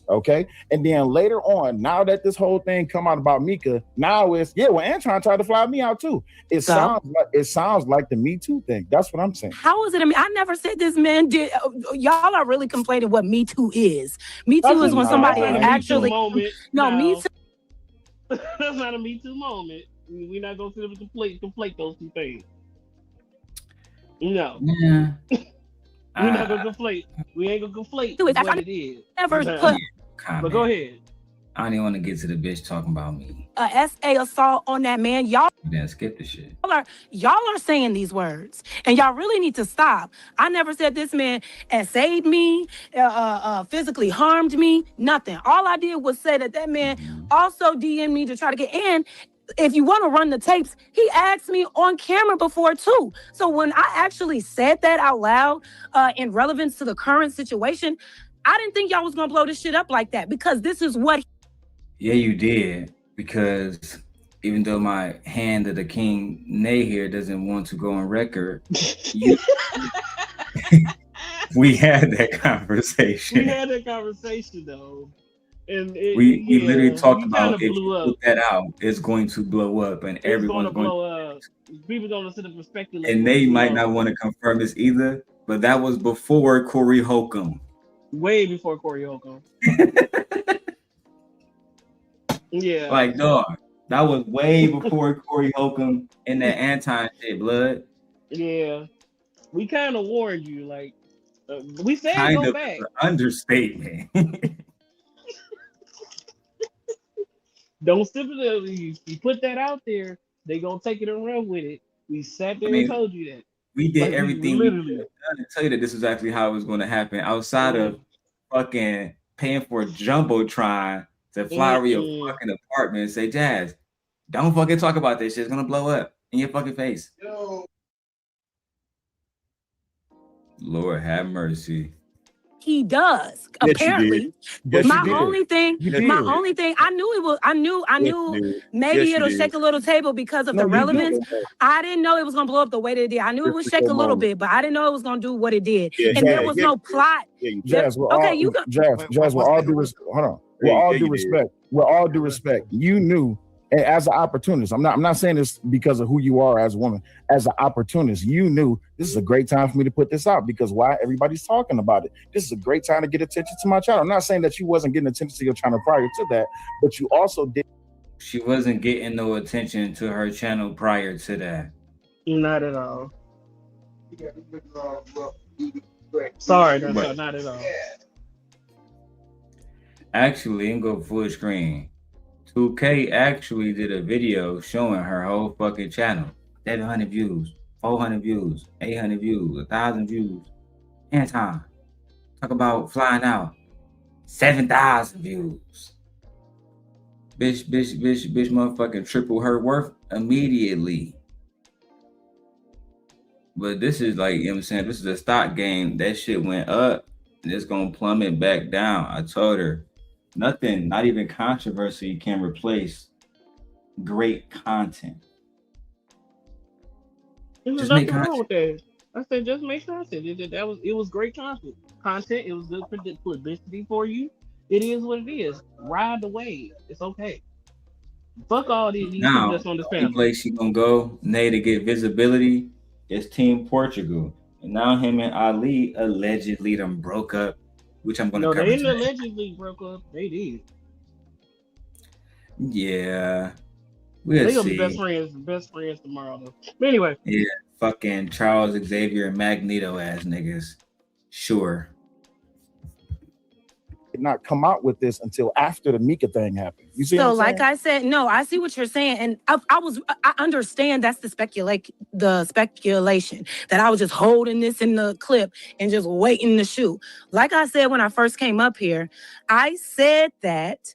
okay. And then later on, now that this whole thing come out about Mika, now it's Anton tried to fly me out too. It sounds like the Me Too thing. That's what I'm saying. How is it? I mean, I never said this man did. Y'all are really complaining what Me Too is. Me Too is when somebody actually Me Too. That's not a Me Too moment. We're not gonna sit up and conflate those two things. No. Yeah. We're not gonna conflate. We ain't gonna conflate what it is. Never put. But go ahead. I don't even want to get to the bitch talking about me. SA assault on that man. Y'all then skip the shit. Y'all are saying these words, and y'all really need to stop. I never said this man essayed me, physically harmed me, nothing. All I did was say that man also DM'd me to try to get in. If you want to run the tapes, he asked me on camera before too. So when I actually said that out loud in relevance to the current situation, I didn't think y'all was gonna blow this shit up like that because this is what. Yeah, you did. Because even though my hand of the king Nay here doesn't want to go on record, we had that conversation. We had that conversation though. And we literally talked about if you put that out, it's going to blow up, and everyone's going to blow up. People gonna sit up and speculate. And they might not want to confirm this either, but that was before Corey Holcomb. Way before Corey Holcomb. Yeah. Like, dog, that was way before Corey Holcomb and that Anton shit, blood. Yeah. We kind of warned you, like, we said kind go back. Understatement. Don't step it up. You put that out there, they gonna take it and run with it. We sat there and told you that. We did everything we could have done to tell you that this is actually how it was going to happen. Outside of fucking paying for a jumbotron to fly over your fucking apartment and say, Jazz, don't fucking talk about this shit. It's gonna blow up in your fucking face. Yo. Lord have mercy. He does, yes, apparently. Yes, my only thing, I knew maybe it'll shake a little table because of the relevance. I didn't know it was gonna blow up the way that it did. I knew it would shake a little bit, but I didn't know it was gonna do what it did. Yeah, and there was no plot. Jazz, with all due respect, hold on. With all due respect, you knew. And as an opportunist, I'm not saying this because of who you are as a woman. As an opportunist, you knew this is a great time for me to put this out because why? Everybody's talking about it. This is a great time to get attention to my channel. I'm not saying that you wasn't getting attention to your channel prior to that, but you also did. She wasn't getting no attention to her channel prior to that. Not at all. Sorry, no, not at all. Actually, and go full screen. 2K actually did a video showing her whole fucking channel. 700 views, 400 views, 800 views, 1,000 views. Anton, talk about flying out. 7,000 views. Bitch, motherfucking triple her worth immediately. But this is like, you know what I'm saying? This is a stock game. That shit went up and it's gonna plummet back down. I told her, nothing, not even controversy can replace great content. There's nothing wrong with that. I said, just make content. It was great content. It was good publicity for you. It is what it is. Ride the wave. It's okay. Fuck all these people that's on this panel. The place she gonna go, Nay, to get visibility is Team Portugal. And now him and Ali allegedly done broke up, which I'm gonna cover. They didn't allegedly broke up. They did. Yeah. They gonna be best friends tomorrow though. But anyway. Yeah, fucking Charles Xavier and Magneto ass niggas. Sure. Did not come out with this until after the Mika thing happened. You see? So, like I said, no, I see what you're saying, and I understand that's the speculation that I was just holding this in the clip and just waiting to shoot. Like I said when I first came up here, I said that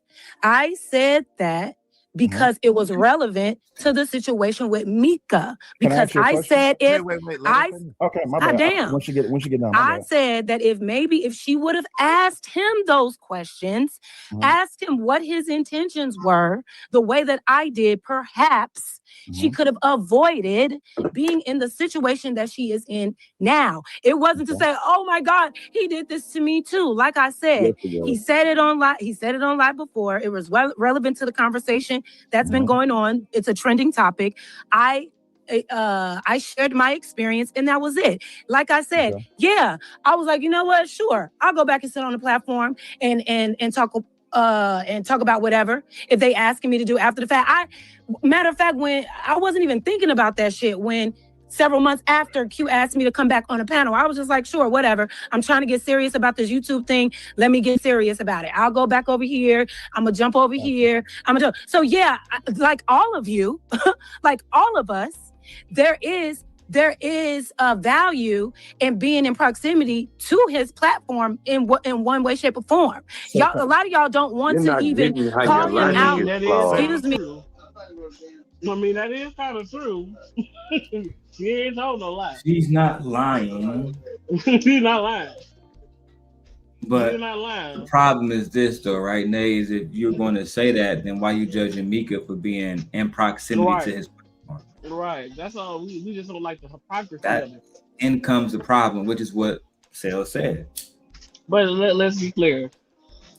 because it was relevant to the situation with Mika. Because I said if okay, my bad. Damn. Once you get done, I said that if she would have asked him those questions, asked him what his intentions were, the way that I did, perhaps she could have avoided being in the situation that she is in now. It wasn't to say, "Oh my God, he did this to me too." Like I said, he said it on live. He said it on live before. It was relevant to the conversation that's been going on. It's a trending topic. I shared my experience and that was it. Like I said, I was like, you know what? Sure, I'll go back and sit on the platform and talk about whatever if they asking me to do after the fact. Matter of fact, when I wasn't even thinking about that shit when several months after Q asked me to come back on a panel, I was just like, sure, whatever. I'm trying to get serious about this YouTube thing. Let me get serious about it. I'll go back over here. I'm gonna jump over here. So yeah, like all of you, like all of us, there is a value in being in proximity to his platform in one way, shape, or form. Y'all, a lot of y'all don't want to even call him out. Excuse me. I mean, that is kind of true. She ain't told no lie. She's not lying. She's not lying. But she's not lying. The problem is this, though, right, Nay? Is if you're going to say that, then why you judging Mika for being in proximity to his platform? Right. That's all. We just don't like the hypocrisy of it. In comes the problem, which is what Sale said. But let's be clear.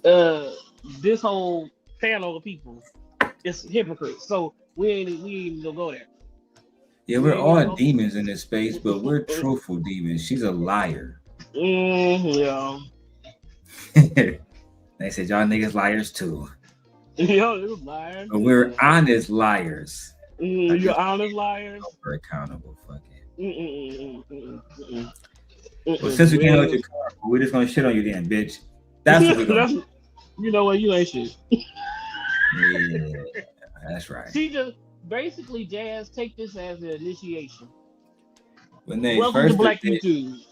This whole panel of people is hypocrites. So we ain't gonna go there. Yeah, we're all demons in this space, but we're truthful demons. She's a liar. Yeah. They said y'all niggas liars too. Yo, you liars. But we're honest liars. You're honest liars. We're accountable. Fuck it. Well, since we can't hold your car, we're just gonna shit on you then, bitch. That's what we're gonna. You know what? You ain't shit. Yeah, that's right. She just basically, Jazz, take this as an initiation. When they Welcome to Black YouTube.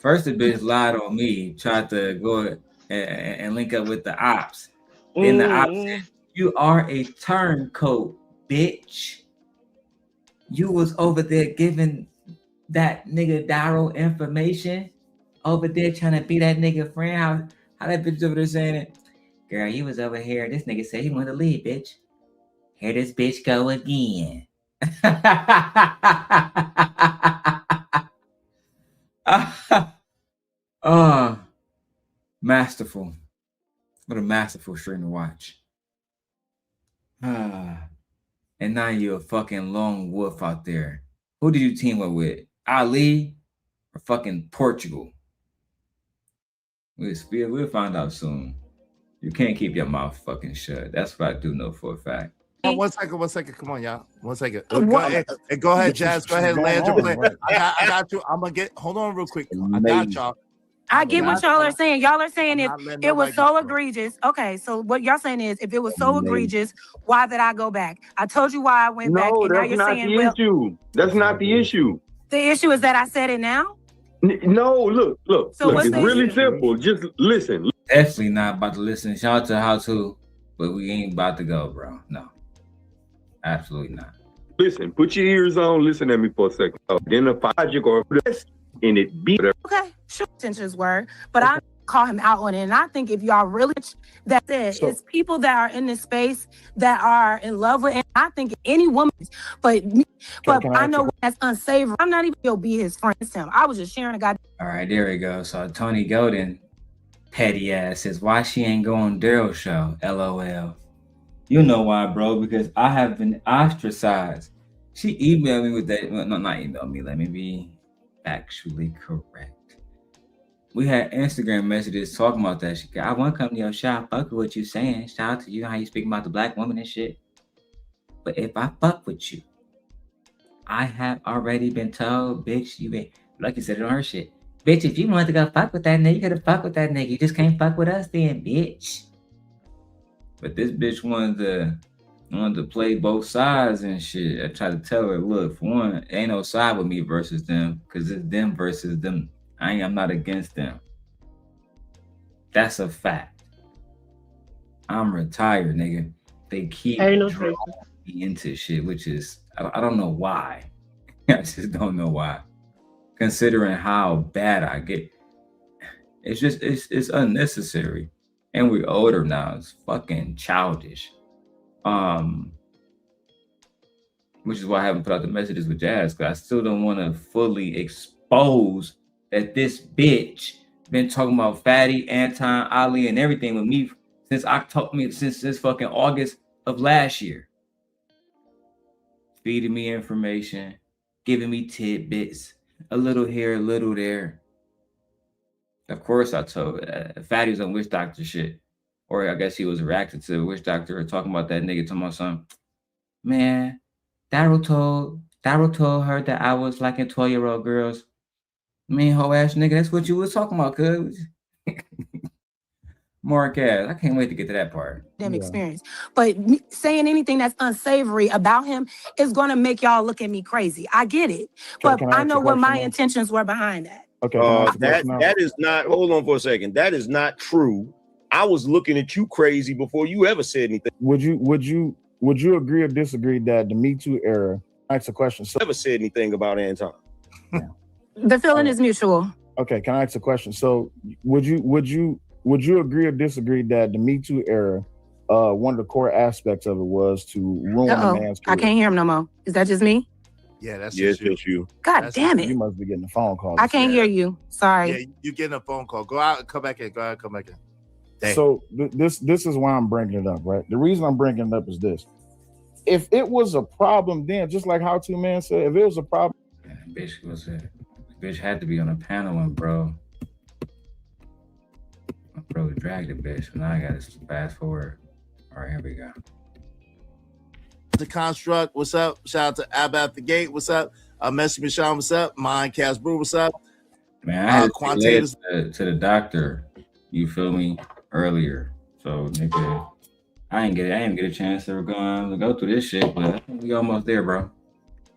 First, the bitch lied on me, tried to go and link up with the ops. Then the ops said, "You are a turncoat, bitch. You was over there giving that nigga Darrel information, over there trying to be that nigga friend. How that bitch over there saying it? Girl, you was over here. This nigga said he wanted to leave, bitch. Here this bitch go again." Masterful. What a masterful stream to watch. And now you're a fucking lone wolf out there. Who did you team up with? Ali or fucking Portugal? We'll find out soon. You can't keep your mouth fucking shut. That's what I do know for a fact. One second. Come on, y'all. 1 second. Go ahead, Jazz. Go ahead, land your plane. Right. I got you. I'm gonna get. Hold on, real quick. I got y'all. I get what y'all are saying. Y'all are saying if it was so egregious. egregious. Okay, so what y'all saying is if it was so egregious, why did I go back? I told you why I went back. No, And now that's you're not saying, the well, issue. That's not the issue. the issue is that I said it now? No, look. So what's It's the really issue? simple. Just listen. Definitely not about to listen. Shout out to How To, but we ain't about to go, bro. No, absolutely not. Listen, put your ears on. Listen at me for a second. Identify logic or and it be whatever. Okay, sure, intentions were, but I call him out on it. And I think if y'all really, that's it. It's people that are in this space that are in love with, and I think any woman, but I know that's unsavory. I'm not even gonna be his friend. It's him. I was just sharing a guy. All right, there we go. So Tony Golden, petty ass, says, why she ain't go on Darrel show? LOL. You know why, bro? Because I have been ostracized. She emailed me with that. Well, no, not emailed me. Let me be actually correct. We had Instagram messages talking about that. She, I want to come to your show. Fuck with what you saying. Shout out to you, how you speaking about the black woman and shit. But if I fuck with you, I have already been told, bitch, you been, like you said it on her shit. Bitch, if you wanted to go fuck with that nigga, you gotta fuck with that nigga. You just can't fuck with us then, bitch. But this bitch wanted to play both sides and shit. I tried to tell her, look, for one, ain't no side with me versus them, because it's them versus them. I'm not against them. That's a fact. I'm retired, nigga. They keep drawing me into shit, which is, I don't know why. I just don't know why. Considering how bad I get. It's just, it's unnecessary. And we're older now. It's fucking childish. Which is why I haven't put out the messages with Jazz, because I still don't want to fully expose that this bitch been talking about Fatty, Anton, Ali, and everything with me since fucking August of last year. Feeding me information, giving me tidbits, a little here, a little there. Of course, I told Fatty was on Witch Doctor shit. Or I guess he was reacting to Witch Doctor talking about that nigga talking about something. Man, Darrel told her that I was liking 12-year-old girls. Man, hoe ass nigga, that's what you was talking about, cuz. Mark ass. I can't wait to get to that part. Experience. But saying anything that's unsavory about him is going to make y'all look at me crazy. I get it. But I know what my intentions were behind that. Okay. That is not, hold on for a second. That is not true. I was looking at you crazy before you ever said anything. Would you agree or disagree that the Me Too era, ask a question. So never said anything about Anton. The feeling is mutual. Okay, can I ask a question? So would you agree or disagree that the Me Too era, one of the core aspects of it was to ruin a man's career? I can't hear him no more. Is that just me? Yeah, that's just you. God damn it. You must be getting a phone call. I can't hear you. Sorry. Yeah, you're getting a phone call. Go out, come back in. Go out, come back in. Dang. So this is why I'm bringing it up, right? The reason I'm bringing it up is this. If it was a problem then, just like How To Man said, if it was a problem. Bitch had to be on a panel and bro dragged the bitch. Now I gotta fast forward. All right, here we go. The Construct, what's up? Shout out to Ab at the Gate, what's up? Messi Michon, what's up? Mindcast Brew, what's up? Man, I had to the doctor, you feel me, earlier. So nigga, I didn't get a chance to go through this shit, but I think we almost there, bro.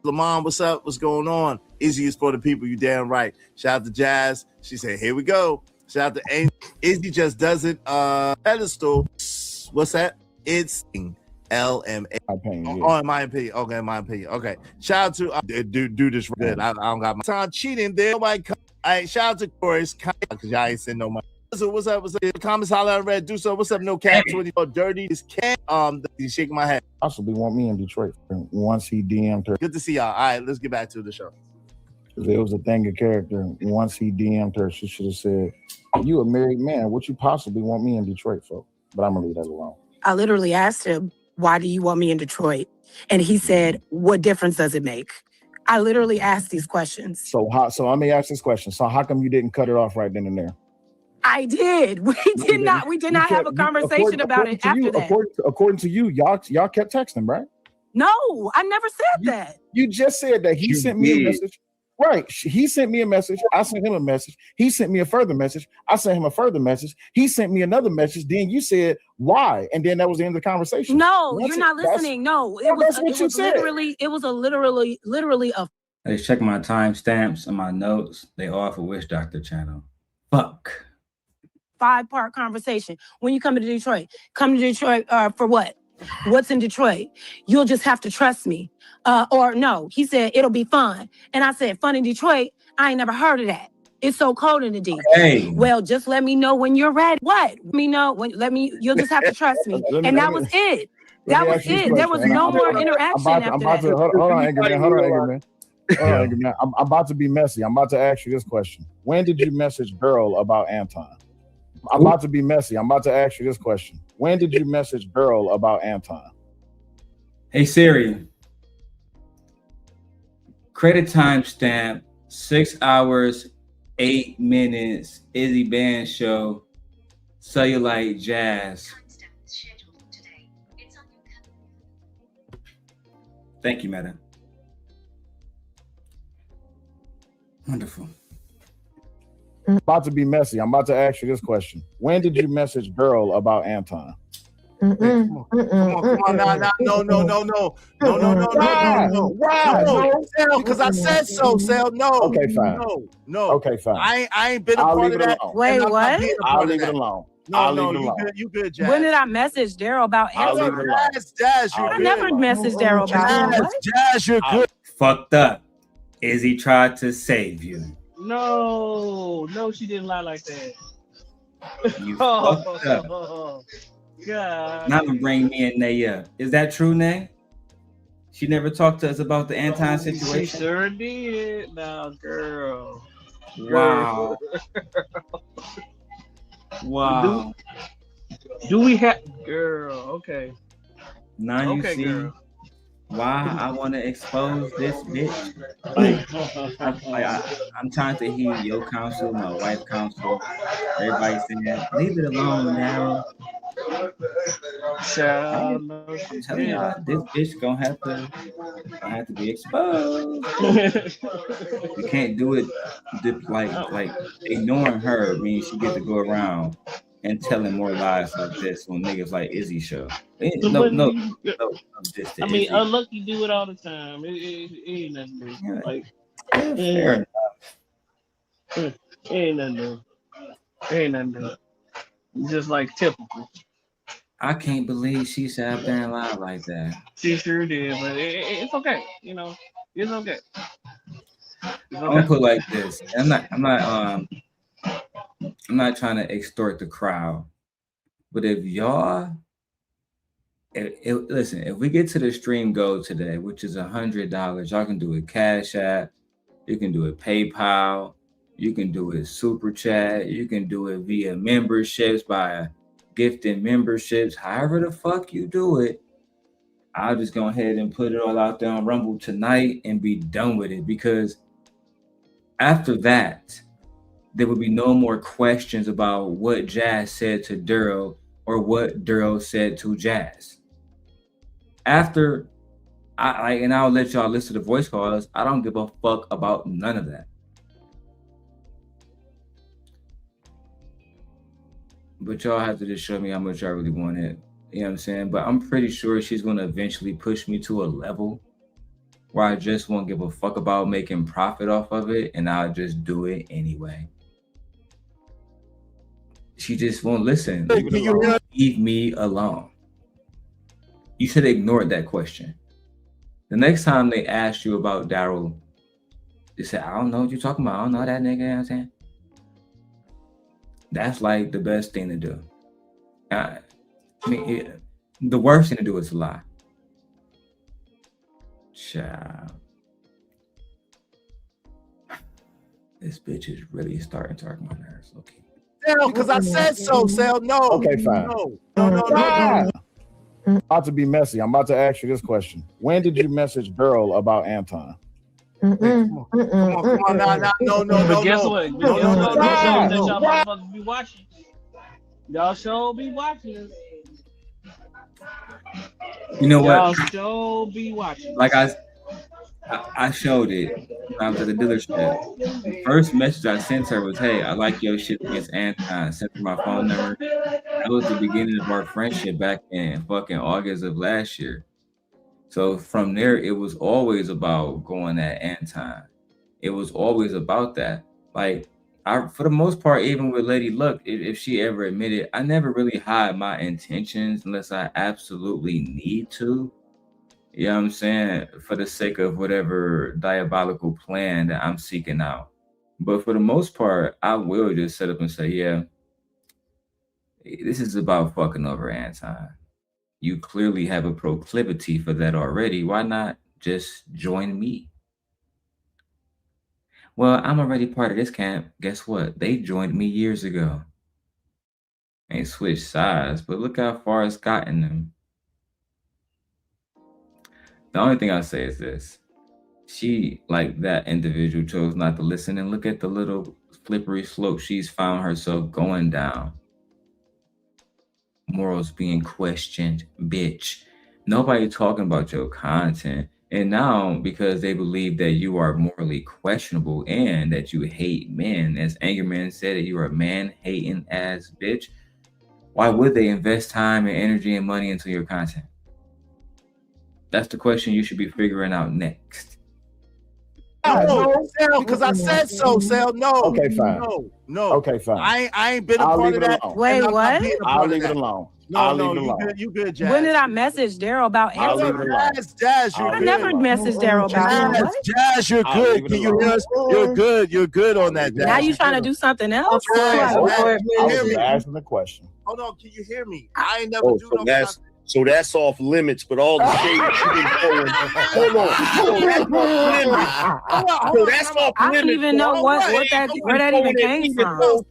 Lamont, what's up? What's going on? Izzy is for the people, you damn right. Shout out to Jazz. She said, here we go. Shout out to Angel. Izzy just doesn't pedestal. What's that? It's LMA. Oh, in my opinion. Okay, in my opinion. Okay. Shout out to do this good. I don't got my time cheating there. All right, shout out to Chorus because y'all ain't send no money. So what's up? What's up? Comments holler out red. Do so. What's up? No cap 20 dirty. This cat. He's shaking my head. Possibly want me in Detroit once he DM'd her. Good to see y'all. All right, let's get back to the show. It was a thing of character. Once he DM'd her, she should have said, "You a married man? What you possibly want me in Detroit for?" But I'm gonna leave that alone. I literally asked him, "Why do you want me in Detroit?" And he said, "What difference does it make?" I literally asked these questions. So let me ask this question. So how come you didn't cut it off right then and there? I did. We did not have a conversation about it after that. According to you, y'all kept texting, right? No, I never said that. You just said that he sent me a message. Right. He sent me a message. I sent him a message. He sent me a further message. I sent him a further message. He sent me another message. Then you said why, and then that was the end of the conversation. No, you're not listening. No, it was literally a. Hey, check my timestamps and my notes. They all for Witch Doctor channel. Fuck. 5-part conversation. When you come to Detroit for what? What's in Detroit? You'll just have to trust me. Or no, he said it'll be fun. And I said, fun in Detroit? I ain't never heard of that. It's so cold in the D. Hey. Well, just let me know when you're ready. What? You'll just have to trust me. And that was it. That was it. There was no more interaction after that. Hold on, Anchor Man. I'm about to be messy. I'm about to ask you this question. When did you message Darrel about Anton? I'm about to be messy. I'm about to ask you this question. When did you message Darrel about Anton? Hey Siri, credit timestamp 6 hours 8 minutes. Izzy Bands show. Cellulite Jazz. Thank you, Meta. Wonderful. I'm about to be messy. I'm about to ask you this question. When did you message Darrel about Anton? Come on, no. Why? Because I said so, Sel. No. Okay, fine. No. Okay, fine. I ain't been a part of that. Wait, what? I'll leave it alone. No, you good, Jazz. When did I message Darrel about Anton? Jazz, you're I good. never messaged Darrel about Anton. Jazz, you're good. Fucked up. Izzy tried to save you. No, she didn't lie like that. You fucked up. God. Not to bring me and Nay up. Is that true, Nay? She never talked to us about the Anton situation. She sure did. Now, girl. Wow. Wow. Do we have girl? Okay. Now you see girl. why I want to expose this bitch. Like, I'm trying to hear your counsel, my wife's counsel. Everybody saying, leave it alone, Darrel. I'm telling y'all, this bitch gonna have to be exposed. You can't do it like ignoring her means she get to go around and telling more lies like this on niggas like Izzy show. No, I mean, unlucky do it all the time. It ain't nothing new. Like, fair enough. Ain't nothing new. Just like typical. I can't believe she sat up there and lied like that. She sure did, but it's okay. You know, it's okay. I'm gonna put it like this. I'm not trying to extort the crowd, but if y'all, listen, if we get to the stream goal today, which is $100, y'all can do it Cash App, you can do it PayPal, you can do it Super Chat, you can do it via memberships by gifting memberships, however the fuck you do it. I'll just go ahead and put it all out there on Rumble tonight and be done with it, because after that, there will be no more questions about what Jazz said to Darrel or what Darrel said to Jazz. After I'll let y'all listen to the voice calls. I don't give a fuck about none of that. But y'all have to just show me how much I really want it. You know what I'm saying? But I'm pretty sure she's going to eventually push me to a level where I just won't give a fuck about making profit off of it, and I'll just do it anyway. She just won't listen. Leave me alone. You should have ignored that question. The next time they asked you about Darrel, they said, I don't know what you're talking about. I don't know that nigga. You know what I'm saying? That's like the best thing to do. The worst thing to do is lie. Child. This bitch is really starting to hurt my nerves. Okay. Sel, because I said so, Sel. No. Okay, fine. No. I'm about to be messy. I'm about to ask you this question. When did you message Darrel about Anton? Come on, no. But guess what? No. Y'all motherfuckers be watching. Y'all sure be watching. You know what? Y'all sure be watching. Like I showed it when I was at the dealership. The first message I sent her was, "Hey, I like your shit against Anton." Sent her my phone number. That was the beginning of our friendship back in fucking August of last year. So from there, it was always about going at Anton. It was always about that. Like, for the most part, even with Lady Luck, if she ever admitted, I never really hide my intentions unless I absolutely need to. You know what I'm saying? For the sake of whatever diabolical plan that I'm seeking out. But for the most part, I will just set up and say, yeah, this is about fucking over Anton. You clearly have a proclivity for that already. Why not just join me? Well, I'm already part of this camp. Guess what? They joined me years ago. Ain't switched sides, but look how far it's gotten them. The only thing I say is this. She, like that individual, chose not to listen, and look at the little slippery slope she's found herself going down. Morals being questioned, bitch. Nobody talking about your content. And now, because they believe that you are morally questionable and that you hate men, as Angerman said, that you are a man-hating ass bitch, why would they invest time and energy and money into your content? That's the question you should be figuring out next. No, because I said so, Sal. No. Okay, fine. No. Okay, fine. I ain't been a part of that. Wait, what? I'll leave it alone. You good, Jazz. When did I message Darrell about I'll leave Anton? it alone. Jazz, you're I good. never messaged Darrell about him. Jazz, you're good. Can you hear us? You're good. You're good on that, Jazz. Now you trying to do something else? I was asking the question. Hold on, can you hear me? I ain't never do no. So that's off limits, but all the shade that you've been throwing. Hold on. So that's off limits. I don't even know where that even came from. No,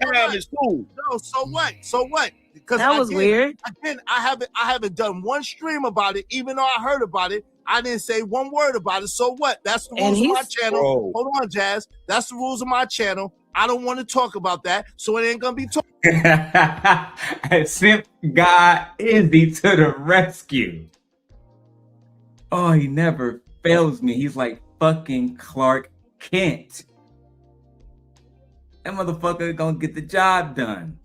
so what? So what? Because that was weird. Again, I haven't done one stream about it, even though I heard about it. I didn't say one word about it. So what? That's the rules of my channel. Hold on, Jazz. That's the rules of my channel. I don't want to talk about that, so it ain't gonna be talked. Simp God Izzy to the rescue. Oh, he never fails me. He's like fucking Clark Kent. That motherfucker gonna get the job done.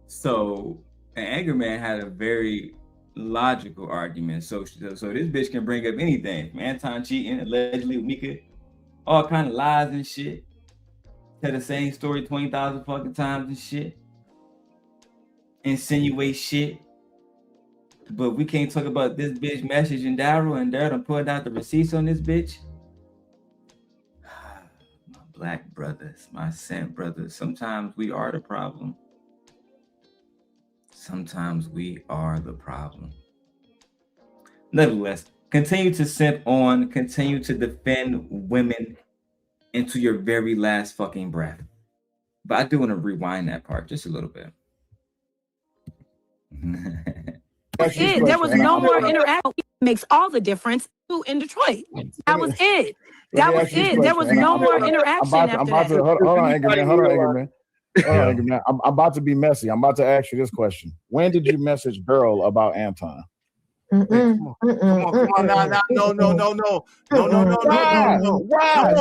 So, an Angerman had a very logical argument. So this bitch can bring up anything from Anton cheating, allegedly with Mika, all kind of lies and shit. Tell the same story 20,000 fucking times and shit. Insinuate shit. But we can't talk about this bitch messaging Darrell and Darrell done put out the receipts on this bitch. My black brothers, my simp brothers. Sometimes we are the problem. Sometimes we are the problem. Nevertheless, continue to simp on, continue to defend women into your very last fucking breath. But I do want to rewind that part just a little bit. There was no more interaction. It makes all the difference in Detroit. That was it. That was it. There was no more interaction after that. Hold on, Angerman. I'm about to be messy. I'm about to ask you this question. When did you message Darrell about Anton? Come on, no. Why?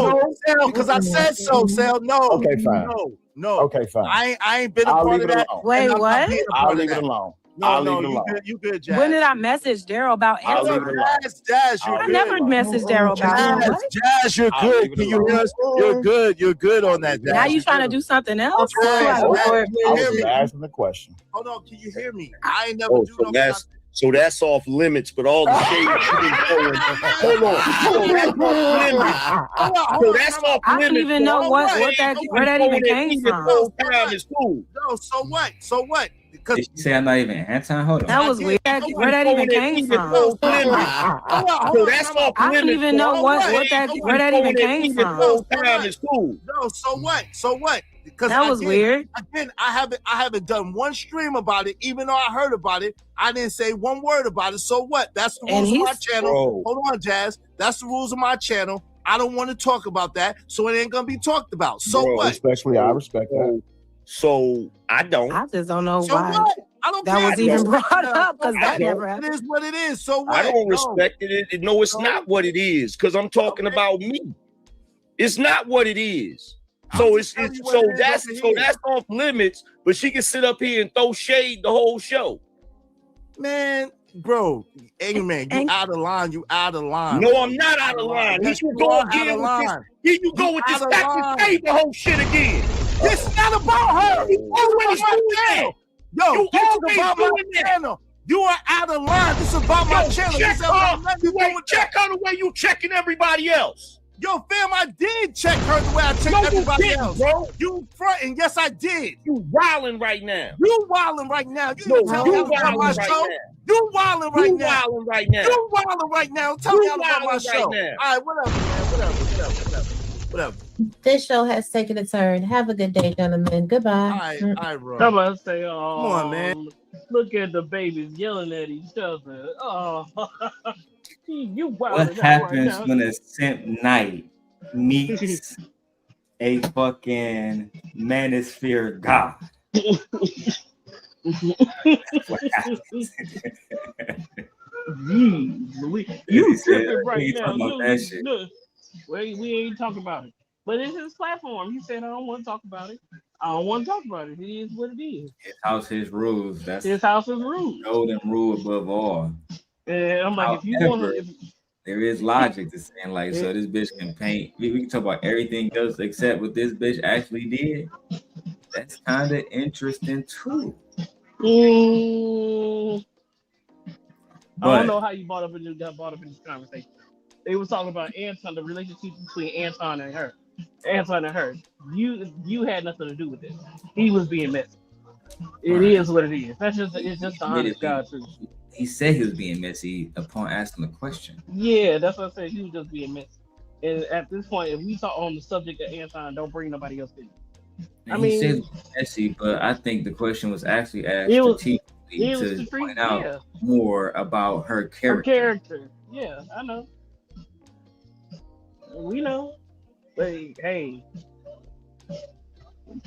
Sal, because I said so, Sal. No. Okay, fine. No. Okay, fine. I ain't been a part of that. Wait, what? I'll leave it alone. You good, Jazz. When did I message Darrell about Anton? Jazz, you're I good. never messaged Darrell about him. Jazz, you're good. Can you hear us? You're good. You're good on that, Jazz. Now you trying to do something else? I was asking the question. Hold on, can you hear me? I ain't never do no. So that's off limits, but all the shade that you've been throwing. Hold on. That's off limits. I don't even know where that even came from. No, so what? So what? Did you say I'm not even Anton? Hold on. That was weird. Where that even came from? I don't even know where that even came from. No, so what? So what? because that was weird. Again, I haven't done one stream about it, even though I heard about it. I didn't say one word about it. So what? That's the rules of my channel. Bro. Hold on, Jazz. That's the rules of my channel. I don't want to talk about that, so it ain't gonna be talked about. So Bro, what? Especially, I respect that. So I don't. I just don't know So why what? I don't that care. was even brought up because that never It happened. is what it is. So what? I don't No. respect it. No, it's not what it is, because I'm talking about me. It's not what it is. So that's off limits, but she can sit up here and throw shade the whole show. Man, bro, hey man, you out of line. You out of line. No, I'm not out of line. Yes, Here you you go are again out of with line. this. Here you go with this out of Captain line. Save the whole shit again. This is not about her. You always This is doing my that. channel. Yo, You this is always about my doing that. channel. You are out of line. This is about my channel. Check This has nothing to do her. with Check her the way you checking everybody else. Yo, fam, I did check her the way I checked No, you everybody didn't, else. bro. You fronting. Yes, I did. You wilding right now. You wilding right now. You No, didn't tell me you how to run my wilding right show. now. You wilding right You now. wilding right now. You wilding right now. Tell me You how to run my wilding right show. now. All right, whatever, man. Whatever. This show has taken a turn. Have a good day, gentlemen. Goodbye. All right, bro. Come on, say, oh, Come on, man. Look at the babies yelling at each other. Oh, you What wilding out happens right when now. a simp knight meets a fucking Manosphere god? What happens? You tripping right "He now. talking about that shit." Look. We ain't talking about it. But it's his platform. He said, I don't want to talk about it. I don't want to talk about it. It is what it is. His house, his rules. That's His house is rules. golden rule above all. And I'm like, if you However, want to, there is logic to saying like, so this bitch can paint. We can talk about everything else except what this bitch actually did. That's kind of interesting too. I don't know how you got brought up in this conversation. They was talking about Anton, the relationship between Anton and her. You had nothing to do with this. He was being messy. It is what it is. It's just the honest God truth. He said he was being messy upon asking the question. Yeah, that's what I said. He was just being messy. And at this point, if we talk on the subject of Anton, don't bring nobody else in. He said it was messy, but I think the question was actually asked strategically to point out more about her character. Yeah, I know. We know. But hey,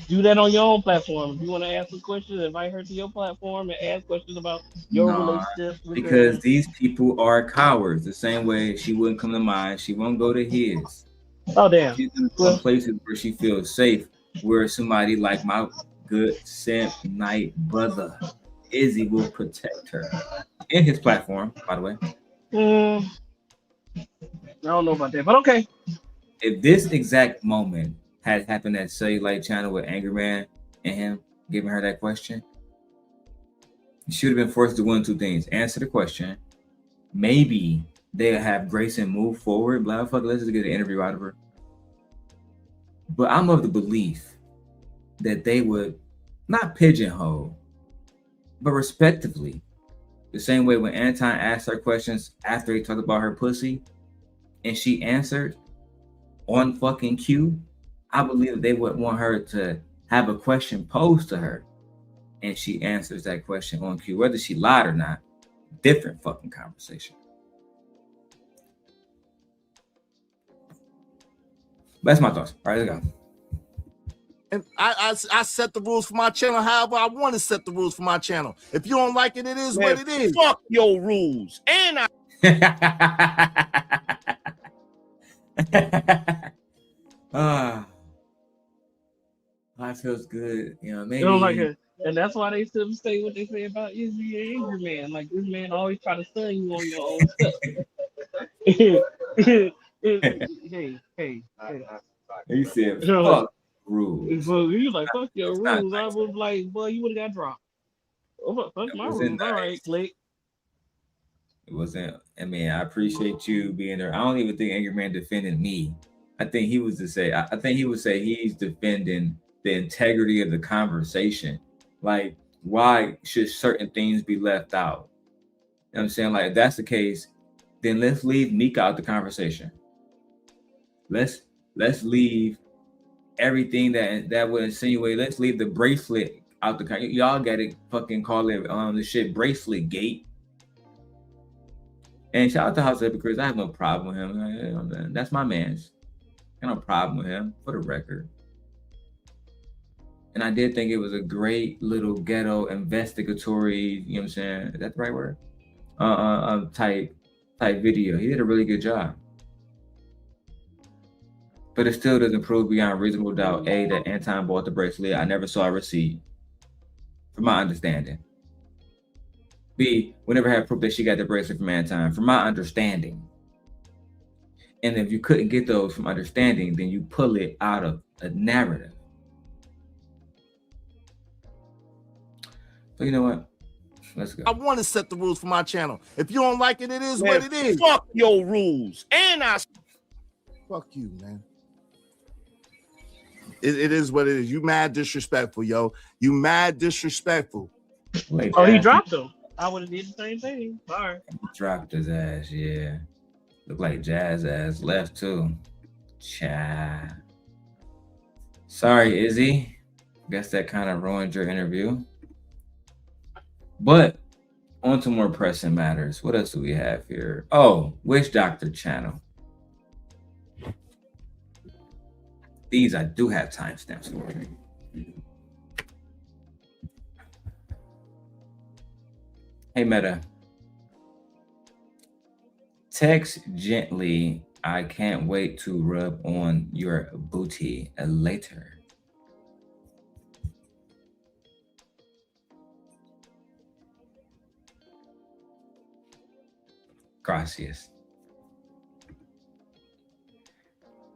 do that on your own platform. If you want to ask a question, invite her to your platform and ask questions about your relationship. Because these people are cowards. The same way she wouldn't come to mine, she won't go to his. Oh damn! She's in some places where she feels safe, where somebody like my good simp night brother Izzy will protect her in his platform. By the way, I don't know about that, but okay. If this exact moment had happened at Cellulite Channel with Angry Man and him giving her that question, she would have been forced to do one of two things: answer the question. Maybe they'll have Grayson move forward. Blah, fuck, let's just get an interview out of her. But I'm of the belief that they would not pigeonhole, but respectively, the same way when Anton asked her questions after he talked about her pussy and she answered on fucking cue, I believe that they would want her to have a question posed to her and she answers that question on cue. Whether she lied or not, different fucking conversation. That's my thoughts. All right, let's go. And I set the rules for my channel however I want to set the rules for my channel. If you don't like it, it is what it is. Fuck your rules. And that feels good. You know, maybe. You don't like it. And that's why they still say what they say about Izzy and Angry Man. Like, this man always try to stun you on your own stuff. Hey. He said, fuck rules. So he was like, fuck your rules. I was like, boy, you would have got dropped. Oh, fuck my rules. All right, click. It wasn't, I mean, I appreciate you being there. I don't even think Angry Man defended me. I think he was to say, I think he would say he's defending the integrity of the conversation. Like, why should certain things be left out? You know what I'm saying? Like, if that's the case, then let's leave Mika out the conversation. Let's leave everything that would insinuate, let's leave the bracelet out the car. Y'all gotta fucking call it the shit bracelet gate. And shout out to House of Hypocrites. I have no problem with him. That's my man's. I have no problem with him, for the record. And I did think it was a great little ghetto investigatory, you know what I'm saying? Is that the right word? Type video. He did a really good job. But it still doesn't prove beyond reasonable doubt, A, that Anton bought the bracelet. I never saw a receipt, from my understanding. B, we never had proof that she got the bracelet from Anton, from my understanding. And if you couldn't get those from understanding, then you pull it out of a narrative. But you know what? Let's go. I want to set the rules for my channel. If you don't like it, it is what it is. Fuck your rules. And fuck you, man. It is what it is. You mad disrespectful, yo. You mad disrespectful. Wait, oh, he dropped him. I would have did the same thing. Sorry. Dropped his ass, yeah. Look like Jazz ass left too. Cha. Sorry, Izzy. Guess that kind of ruined your interview. But on to more pressing matters. What else do we have here? Oh, Witch Doctor channel. These I do have timestamps for. Hey Meta. Text gently. I can't wait to rub on your booty later. Gracias.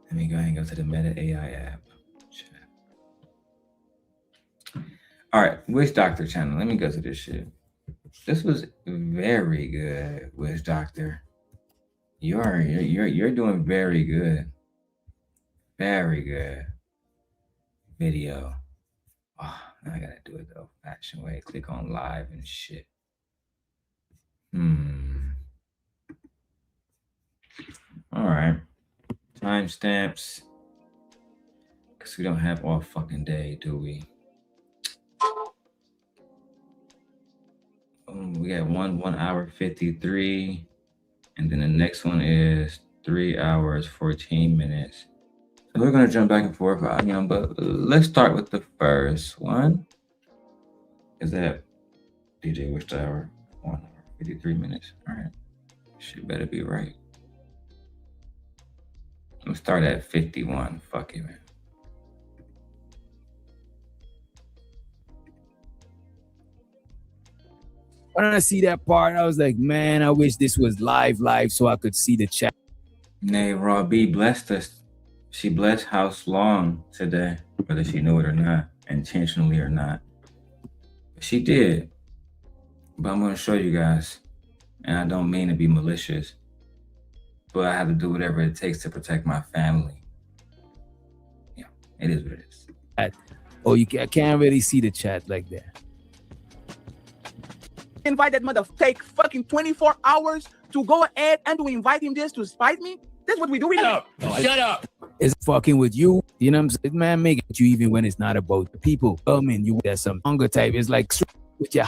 Let me go ahead and go to the Meta AI app. All right, Witch Doctor channel. Let me go to this shit. This was very good, Witch Doctor. You're doing very good. Very good video. Oh, now I gotta do it the old-fashioned way. Click on live and shit. All right. Timestamps. Because we don't have all fucking day, do we? We got 1 hour 53. And then the next one is 3 hours 14 minutes. So we're gonna jump back and forth, but let's start with the first one. Is that DJ Witch Hour? 1 hour 53 minutes. All right. Shit better be right. I'm gonna start at 51. Fuck it, man. When I see that part, I was like, man, I wish this was live so I could see the chat. Nay, RawB blessed us. She blessed House Long today, whether she knew it or not, intentionally or not. She did. But I'm going to show you guys, and I don't mean to be malicious, but I have to do whatever it takes to protect my family. Yeah, it is what it is. Oh, I can't really see the chat like that. Invite that mother take fucking 24 hours to go ahead and to invite him just to spite me? That's what we do. Shut up. It's fucking with you. You know what I'm saying? Man, make it you even when it's not about the people. You there's some hunger type. It's like with your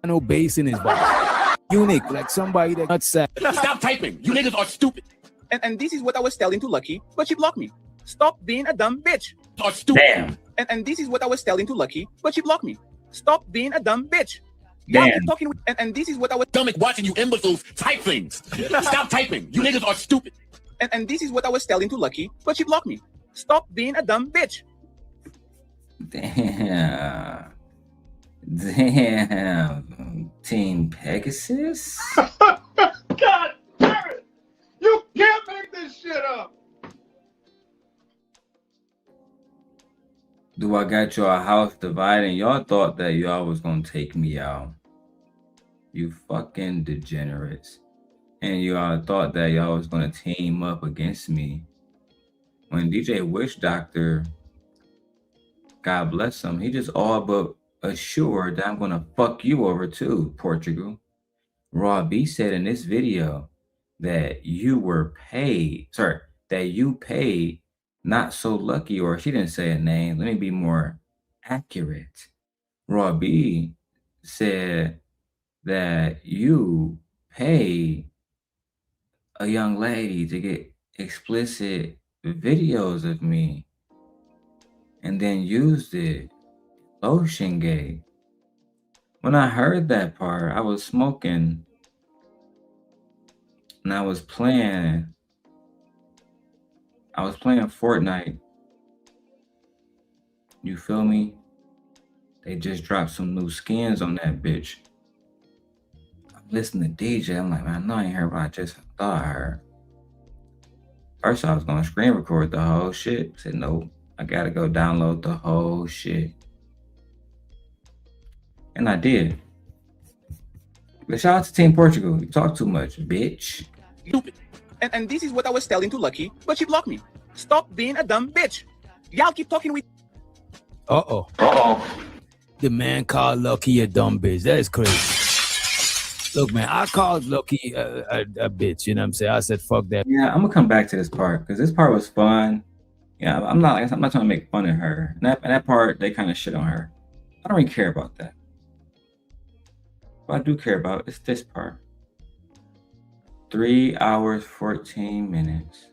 no bass in his voice. Unique, like somebody that not sad. Stop typing. You niggas are stupid. And this is what I was telling to Lucky, but she blocked me. Stop being a dumb bitch. Are stupid. Damn. And this is what I was telling to Lucky, but she blocked me. Stop being a dumb bitch. Damn. Talking with, and this is what I was stomach watching you imbeciles type things. Stop typing. You niggas are stupid. And this is what I was telling to Lucky, but she blocked me. Stop being a dumb bitch. Damn. Damn. Team Pegasus? God damn it! You can't make this shit up! Do I got your house divided? Y'all thought that y'all was gonna take me out. You fucking degenerates. And y'all thought that y'all was gonna team up against me. When DJ Witch Doctor, God bless him, he just all but assured that I'm gonna fuck you over too, Portugal. RawB said in this video that you paid not so lucky, or she didn't say a name. Let me be more accurate. RawB said that you pay a young lady to get explicit videos of me and then used it. Lotion gate. When I heard that part, I was smoking and I was playing Fortnite. You feel me? They just dropped some new skins on that bitch. I'm listening to DJ. I'm like, man, I know I ain't heard what I just thought I heard. First, I was gonna screen record the whole shit. I said, no, I gotta go download the whole shit. And I did. But shout out to Team Portugal. You talk too much, bitch. Stupid. And this is what I was telling to Lucky, but she blocked me. Stop being a dumb bitch. Y'all keep talking with. The man called Lucky a dumb bitch. That is crazy. Look, man, I called Lucky a bitch. You know what I'm saying? I said, fuck that. Yeah, I'm gonna come back to this part because this part was fun. Yeah, I'm not trying to make fun of her. And that part, they kind of shit on her. I don't really care about that. What I do care about is this part. 3 hours, 14 minutes.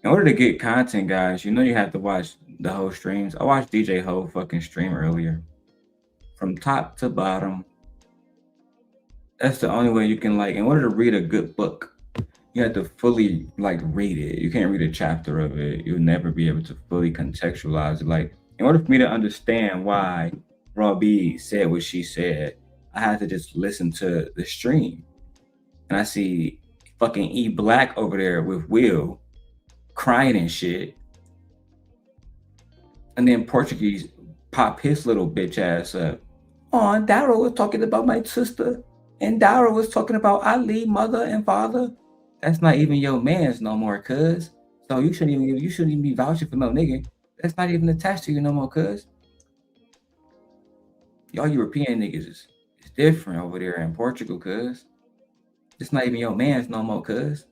In order to get content, guys, you know you have to watch the whole streams. I watched DJ whole fucking stream earlier. From top to bottom. That's the only way you can, like, in order to read a good book, you have to fully, like, read it. You can't read a chapter of it. You'll never be able to fully contextualize it. Like, in order for me to understand why RawB said what she said, I had to just listen to the stream. And I see fucking E Black over there with Will crying and shit. And then Portuguese pop his little bitch ass up. Oh, Darrel was talking about my sister. And Darrel was talking about Ali, mother and father. That's not even your man's no more, cuz. So you shouldn't even be vouching for no nigga. That's not even attached to you no more, cuz. Y'all European niggas is different over there in Portugal, cuz. It's not even your man's no more, cuz.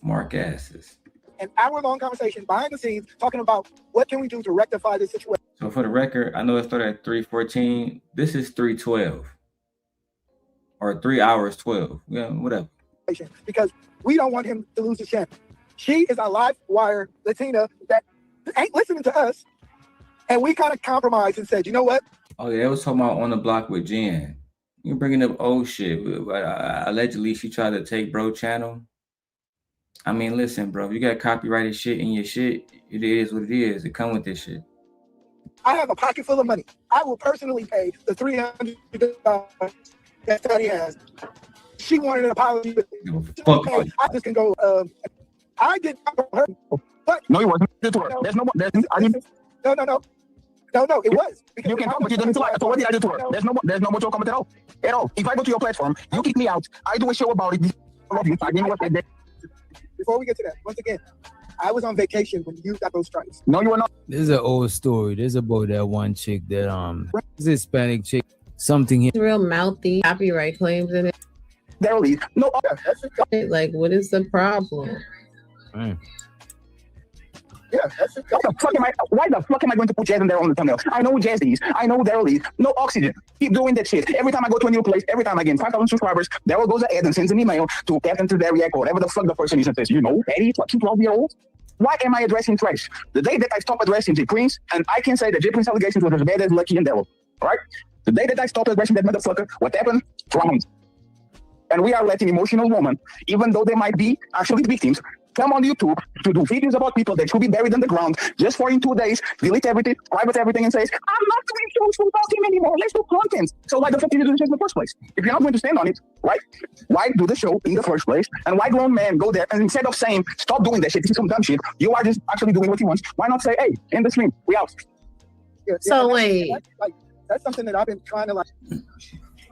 Mark asses. An hour-long conversation behind the scenes talking about what can we do to rectify this situation. So for the record, I know it started at 3:14. This is 3:12. Or 3 hours 12. Yeah, whatever. Because we don't want him to lose his champ. She is a live wire Latina that ain't listening to us. And we kind of compromised and said, you know what? Oh, yeah, they was talking about On the Block with Jen. You're bringing up old shit. Allegedly, she tried to take bro channel. I mean, listen, bro, if you got copyrighted shit in your shit, it is what it is. It come with this shit. I have a pocket full of money. I will personally pay the $300 that Tony has. She wanted an apology. I just can go. I did not hurt her, but no, it wasn't. There's no. No, it was. You can talk, but you didn't lie. So what did I do to her? There's no more comment at all. At all. If I go to your platform, you kick me out. I do a show about it. I didn't know what I did. Before we get to that, once again, I was on vacation when you got those strikes. No, you were not. This is an old story. This is about that one chick that this Hispanic chick. Something here. Real mouthy copyright claims in it. There is no. Like, what is the problem? Yeah, why the fuck am I going to put Jazz in there on the thumbnail? I know Jazz is. I know Darrel is. No oxygen. Keep doing that shit. Every time I go to a new place, every time I get 5,000 subscribers, Darrel goes ahead and sends an email to Captain to their react or whatever the fuck the person is and says, you know, Eddie, fucking 12-year-old. Why am I addressing trash? The day that I stop addressing J Prince, and I can say that J Prince allegations were as bad as Lucky and Darrel, right? The day that I stopped addressing that motherfucker, what happened? Drowned. And we are letting emotional women, even though they might be actually victims, come on YouTube to do videos about people that should be buried in the ground just for in 2 days, delete everything, private everything, and says, I'm not doing shows about him anymore. Let's do content. So why the fuck did you do this in the first place? If you're not going to stand on it, right? Why do the show in the first place? And why grown men go there and instead of saying, stop doing that shit, this is some dumb shit, you are just actually doing what you want. Why not say, hey, in the stream, we out? So wait. That's something that I've been trying to like.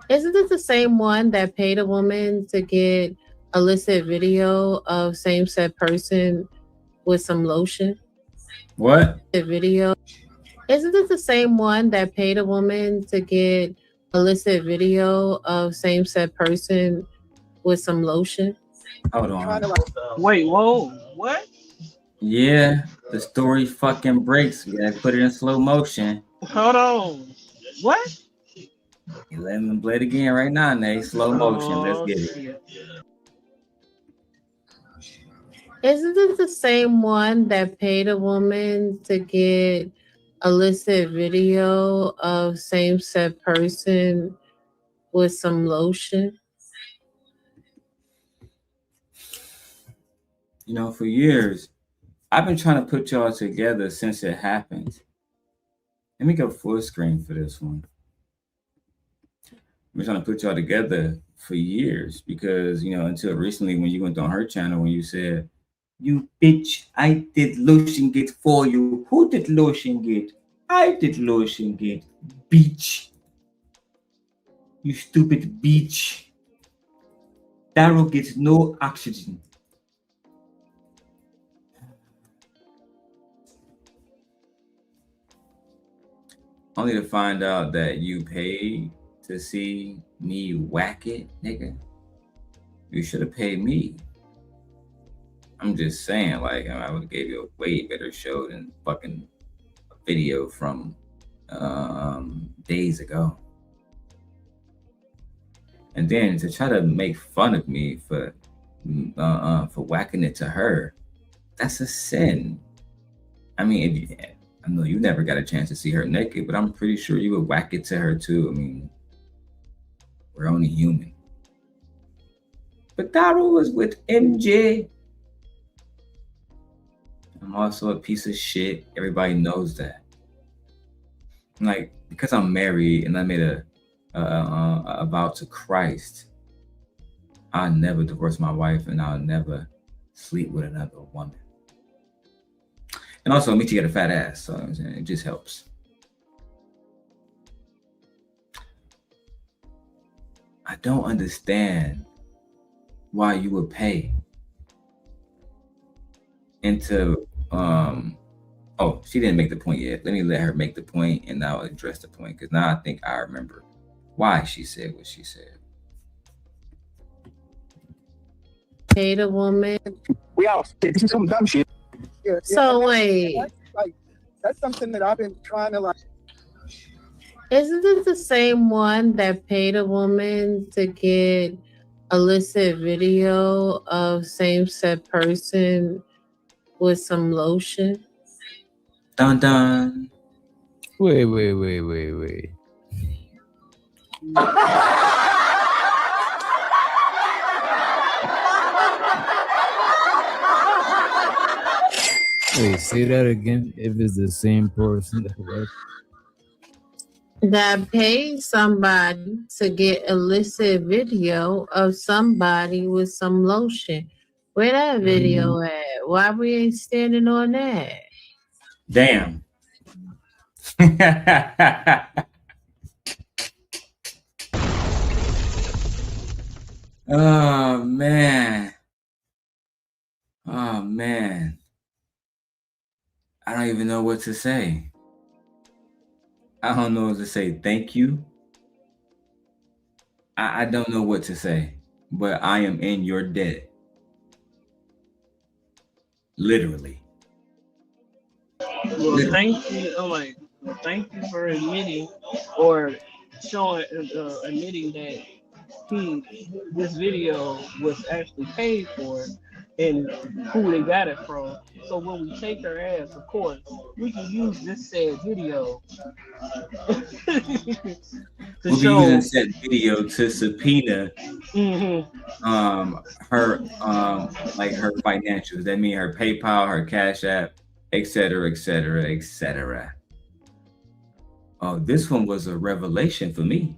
Isn't this the same one that paid a woman to get illicit video of same-sex person with some lotion? What? The video. Isn't this the same one that paid a woman to get illicit video of same-sex person with some lotion? Hold on. Wait, whoa, what? Yeah, the story fucking breaks. We gotta put it in slow motion. Hold on. What? You let them play it again right now, Nate. Slow motion. Let's get it. Isn't it the same one that paid a woman to get illicit video of same-sex person with some lotion? You know, for years, I've been trying to put y'all together since it happened. Let me go full screen for this one. We're trying to put y'all together for years because, you know, until recently when you went on her channel, when you said, "You bitch, I did lotion get for you." Who did lotion get? I did lotion get. Bitch. You stupid bitch. Darrel gets no oxygen. Only to find out that you paid to see me whack it, nigga. You should have paid me. I'm just saying, like, I would have gave you a way better show than fucking a video from days ago. And then to try to make fun of me for whacking it to her, that's a sin. I mean, I know you never got a chance to see her naked, but I'm pretty sure you would whack it to her too. I mean, we're only human. But Darrel was with MJ. I'm also a piece of shit. Everybody knows that. Like, because I'm married and I made a vow to Christ, I'll never divorce my wife and I'll never sleep with another woman. And also, Michi got a fat ass, so it just helps. I don't understand why you would pay into oh, she didn't make the point yet. Let me let her make the point and I'll address the point, because now I think I remember why she said what she said. Paid a woman. We all this is some dumb shit. Yeah, So and wait, that's something that I've been trying to like. isn't it the same one that paid a woman to get illicit video of same-sex person with some lotion? Dun dun. Wait. Wait, say that again. If it's the same person that paid somebody to get illicit video of somebody with some lotion. Where that video at? Why we ain't standing on that? Damn. Oh man. Oh man. I don't even know what to say. I don't know what to say. Thank you. I don't know what to say, but I am in your debt. Literally. Well, thank you. Thank you for admitting or showing, admitting that this video was actually paid for and who they got it from. So when we take her ass, of course, we can use this said video We'll be using said video to subpoena her like her financials. That means her PayPal, her Cash App, etc., etc., etc. Oh, this one was a revelation for me.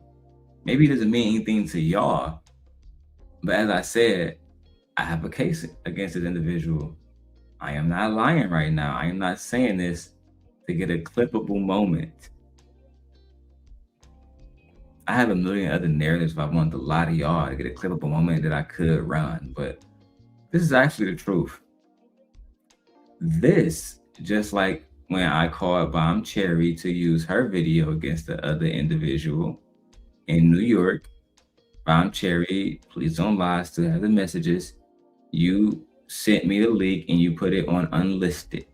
Maybe it doesn't mean anything to y'all, but as I said, I have a case against this individual. I am not lying right now. I am not saying this to get a clippable moment. I have a million other narratives if I wanted to lie to y'all to get a clippable moment that I could run, but this is actually the truth. This, just like when I called Bomb Cherry to use her video against the other individual in New York, Bomb Cherry, please don't lie, still have the messages. you sent me the link and you put it on unlisted.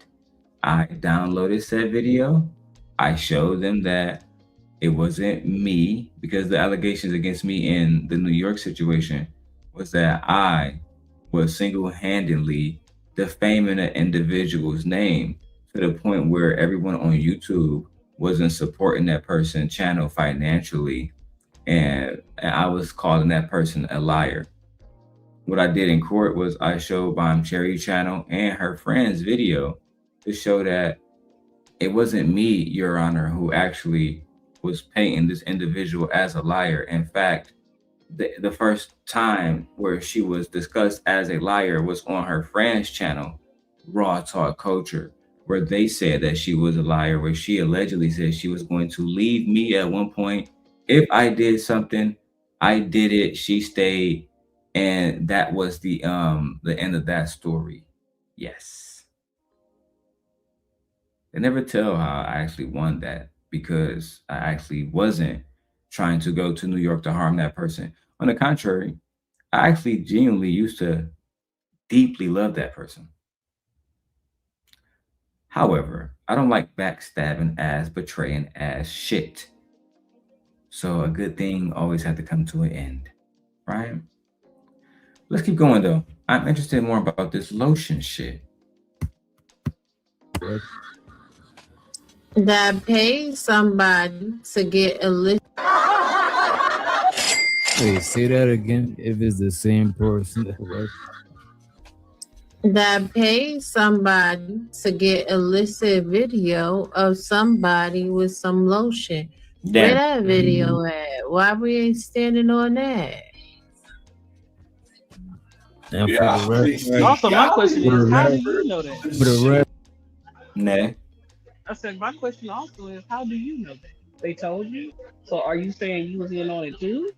I downloaded said video. I showed them that it wasn't me, because the allegations against me in the New York situation was that I was single-handedly defaming an individual's name to the point where everyone on YouTube wasn't supporting that person's channel financially, and I was calling that person a liar. What I did in court was I showed Bomb Cherry channel and her friend's video to show that it wasn't me, Your Honor, who actually was painting this individual as a liar. In fact, the first time where she was discussed as a liar was on her friend's channel, Raw Talk Culture, where they said that she was a liar, where she allegedly said she was going to leave me at one point. If I did something, I did it, she stayed, and that was the end of that story. Yes. They never tell how I actually won that, because I actually wasn't trying to go to New York to harm that person. On the contrary, I actually genuinely used to deeply love that person. However, I don't like backstabbing ass, betraying ass shit. So a good thing always had to come to an end, right? Let's keep going though. I'm interested more about this lotion shit. That pays somebody to get a list. Wait, say that again. If it's the same person that works. That pays somebody to get illicit video of somebody with some lotion. Where that video at? Why we ain't standing on that? And for the record, Also, my question is, how do you know that? For the record, nah. I said, my question also is, how do you know that? They told you? So are you saying you was in on it too?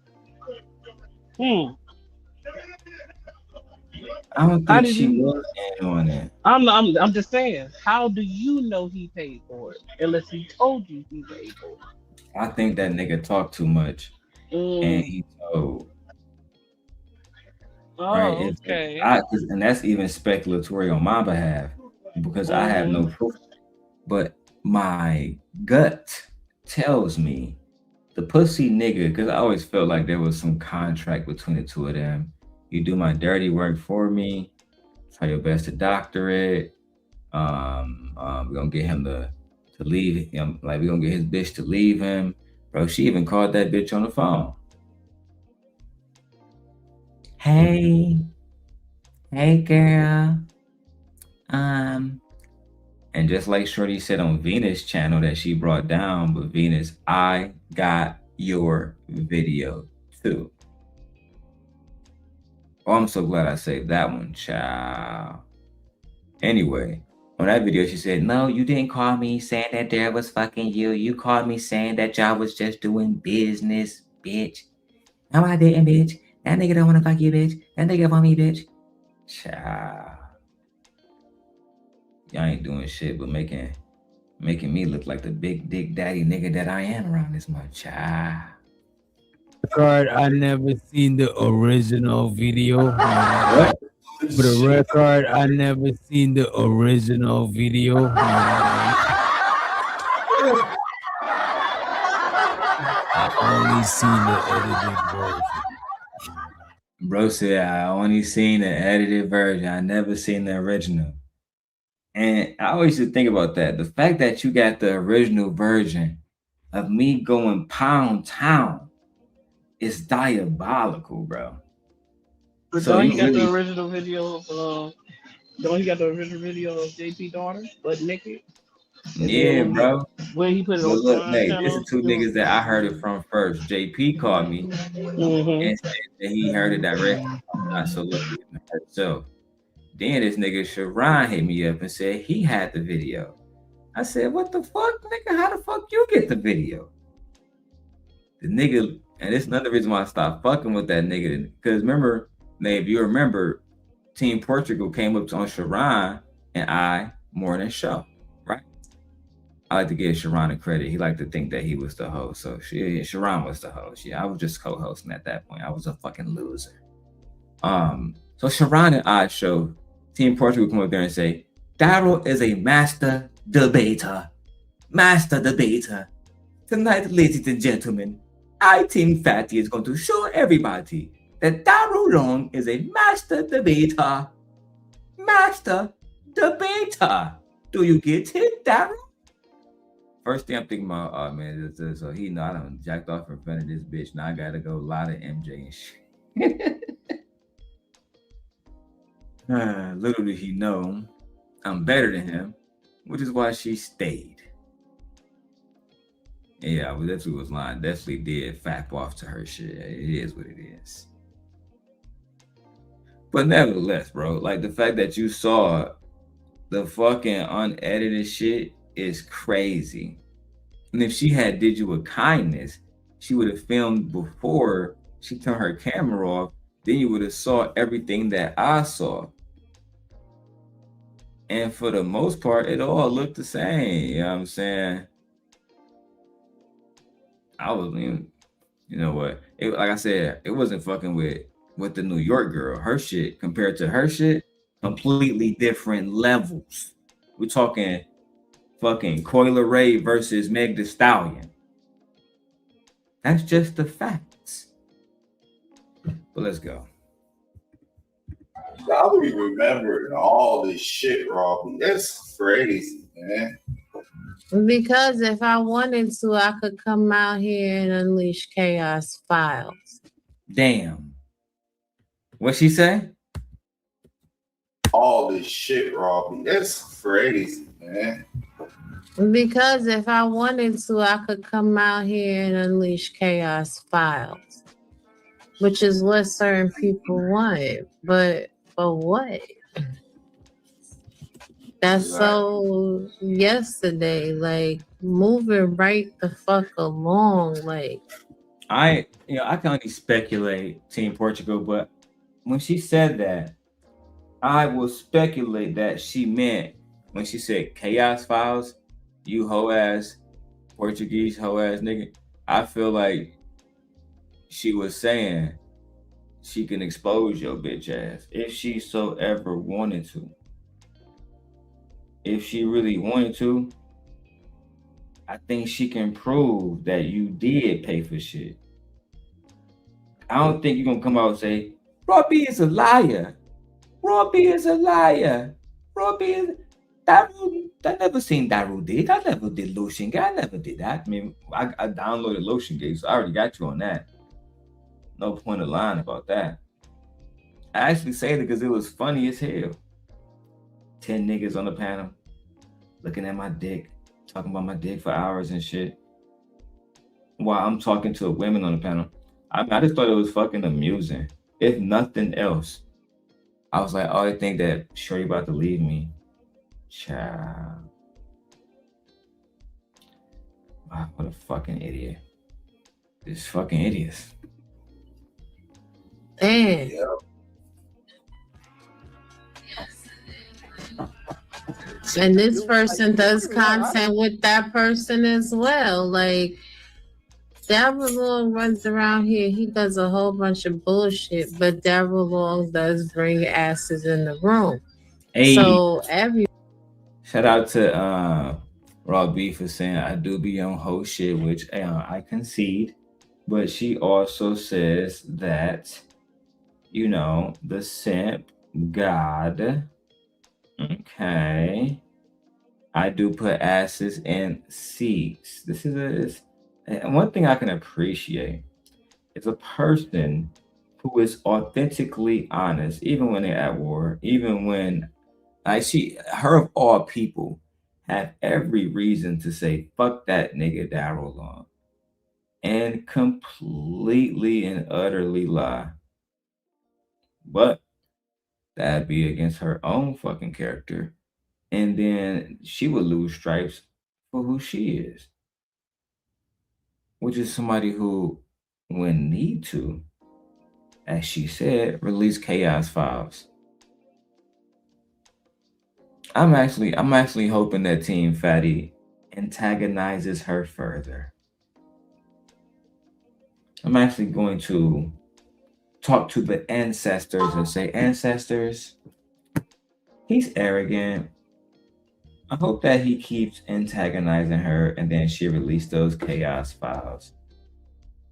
I don't think she was in on it. I'm just saying, how do you know he paid for it? Unless he told you he paid for it. I think that nigga talked too much, and he told. Oh, right? okay. And that's even speculatory on my behalf, because I have no proof. But my gut tells me the pussy nigga, because I always felt like there was some contract between the two of them. You do my dirty work for me, try your best to doctor it. We're gonna get him to leave him, like we're gonna get his bitch to leave him. Bro, she even called that bitch on the phone. Hey girl. And just like Shorty said on Venus channel that she brought down, but Venus, I got your video too. Oh, I'm so glad I saved that one, child. Anyway, on that video, she said, no, you didn't call me saying that Darrel was fucking you. You called me saying that y'all was just doing business, bitch. No, I didn't, bitch. That nigga don't want to fuck you, bitch. That nigga want me, bitch. Child. Y'all ain't doing shit but making me look like the big dick daddy nigga that I am around this much, child. I never seen the original video. What? For the record, I never seen the original video. I only seen the edited version. Bro said I only seen the edited version. I never seen the original. And I always used to think about that. The fact that you got the original version of me going pound town is diabolical, bro. But So don't you got the original video of JP daughter, but naked? Yeah, bro. Where he put it on look, hey, this is two niggas that I heard it from first. JP called me and said that he heard it directly from my celebrity herself. Then this nigga Sharon hit me up and said he had the video. I said, what the fuck, nigga? How the fuck you get the video? The nigga, and it's another reason why I stopped fucking with that nigga. Because remember, if you remember, Team Portugal came up on Sharon and I morning show, right? I like to give Sharon a credit. He liked to think that he was the host. So Sharon was the host. Yeah, I was just co-hosting at that point. I was a fucking loser. So Sharon and I show Team Portugal come up there and say, Darrel is a master debater. Master debater. Tonight, ladies and gentlemen, I, Team Fatty, is going to show everybody that Darrel Long is a master debater. Master debater. Do you get it, Darrel? First thing I'm thinking about, oh man, so he know I done jacked off in front of this bitch. Now I gotta go lie to MJ and shit. Little did he know I'm better than him, which is why she stayed. Yeah, but that's who was lying. Definitely did fap off to her shit. It is what it is. But nevertheless, bro, like the fact that you saw the fucking unedited shit is crazy. And if she had did you a kindness, she would have filmed before she turned her camera off. Then you would have saw everything that I saw. And for the most part, it all looked the same. You know what I'm saying? I was, you know what? Like I said, it wasn't fucking with the New York girl. Her shit compared to her shit, completely different levels. We're talking fucking Coyle Ray versus Meg Thee Stallion. That's just the facts. But let's go. Y'all be remembering all this shit, RawB. That's crazy, man. Because if I wanted to, I could come out here and unleash chaos files. Damn. What she say? All this shit, RawB. That's crazy, man. Because if I wanted to, I could come out here and unleash chaos files, which is what certain people want. But for what? That's so yesterday, like moving right the fuck along. Like I can only speculate, Team Portugal, but when she said that, I will speculate that she meant when she said chaos files, you hoe ass Portuguese hoe ass nigga. I feel like she was saying she can expose your bitch ass if she so ever wanted to. If she really wanted to, I think she can prove that you did pay for shit. I don't think you're gonna come out and say, RawB is a liar. RawB is a liar. RawB is Darrel. I never seen Darrel did. I never did Lotion Gate. I never did that. I mean, I downloaded Lotion Gate, so I already got you on that. No point of lying about that. I actually say it because it was funny as hell. 10 niggas on the panel looking at my dick, talking about my dick for hours and shit. While I'm talking to women on the panel. I just thought it was fucking amusing. If nothing else. I was like, oh, I think that Shorty about to leave me. Child. Wow, what a fucking idiot. This fucking idiots. damn. Yeah. And this person does content with that person as well. Like Darrel Long runs around here, he does a whole bunch of bullshit, but Darrel Long does bring asses in the room. Hey. So Shout out to RawB for saying I do be on whole shit, which I concede. But she also says that, you know, the simp God. Okay. I do put asses in seats. This is one thing I can appreciate is a person who is authentically honest, even when they're at war, even when her of all people have every reason to say, fuck that nigga Darrel Long. And completely and utterly lie. But that'd be against her own fucking character. And then she would lose stripes for who she is. Which is somebody who, when need to, as she said, release chaos files. I'm actually hoping that Team Fatty antagonizes her further. I'm actually going to talk to the ancestors and say, ancestors, he's arrogant. I hope that he keeps antagonizing her, and then she released those chaos files.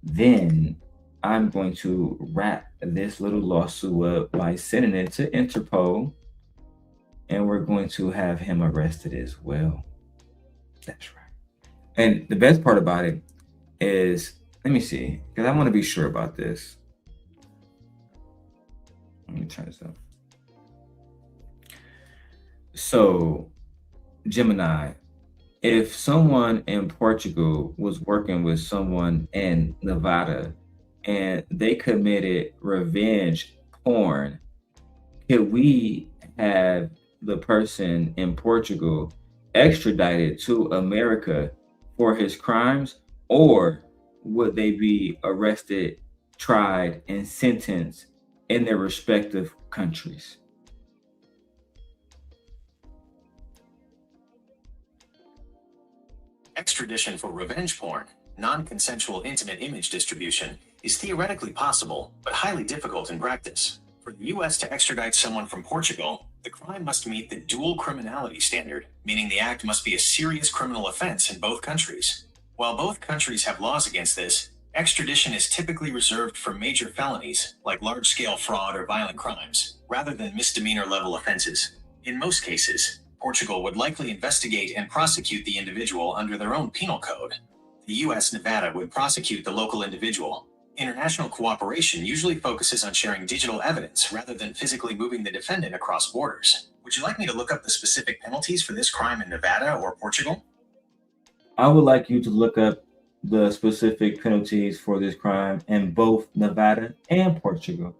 Then I'm going to wrap this little lawsuit up by sending it to Interpol, and we're going to have him arrested as well. That's right. And the best part about it is, let me see, because I want to be sure about this. Let me turn this up. So, Gemini, if someone in Portugal was working with someone in Nevada and they committed revenge porn, could we have the person in Portugal extradited to America for his crimes, or would they be arrested, tried, and sentenced in their respective countries? Extradition for revenge porn, non-consensual intimate image distribution, is theoretically possible, but highly difficult in practice. For the U.S. to extradite someone from Portugal, the crime must meet the dual criminality standard, meaning the act must be a serious criminal offense in both countries. While both countries have laws against this, extradition is typically reserved for major felonies, like large-scale fraud or violent crimes, rather than misdemeanor-level offenses. In most cases, Portugal would likely investigate and prosecute the individual under their own penal code. The U.S. Nevada would prosecute the local individual. International cooperation usually focuses on sharing digital evidence rather than physically moving the defendant across borders. Would you like me to look up the specific penalties for this crime in Nevada or Portugal? I would like you to look up the specific penalties for this crime in both Nevada and Portugal.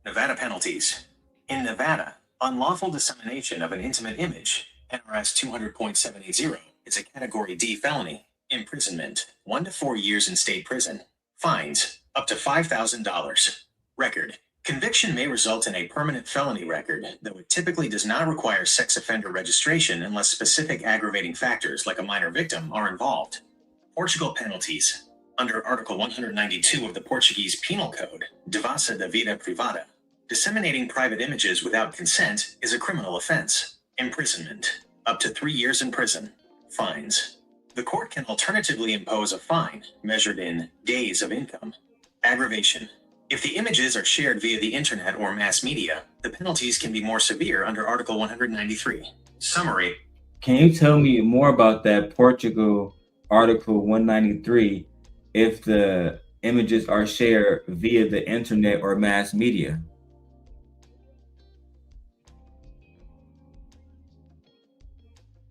Nevada penalties. In Nevada, unlawful dissemination of an intimate image, NRS 200.780, is a Category D felony. Imprisonment, 1 to 4 years in state prison. Fines, up to $5,000. Record. Conviction may result in a permanent felony record, though it typically does not require sex offender registration unless specific aggravating factors like a minor victim are involved. Portugal penalties. Under Article 192 of the Portuguese Penal Code, devassa da vida privada, disseminating private images without consent is a criminal offense. Imprisonment, up to 3 years in prison. Fines. The court can alternatively impose a fine, measured in days of income. Aggravation. If the images are shared via the internet or mass media, the penalties can be more severe under Article 193. Summary. Can you tell me more about that Portugal Article 193 if the images are shared via the internet or mass media?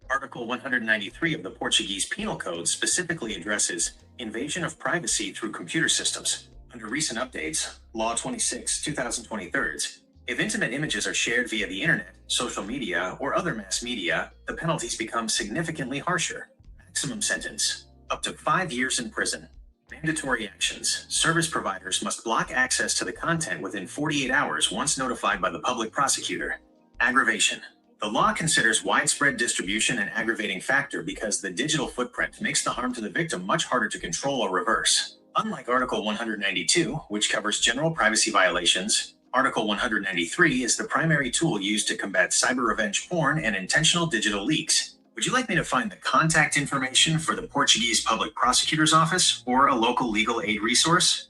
Article 193 of the Portuguese Penal Code specifically addresses invasion of privacy through computer systems. Under recent updates, Law 26, 2023, if intimate images are shared via the internet, social media, or other mass media, the penalties become significantly harsher. Maximum sentence, up to 5 years in prison. Mandatory actions. Service providers must block access to the content within 48 hours once notified by the public prosecutor. Aggravation. The law considers widespread distribution an aggravating factor because the digital footprint makes the harm to the victim much harder to control or reverse. Unlike Article 192, which covers general privacy violations, Article 193 is the primary tool used to combat cyber revenge porn and intentional digital leaks. Would you like me to find the contact information for the Portuguese Public Prosecutor's Office or a local legal aid resource?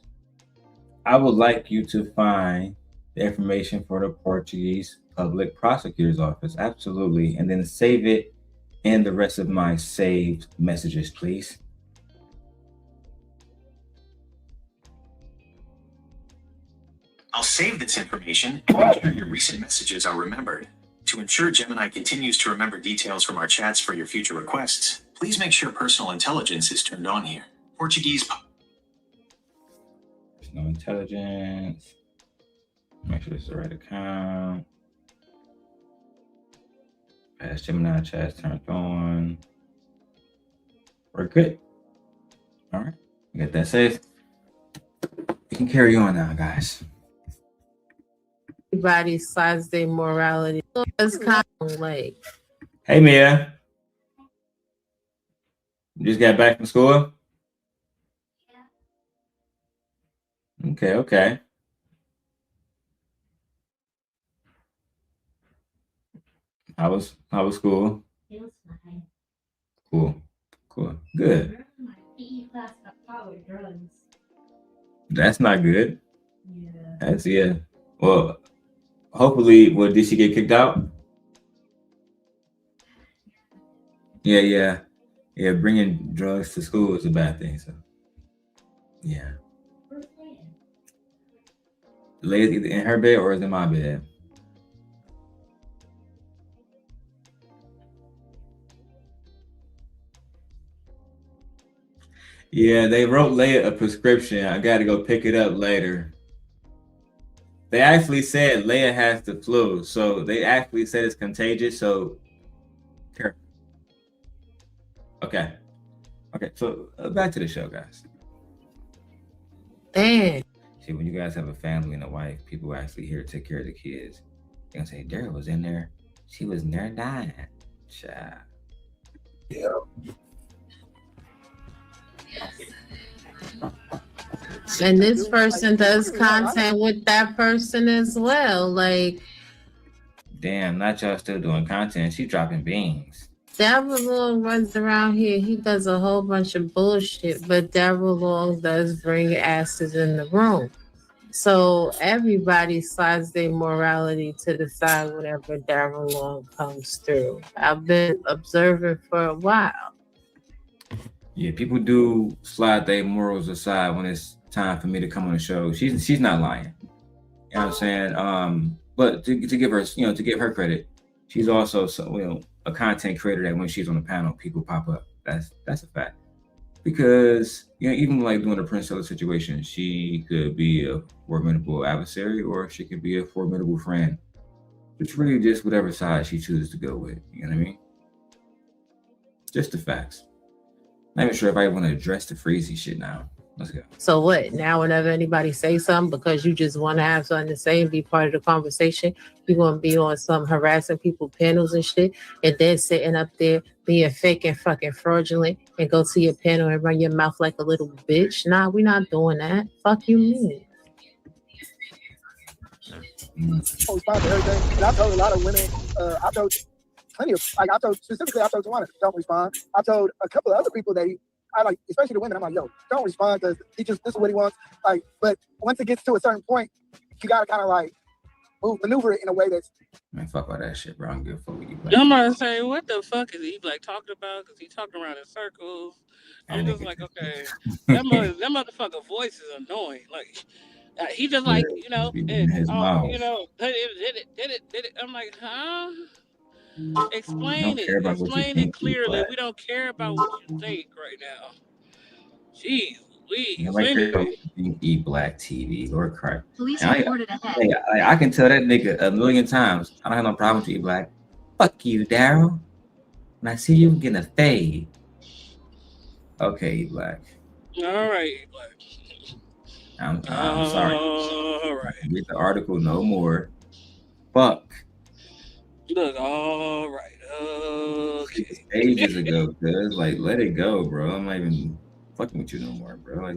I would like you to find the information for the Portuguese Public Prosecutor's Office. Absolutely. And then save it in the rest of my saved messages, please. I'll save this information and make sure your recent messages are remembered. To ensure Gemini continues to remember details from our chats for your future requests, please make sure personal intelligence is turned on here. Portuguese. Personal intelligence. Make sure it's the right account. Past Gemini chats turned on. We're good. All right. We got that saved. We can carry on now, guys. Everybody size their morality. It's kind of like, hey, Mia. You just got back from school? Okay. How was school? It was fine. Cool. Good. My PE class got caught with drugs. That's not good. Yeah. Well, hopefully, did she get kicked out? Yeah. Bringing drugs to school is a bad thing. So, yeah. Lay either in her bed or is in my bed. Yeah, they wrote Leia a prescription. I got to go pick it up later. They actually said Leia has the flu, so they actually said it's contagious. So, careful. Okay. So back to the show, guys. Damn. See, when you guys have a family and a wife, people actually here to take care of the kids. They're gonna say, Darrel was in there. She was in there dying. Child. Yeah. And this person does content with that person as well. Like, damn, not y'all still doing content. She dropping beans. Darrel Long runs around here. He does a whole bunch of bullshit, but Darrel Long does bring asses in the room. So everybody slides their morality to the side whenever Darrel Long comes through. I've been observing for a while. Yeah, people do slide their morals aside when it's time for me to come on the show. She's not lying. You know what I'm saying? But to give her, to give her credit, she's also a content creator that when she's on the panel, people pop up. That's a fact. Because even like doing the Prince Hiller situation, she could be a formidable adversary or she could be a formidable friend. It's really just whatever side she chooses to go with. You know what I mean? Just the facts. Not even sure if I want to address the Freezy shit now. Let's go. So what? Now whenever anybody say something because you just want to have something to say and be part of the conversation, you're going to be on some harassing people panels and shit, and then sitting up there being fake and fucking fraudulent and go to your panel and run your mouth like a little bitch. Nah, we're not doing that. Fuck you mean. I respond to everything. And I told a lot of women, I told plenty of, I told Tawana, don't respond. I told a couple of other people that I like, especially the women, I'm like, yo, don't respond because this is what he wants. Like, but once it gets to a certain point, you gotta kind of like maneuver it in a way that's. Man, fuck all that shit, bro. I don't give a fuck with you. I'm gonna say, what the fuck is he like talking about? Because he talking around in circles. I'm just like, okay, that motherfucker voice is annoying. Like, he just like, did it. I'm like, huh? Explain it clearly. We don't care about what you think right now. Jeez, Eat Black TV, Lord Christ. Police reported ahead. I can tell that nigga a million times. I don't have no problem with you, Black. Fuck you, Darrel. When I see you, I'm getting a fade. Okay, Black. All right, Black. I'm sorry. All right. Read the article no more. Fuck. Look, all right. Okay. Ages ago, cuz like let it go, bro. I'm not even fucking with you no more, bro. Like,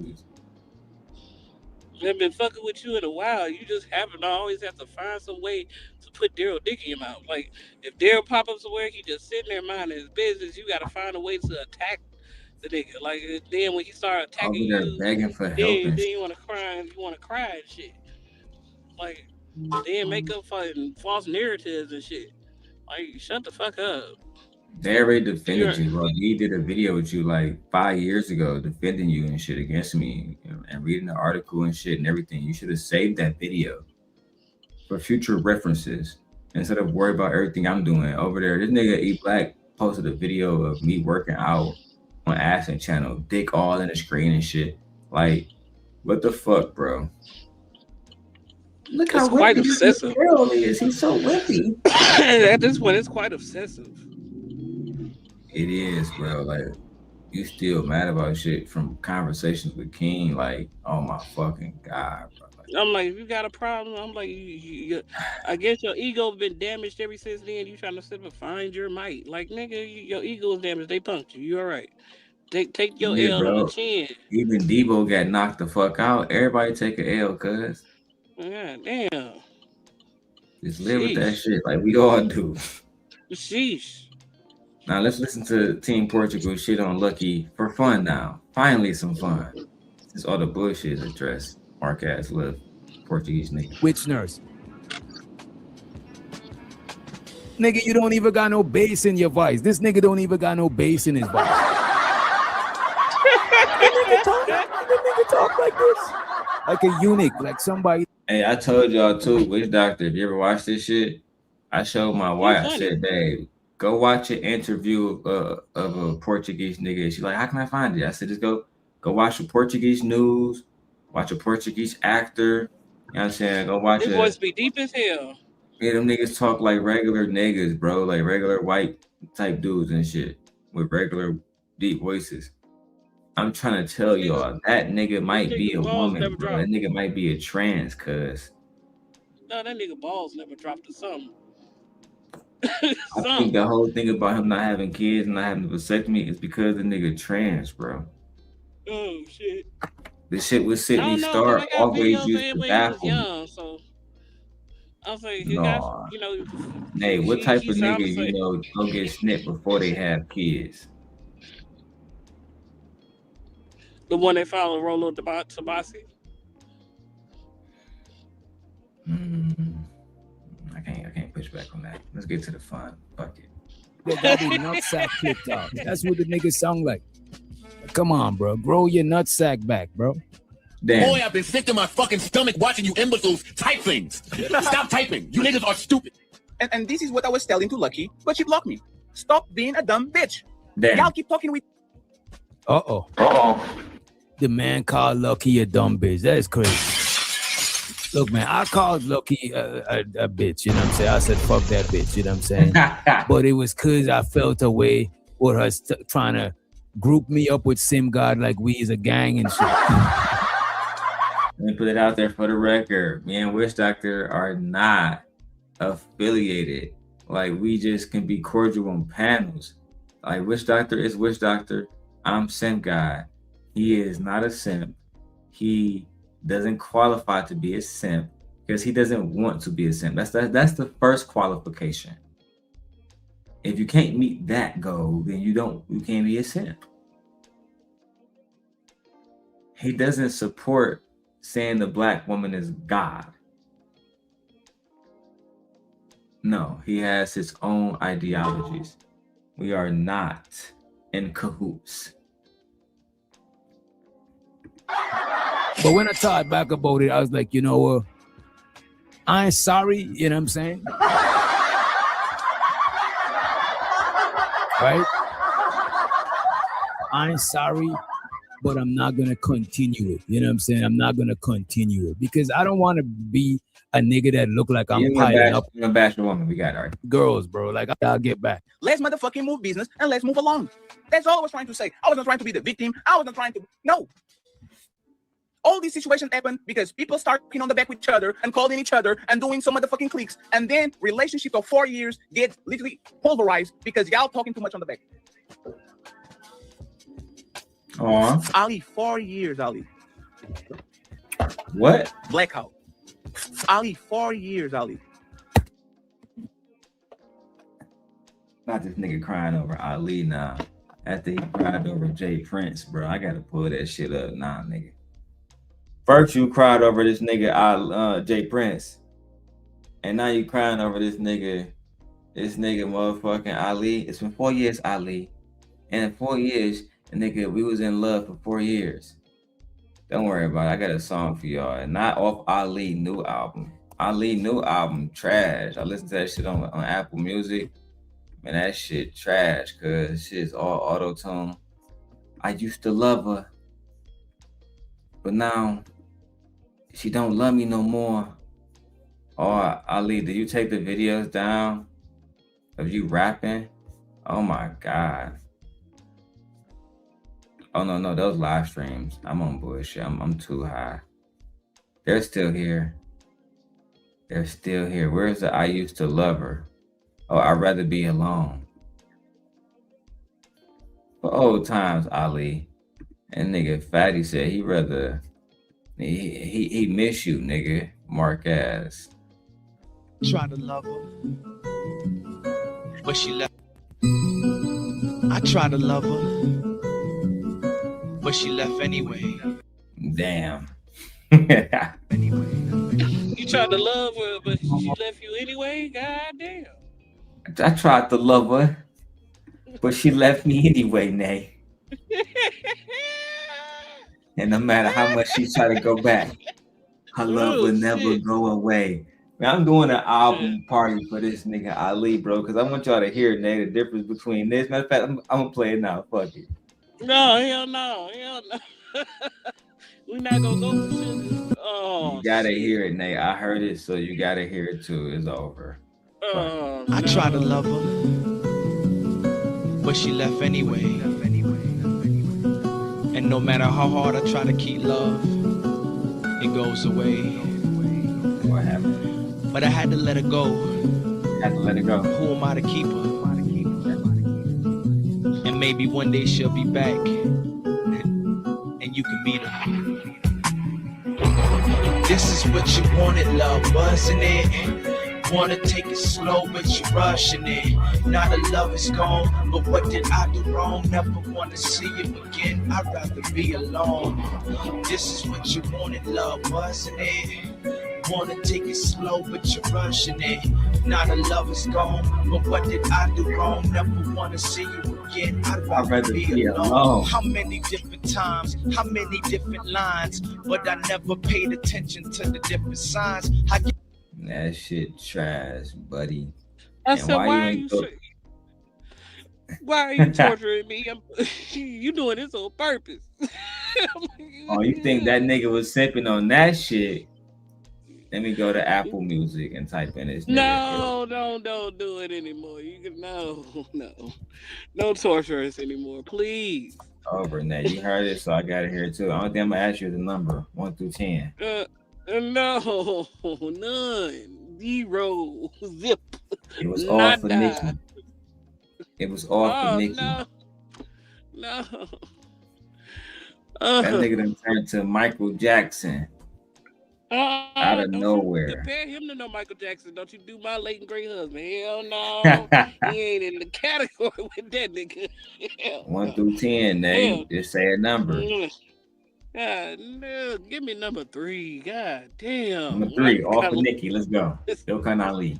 I've been fucking with you in a while. You just always have to find some way to put Darrel Dick in your mouth. Like, if Darrel pop up somewhere, he just sitting there minding his business. You got to find a way to attack the nigga. Like, then when he start attacking you, begging for help then you want to cry. You want to cry and shit. Like, then make up fucking false narratives and shit. Like, shut the fuck up. They already defended you, bro. He did a video with you like 5 years ago defending you and shit against me and reading the article and shit and everything. You should have saved that video for future references instead of worry about everything I'm doing over there. This nigga E Black posted a video of me working out on Ashen channel, dick all in the screen and shit. Like, what the fuck, bro? Look how quite obsessive. Is. He's so whippy. At this point, it's quite obsessive. It is, bro. Like, you still mad about shit from conversations with King. Like, oh my fucking God, bro. Like, I'm like, if you got a problem, I'm like, I guess your ego been damaged ever since then. You trying to sit and find your might. Like, nigga, your ego is damaged. They punked you. You all right. Take your Yeah, L on the bro. chin. Even Debo got knocked the fuck out. Everybody take an L, cuz. Yeah, damn. Just live with that Sheesh. shit like we all do. Sheesh. Now let's listen to Team Portugal shit on Lucky for fun now. Finally some fun. Since all the bullshit is addressed. Mark ass love Portuguese nigga. Which nurse? Nigga, you don't even got no bass in your voice. This nigga don't even got no bass in his voice. the nigga talk like this. Like a eunuch, like somebody. Hey, I told y'all too, Witch Doctor, if you ever watch this shit, I showed my wife, I said, babe, go watch an interview of a Portuguese nigga. She's like, how can I find it? I said, just go watch the Portuguese news, watch a Portuguese actor. You know what I'm saying? Go watch His voice be deep as hell. Yeah, them niggas talk like regular niggas, bro, like regular white type dudes and shit with regular deep voices. I'm trying to tell y'all that nigga might be a woman, bro. That nigga might be a trans, cuz. No, that nigga balls never dropped to something. I think the whole thing about him not having kids and not having a vasectomy is because the nigga trans, bro. Oh shit. The shit with Sydney know, Star I got always videos used of him to when he was baffle me. young, so I'll say he got, you know. Hey, what type she of sounded nigga, like- you know, go get snipped before they have kids? The one that followed Rolo Tabasi. I can't push back on that. Let's get to the fun. Fuck it. They got their nutsack clipped off. That's what the niggas sound like. Come on, bro. Grow your nutsack back, bro. Damn. Boy, I've been sick to my fucking stomach watching you imbeciles type things. Stop typing. You niggas are stupid. And this is what I was telling to Lucky, but she blocked me. Stop being a dumb bitch. Damn. Y'all keep talking with. Uh-oh. The man called Lucky a dumb bitch. That is crazy. Look, man, I called Lucky a bitch, you know what I'm saying? I said, fuck that bitch, you know what I'm saying? But it was because I felt a way with her trying to group me up with Sim God like we is a gang and shit. Let me put it out there for the record. Me and Witch Doctor are not affiliated. Like, we just can be cordial on panels. Like, Witch Doctor is Witch Doctor. I'm Simp Guy. He is not a simp. He doesn't qualify to be a simp because he doesn't want to be a simp. That's the first qualification. If you can't meet that goal, then you can't be a simp. He doesn't support saying the black woman is God. No, he has his own ideologies. We are not in cahoots. But when I thought back about it, I was like, you know what? I ain't sorry, you know what I'm saying? Right? I ain't sorry, but I'm not going to continue it. You know what I'm saying? I'm not going to continue it because I don't want to be a nigga that look like I'm piling up. You're gonna bash a woman. We got it, all right. Girls, bro. Like, I'll get back. Let's motherfucking move business and let's move along. That's all I was trying to say. I wasn't trying to be the victim. I wasn't trying to. No. All these situations happen because people start talking on the back with each other and calling each other and doing some motherfucking cliques. And then relationships of 4 years get literally pulverized because y'all talking too much on the back. Aw. Ali, 4 years, Ali. What? Blackout. Ali, 4 years, Ali. Not this nigga crying over Ali now. After he cried over Jay Prince, bro. I gotta pull that shit up now, nigga. First you cried over this nigga Jay Prince. And now you crying over this nigga motherfucking Ali. It's been 4 years, Ali. And in 4 years, nigga, we was in love for 4 years. Don't worry about it. I got a song for y'all. And not off Ali new album. Ali new album trash. I listened to that shit on Apple Music. Man, that shit trash, cause shit's all auto-tune. I used to love her, but now she don't love me no more. Oh, Ali, did you take the videos down of you rapping? Oh my God. Oh no, those live streams. I'm on bullshit. I'm too high. They're still here. They're still here. Where's the I used to love her? Oh, I'd rather be alone. For old times, Ali. And nigga Fatty said he rather he miss you, nigga. Mark ass. Tried to love her, but she left. I tried to love her, but she left anyway. Damn. You tried to love her, but she left you anyway? God damn. I tried to love her, but she left me anyway, Nay. And no matter how much she tried to go back, her love will never go away. Man, I'm doing an album party for this nigga Ali, bro, because I want y'all to hear, Nay, the difference between this. Matter of fact, I'm gonna play it now. Fuck it. No, hell no. We're not gonna go for sugar. Oh, You gotta hear it, Nay. I heard it, so you gotta hear it too. It's over. I tried to love her, but she left anyway. And no matter how hard I try to keep love, it goes away. What happened? But I had to let her go. Had to let her go. Who am I to keep her? And maybe one day she'll be back, and you can meet her. This is what you wanted, love, wasn't it? Wanna take it slow, but you rushing it. Now the love is gone, but what did I do wrong? Never wanna see you again, I'd rather be alone. This is what you wanted, love, wasn't it? Wanna take it slow, but you're rushing it. Now the love is gone, but what did I do wrong? Never wanna see you again, I'd rather be alone. How many different times, how many different lines, but I never paid attention to the different signs. That shit trash, buddy. I said, why are you torturing me? You doing this on purpose. Oh, you think that nigga was simping on that shit? Let me go to Apple Music and type in his nigga. No, don't do it anymore. You can don't torture us anymore, please. Over now. You heard it, so I gotta hear it too. The only thing I'm gonna ask you is the number 1 through 10. No, none. 0. Zip. It was all for Nikki. It was all for Nikki. No. That nigga done turned to Michael Jackson. Out of nowhere. Compare him to no Michael Jackson. Don't you do my late and great husband. Hell no. He ain't in the category with that nigga. 1 through 10, Nate. Just say a number. God, no. Give me number 3. God damn. Number 3, all for Nikki. Let's go. Ilkan Ali.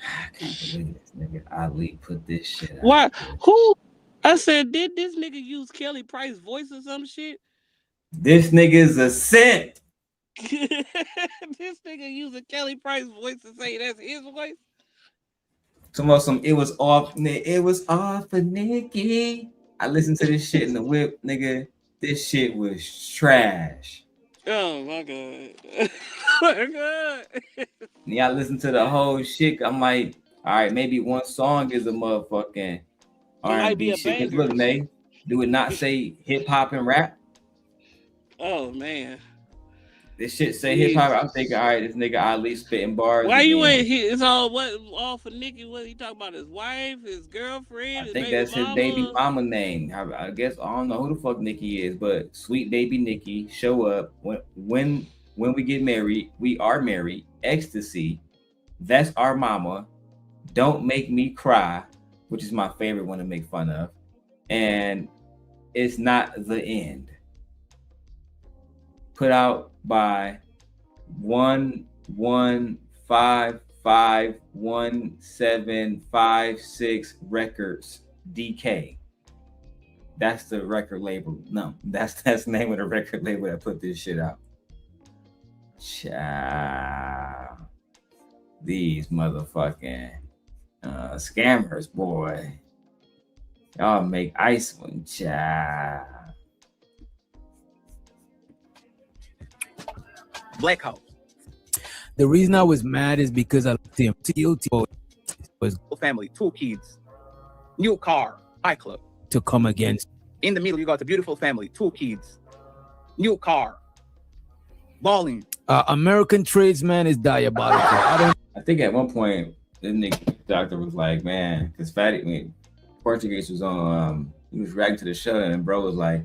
I can't believe this nigga Ali put this shit out. Why? Who? I said, did this nigga use Kelly Price's voice or some shit? This nigga is a simp. This nigga using Kelly Price's voice to say that's his voice. It was off for Nikki. I listened to this shit in the whip, nigga. This shit was trash. Oh my god. Oh my god. Yeah, I listened to the whole shit. I'm like, all right, maybe one song is a motherfucking R&B shit. Look, Nate, do it not say hip hop and rap? Oh man. This shit say hip hop. I'm thinking, all right, this nigga Ali spitting bars. Why you ain't here? It's all for Nikki. What he talking about? His wife, his girlfriend. I think that's his baby mama name. I guess I don't know who the fuck Nikki is, but sweet baby Nikki show up when we get married. We are married. Ecstasy. That's our mama. Don't make me cry, which is my favorite one to make fun of, and it's not the end. Put out by 11551756 Records DK. That's the record label. No, that's the name of the record label that put this shit out. Child. These motherfucking scammers, boy. Y'all make ice one, child. Black House. The reason I was mad is because I looked him. Was family, 2 kids, new car, high club. To come against. In the middle, you got a beautiful family, 2 kids, new car, balling. American tradesman is diabolical. I think at one point, the nigga doctor was like, man, because Portuguese was on he was reacting to the show, and bro was like,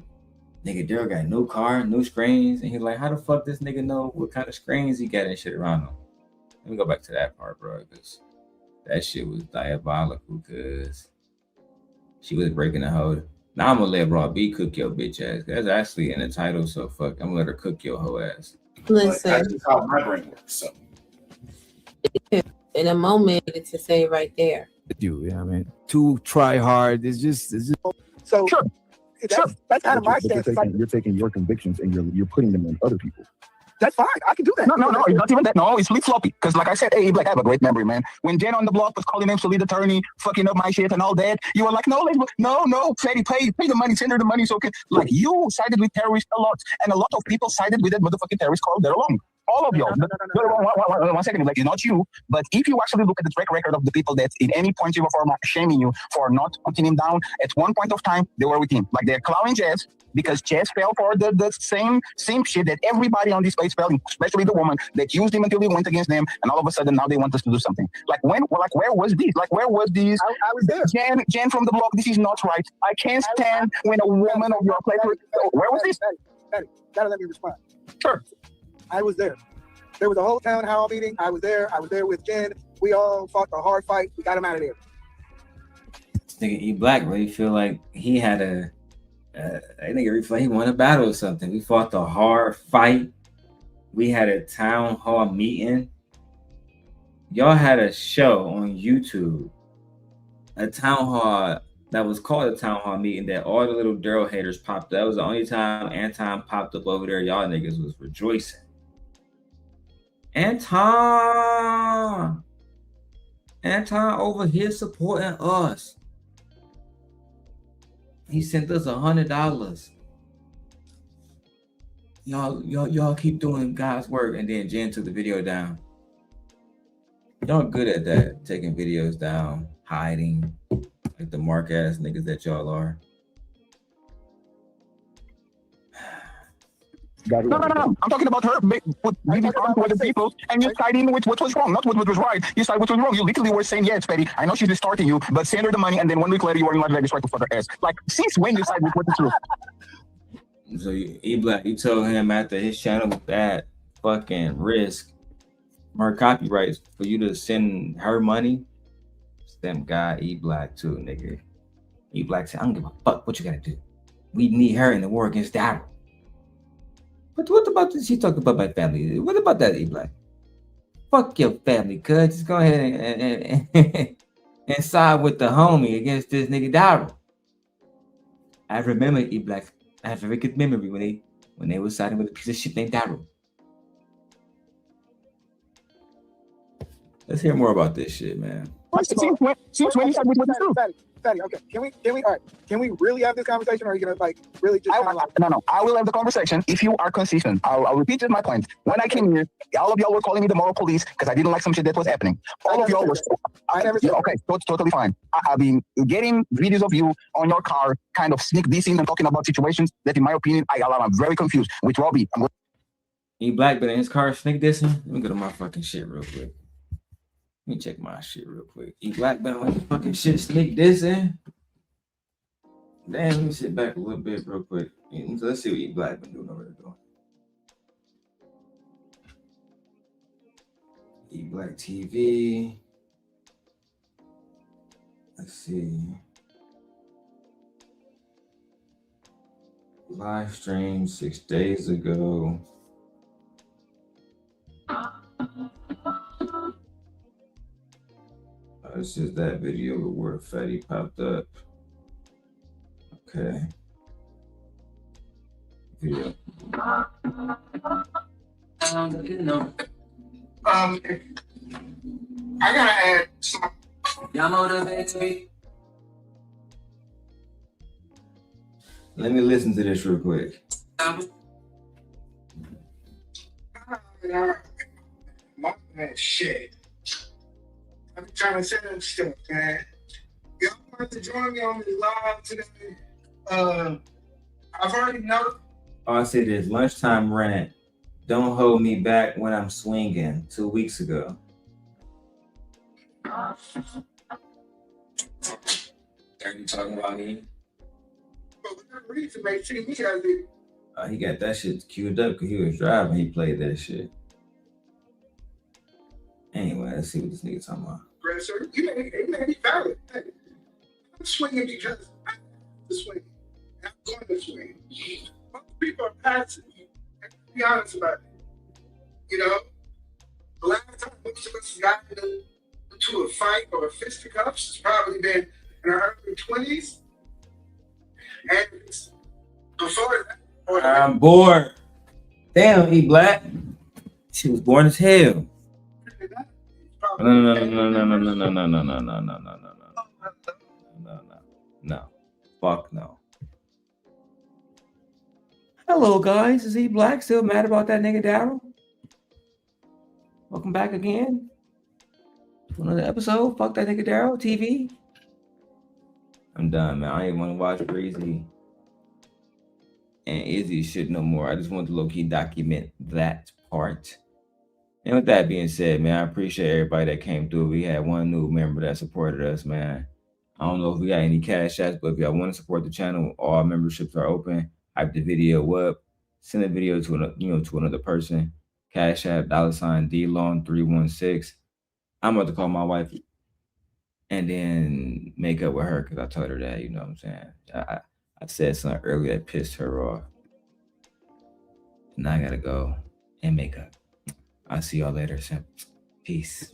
nigga, Darrel got new car, new screens. And he's like, how the fuck this nigga know what kind of screens he got and shit around him? Let me go back to that part, bro, because that shit was diabolical, because she was breaking the hoe. Now I'm gonna let RawB cook your bitch ass. That's actually in the title, so fuck, I'm gonna let her cook your hoe ass. Listen. That's just how my brain works. So. In a moment, it's to say right there. You know what I mean? To try hard. It's just so sure. That's kind of my stance. You're taking your convictions and you're putting them on other people. That's fine. I can do that. No, it's not even that. No, it's flip floppy. Because like I said, hey, like I have a great memory, man. When Jen on the block was calling him solid attorney, fucking up my shit and all that, you were like, no, Fatty, pay the money, send her the money, so okay. Like you sided with terrorists a lot, and a lot of people sided with that motherfucking terrorist called Darrel Long. All of y'all. One second, like it's not you, but if you actually look at the track record of the people that in any point of form are shaming you for not putting him down, at one point of time they were with him. Like they're clowning Jazz because Jazz fell for the same shit that everybody on this place fell, especially the woman that used him until he went against them, and all of a sudden now they want us to do something. Like where was this? Like where was this? I was there. Jen from the block, this is not right. I can't stand when a woman of your place. Where was this? Patty, gotta let me respond. Sure. I was there. There was a whole town hall meeting. I was there. I was there with Jen. We all fought a hard fight. We got him out of there. Nigga E Black really feel like he had I think he feel like he won a battle or something. We fought the hard fight. We had a town hall meeting. Y'all had a show on YouTube, a town hall that was called a town hall meeting that all the little Darrel haters popped up. That was the only time Anton popped up over there. Y'all niggas was rejoicing. Anton over here supporting us. He sent us $100. Y'all keep doing God's work. And then Jen took the video down. Y'all good at that, taking videos down, hiding, like the mark ass niggas that y'all are. No. I'm talking about her giving harm to other people, and you siding with what was wrong, not what was right. You side what was wrong. You literally were saying, yes, Petty, I know she's distorting you, but send her the money, and then 1 week later you were in Las Vegas right to fuck her ass. Like, since when you side with what is true? So E Black, you told him after his channel was at fucking risk, her copyrights for you to send her money. Them guy E Black too, nigga. E Black said, I don't give a fuck what you gotta do. We need her in the war against Darrel. But what about this? She talked about my family. What about that, E Black? Fuck your family, cuz. Just go ahead and side with the homie against this nigga Darrel. I remember E Black. I have a very good memory when they were siding with a piece of shit named Darrel. Let's hear more about this shit, man. Since when you side with what is true? Fatty, okay. Can we all right? Can we really have this conversation, or are you gonna like really just No. I will have the conversation if you are consistent. I'll repeat my point. When I came here, all of y'all were calling me the moral police because I didn't like some shit that was happening. All of y'all was okay, totally fine. I've been getting videos of you on your car, kind of sneak dissing and talking about situations that, in my opinion, I'm very confused with RawB. E Black been in his car sneak dissing. Let me go to my fucking shit real quick. Let me check my shit real quick. E Black been on his fucking shit sneak dissing. Damn, let me sit back a little bit real quick. Let's see what E Black been doing over there doing. E Black TV. Let's see. Live stream 6 days ago. This is that video where Fatty popped up. Okay. Video. I gotta add some. Y'all motivate me. Let me listen to this real quick. Man, shit. I've been trying to say that stuff, man. Y'all want to join me on this live today? I've already know. Oh, I said this lunchtime rant. Don't hold me back when I'm swinging 2 weeks ago. Are you talking about me? whatever reason, they see me as a He got that shit queued up because he was driving. He played that shit. Anyway, let's see what this nigga talking about. aggressor. It may be valid. Hey, I'm swinging because I have to swing. I'm going to swing. Most people are passive. Let's be honest about it. You know, the last time most of us got into a fight or a fisticuffs has probably been in our early 20s. And before that, I'm bored. Damn, he black. She was born as hell. No. Fuck no. Hello guys, is he black? Still mad about that nigga Darrel? Welcome back again to another episode. Fuck that nigga Darrel TV. I'm done, man. I ain't want to watch Freezy and Izzy shit no more. I just want to low-key document that part. And with that being said, man, I appreciate everybody that came through. We had one new member that supported us, man. I don't know if we got any cash apps, but if y'all want to support the channel, all memberships are open. Hype the video up. Send a video to another person. Cash app $DLong316. I'm about to call my wife and then make up with her because I told her that, you know what I'm saying? I said something earlier that pissed her off. Now I gotta go and make up. I'll see y'all later. Peace.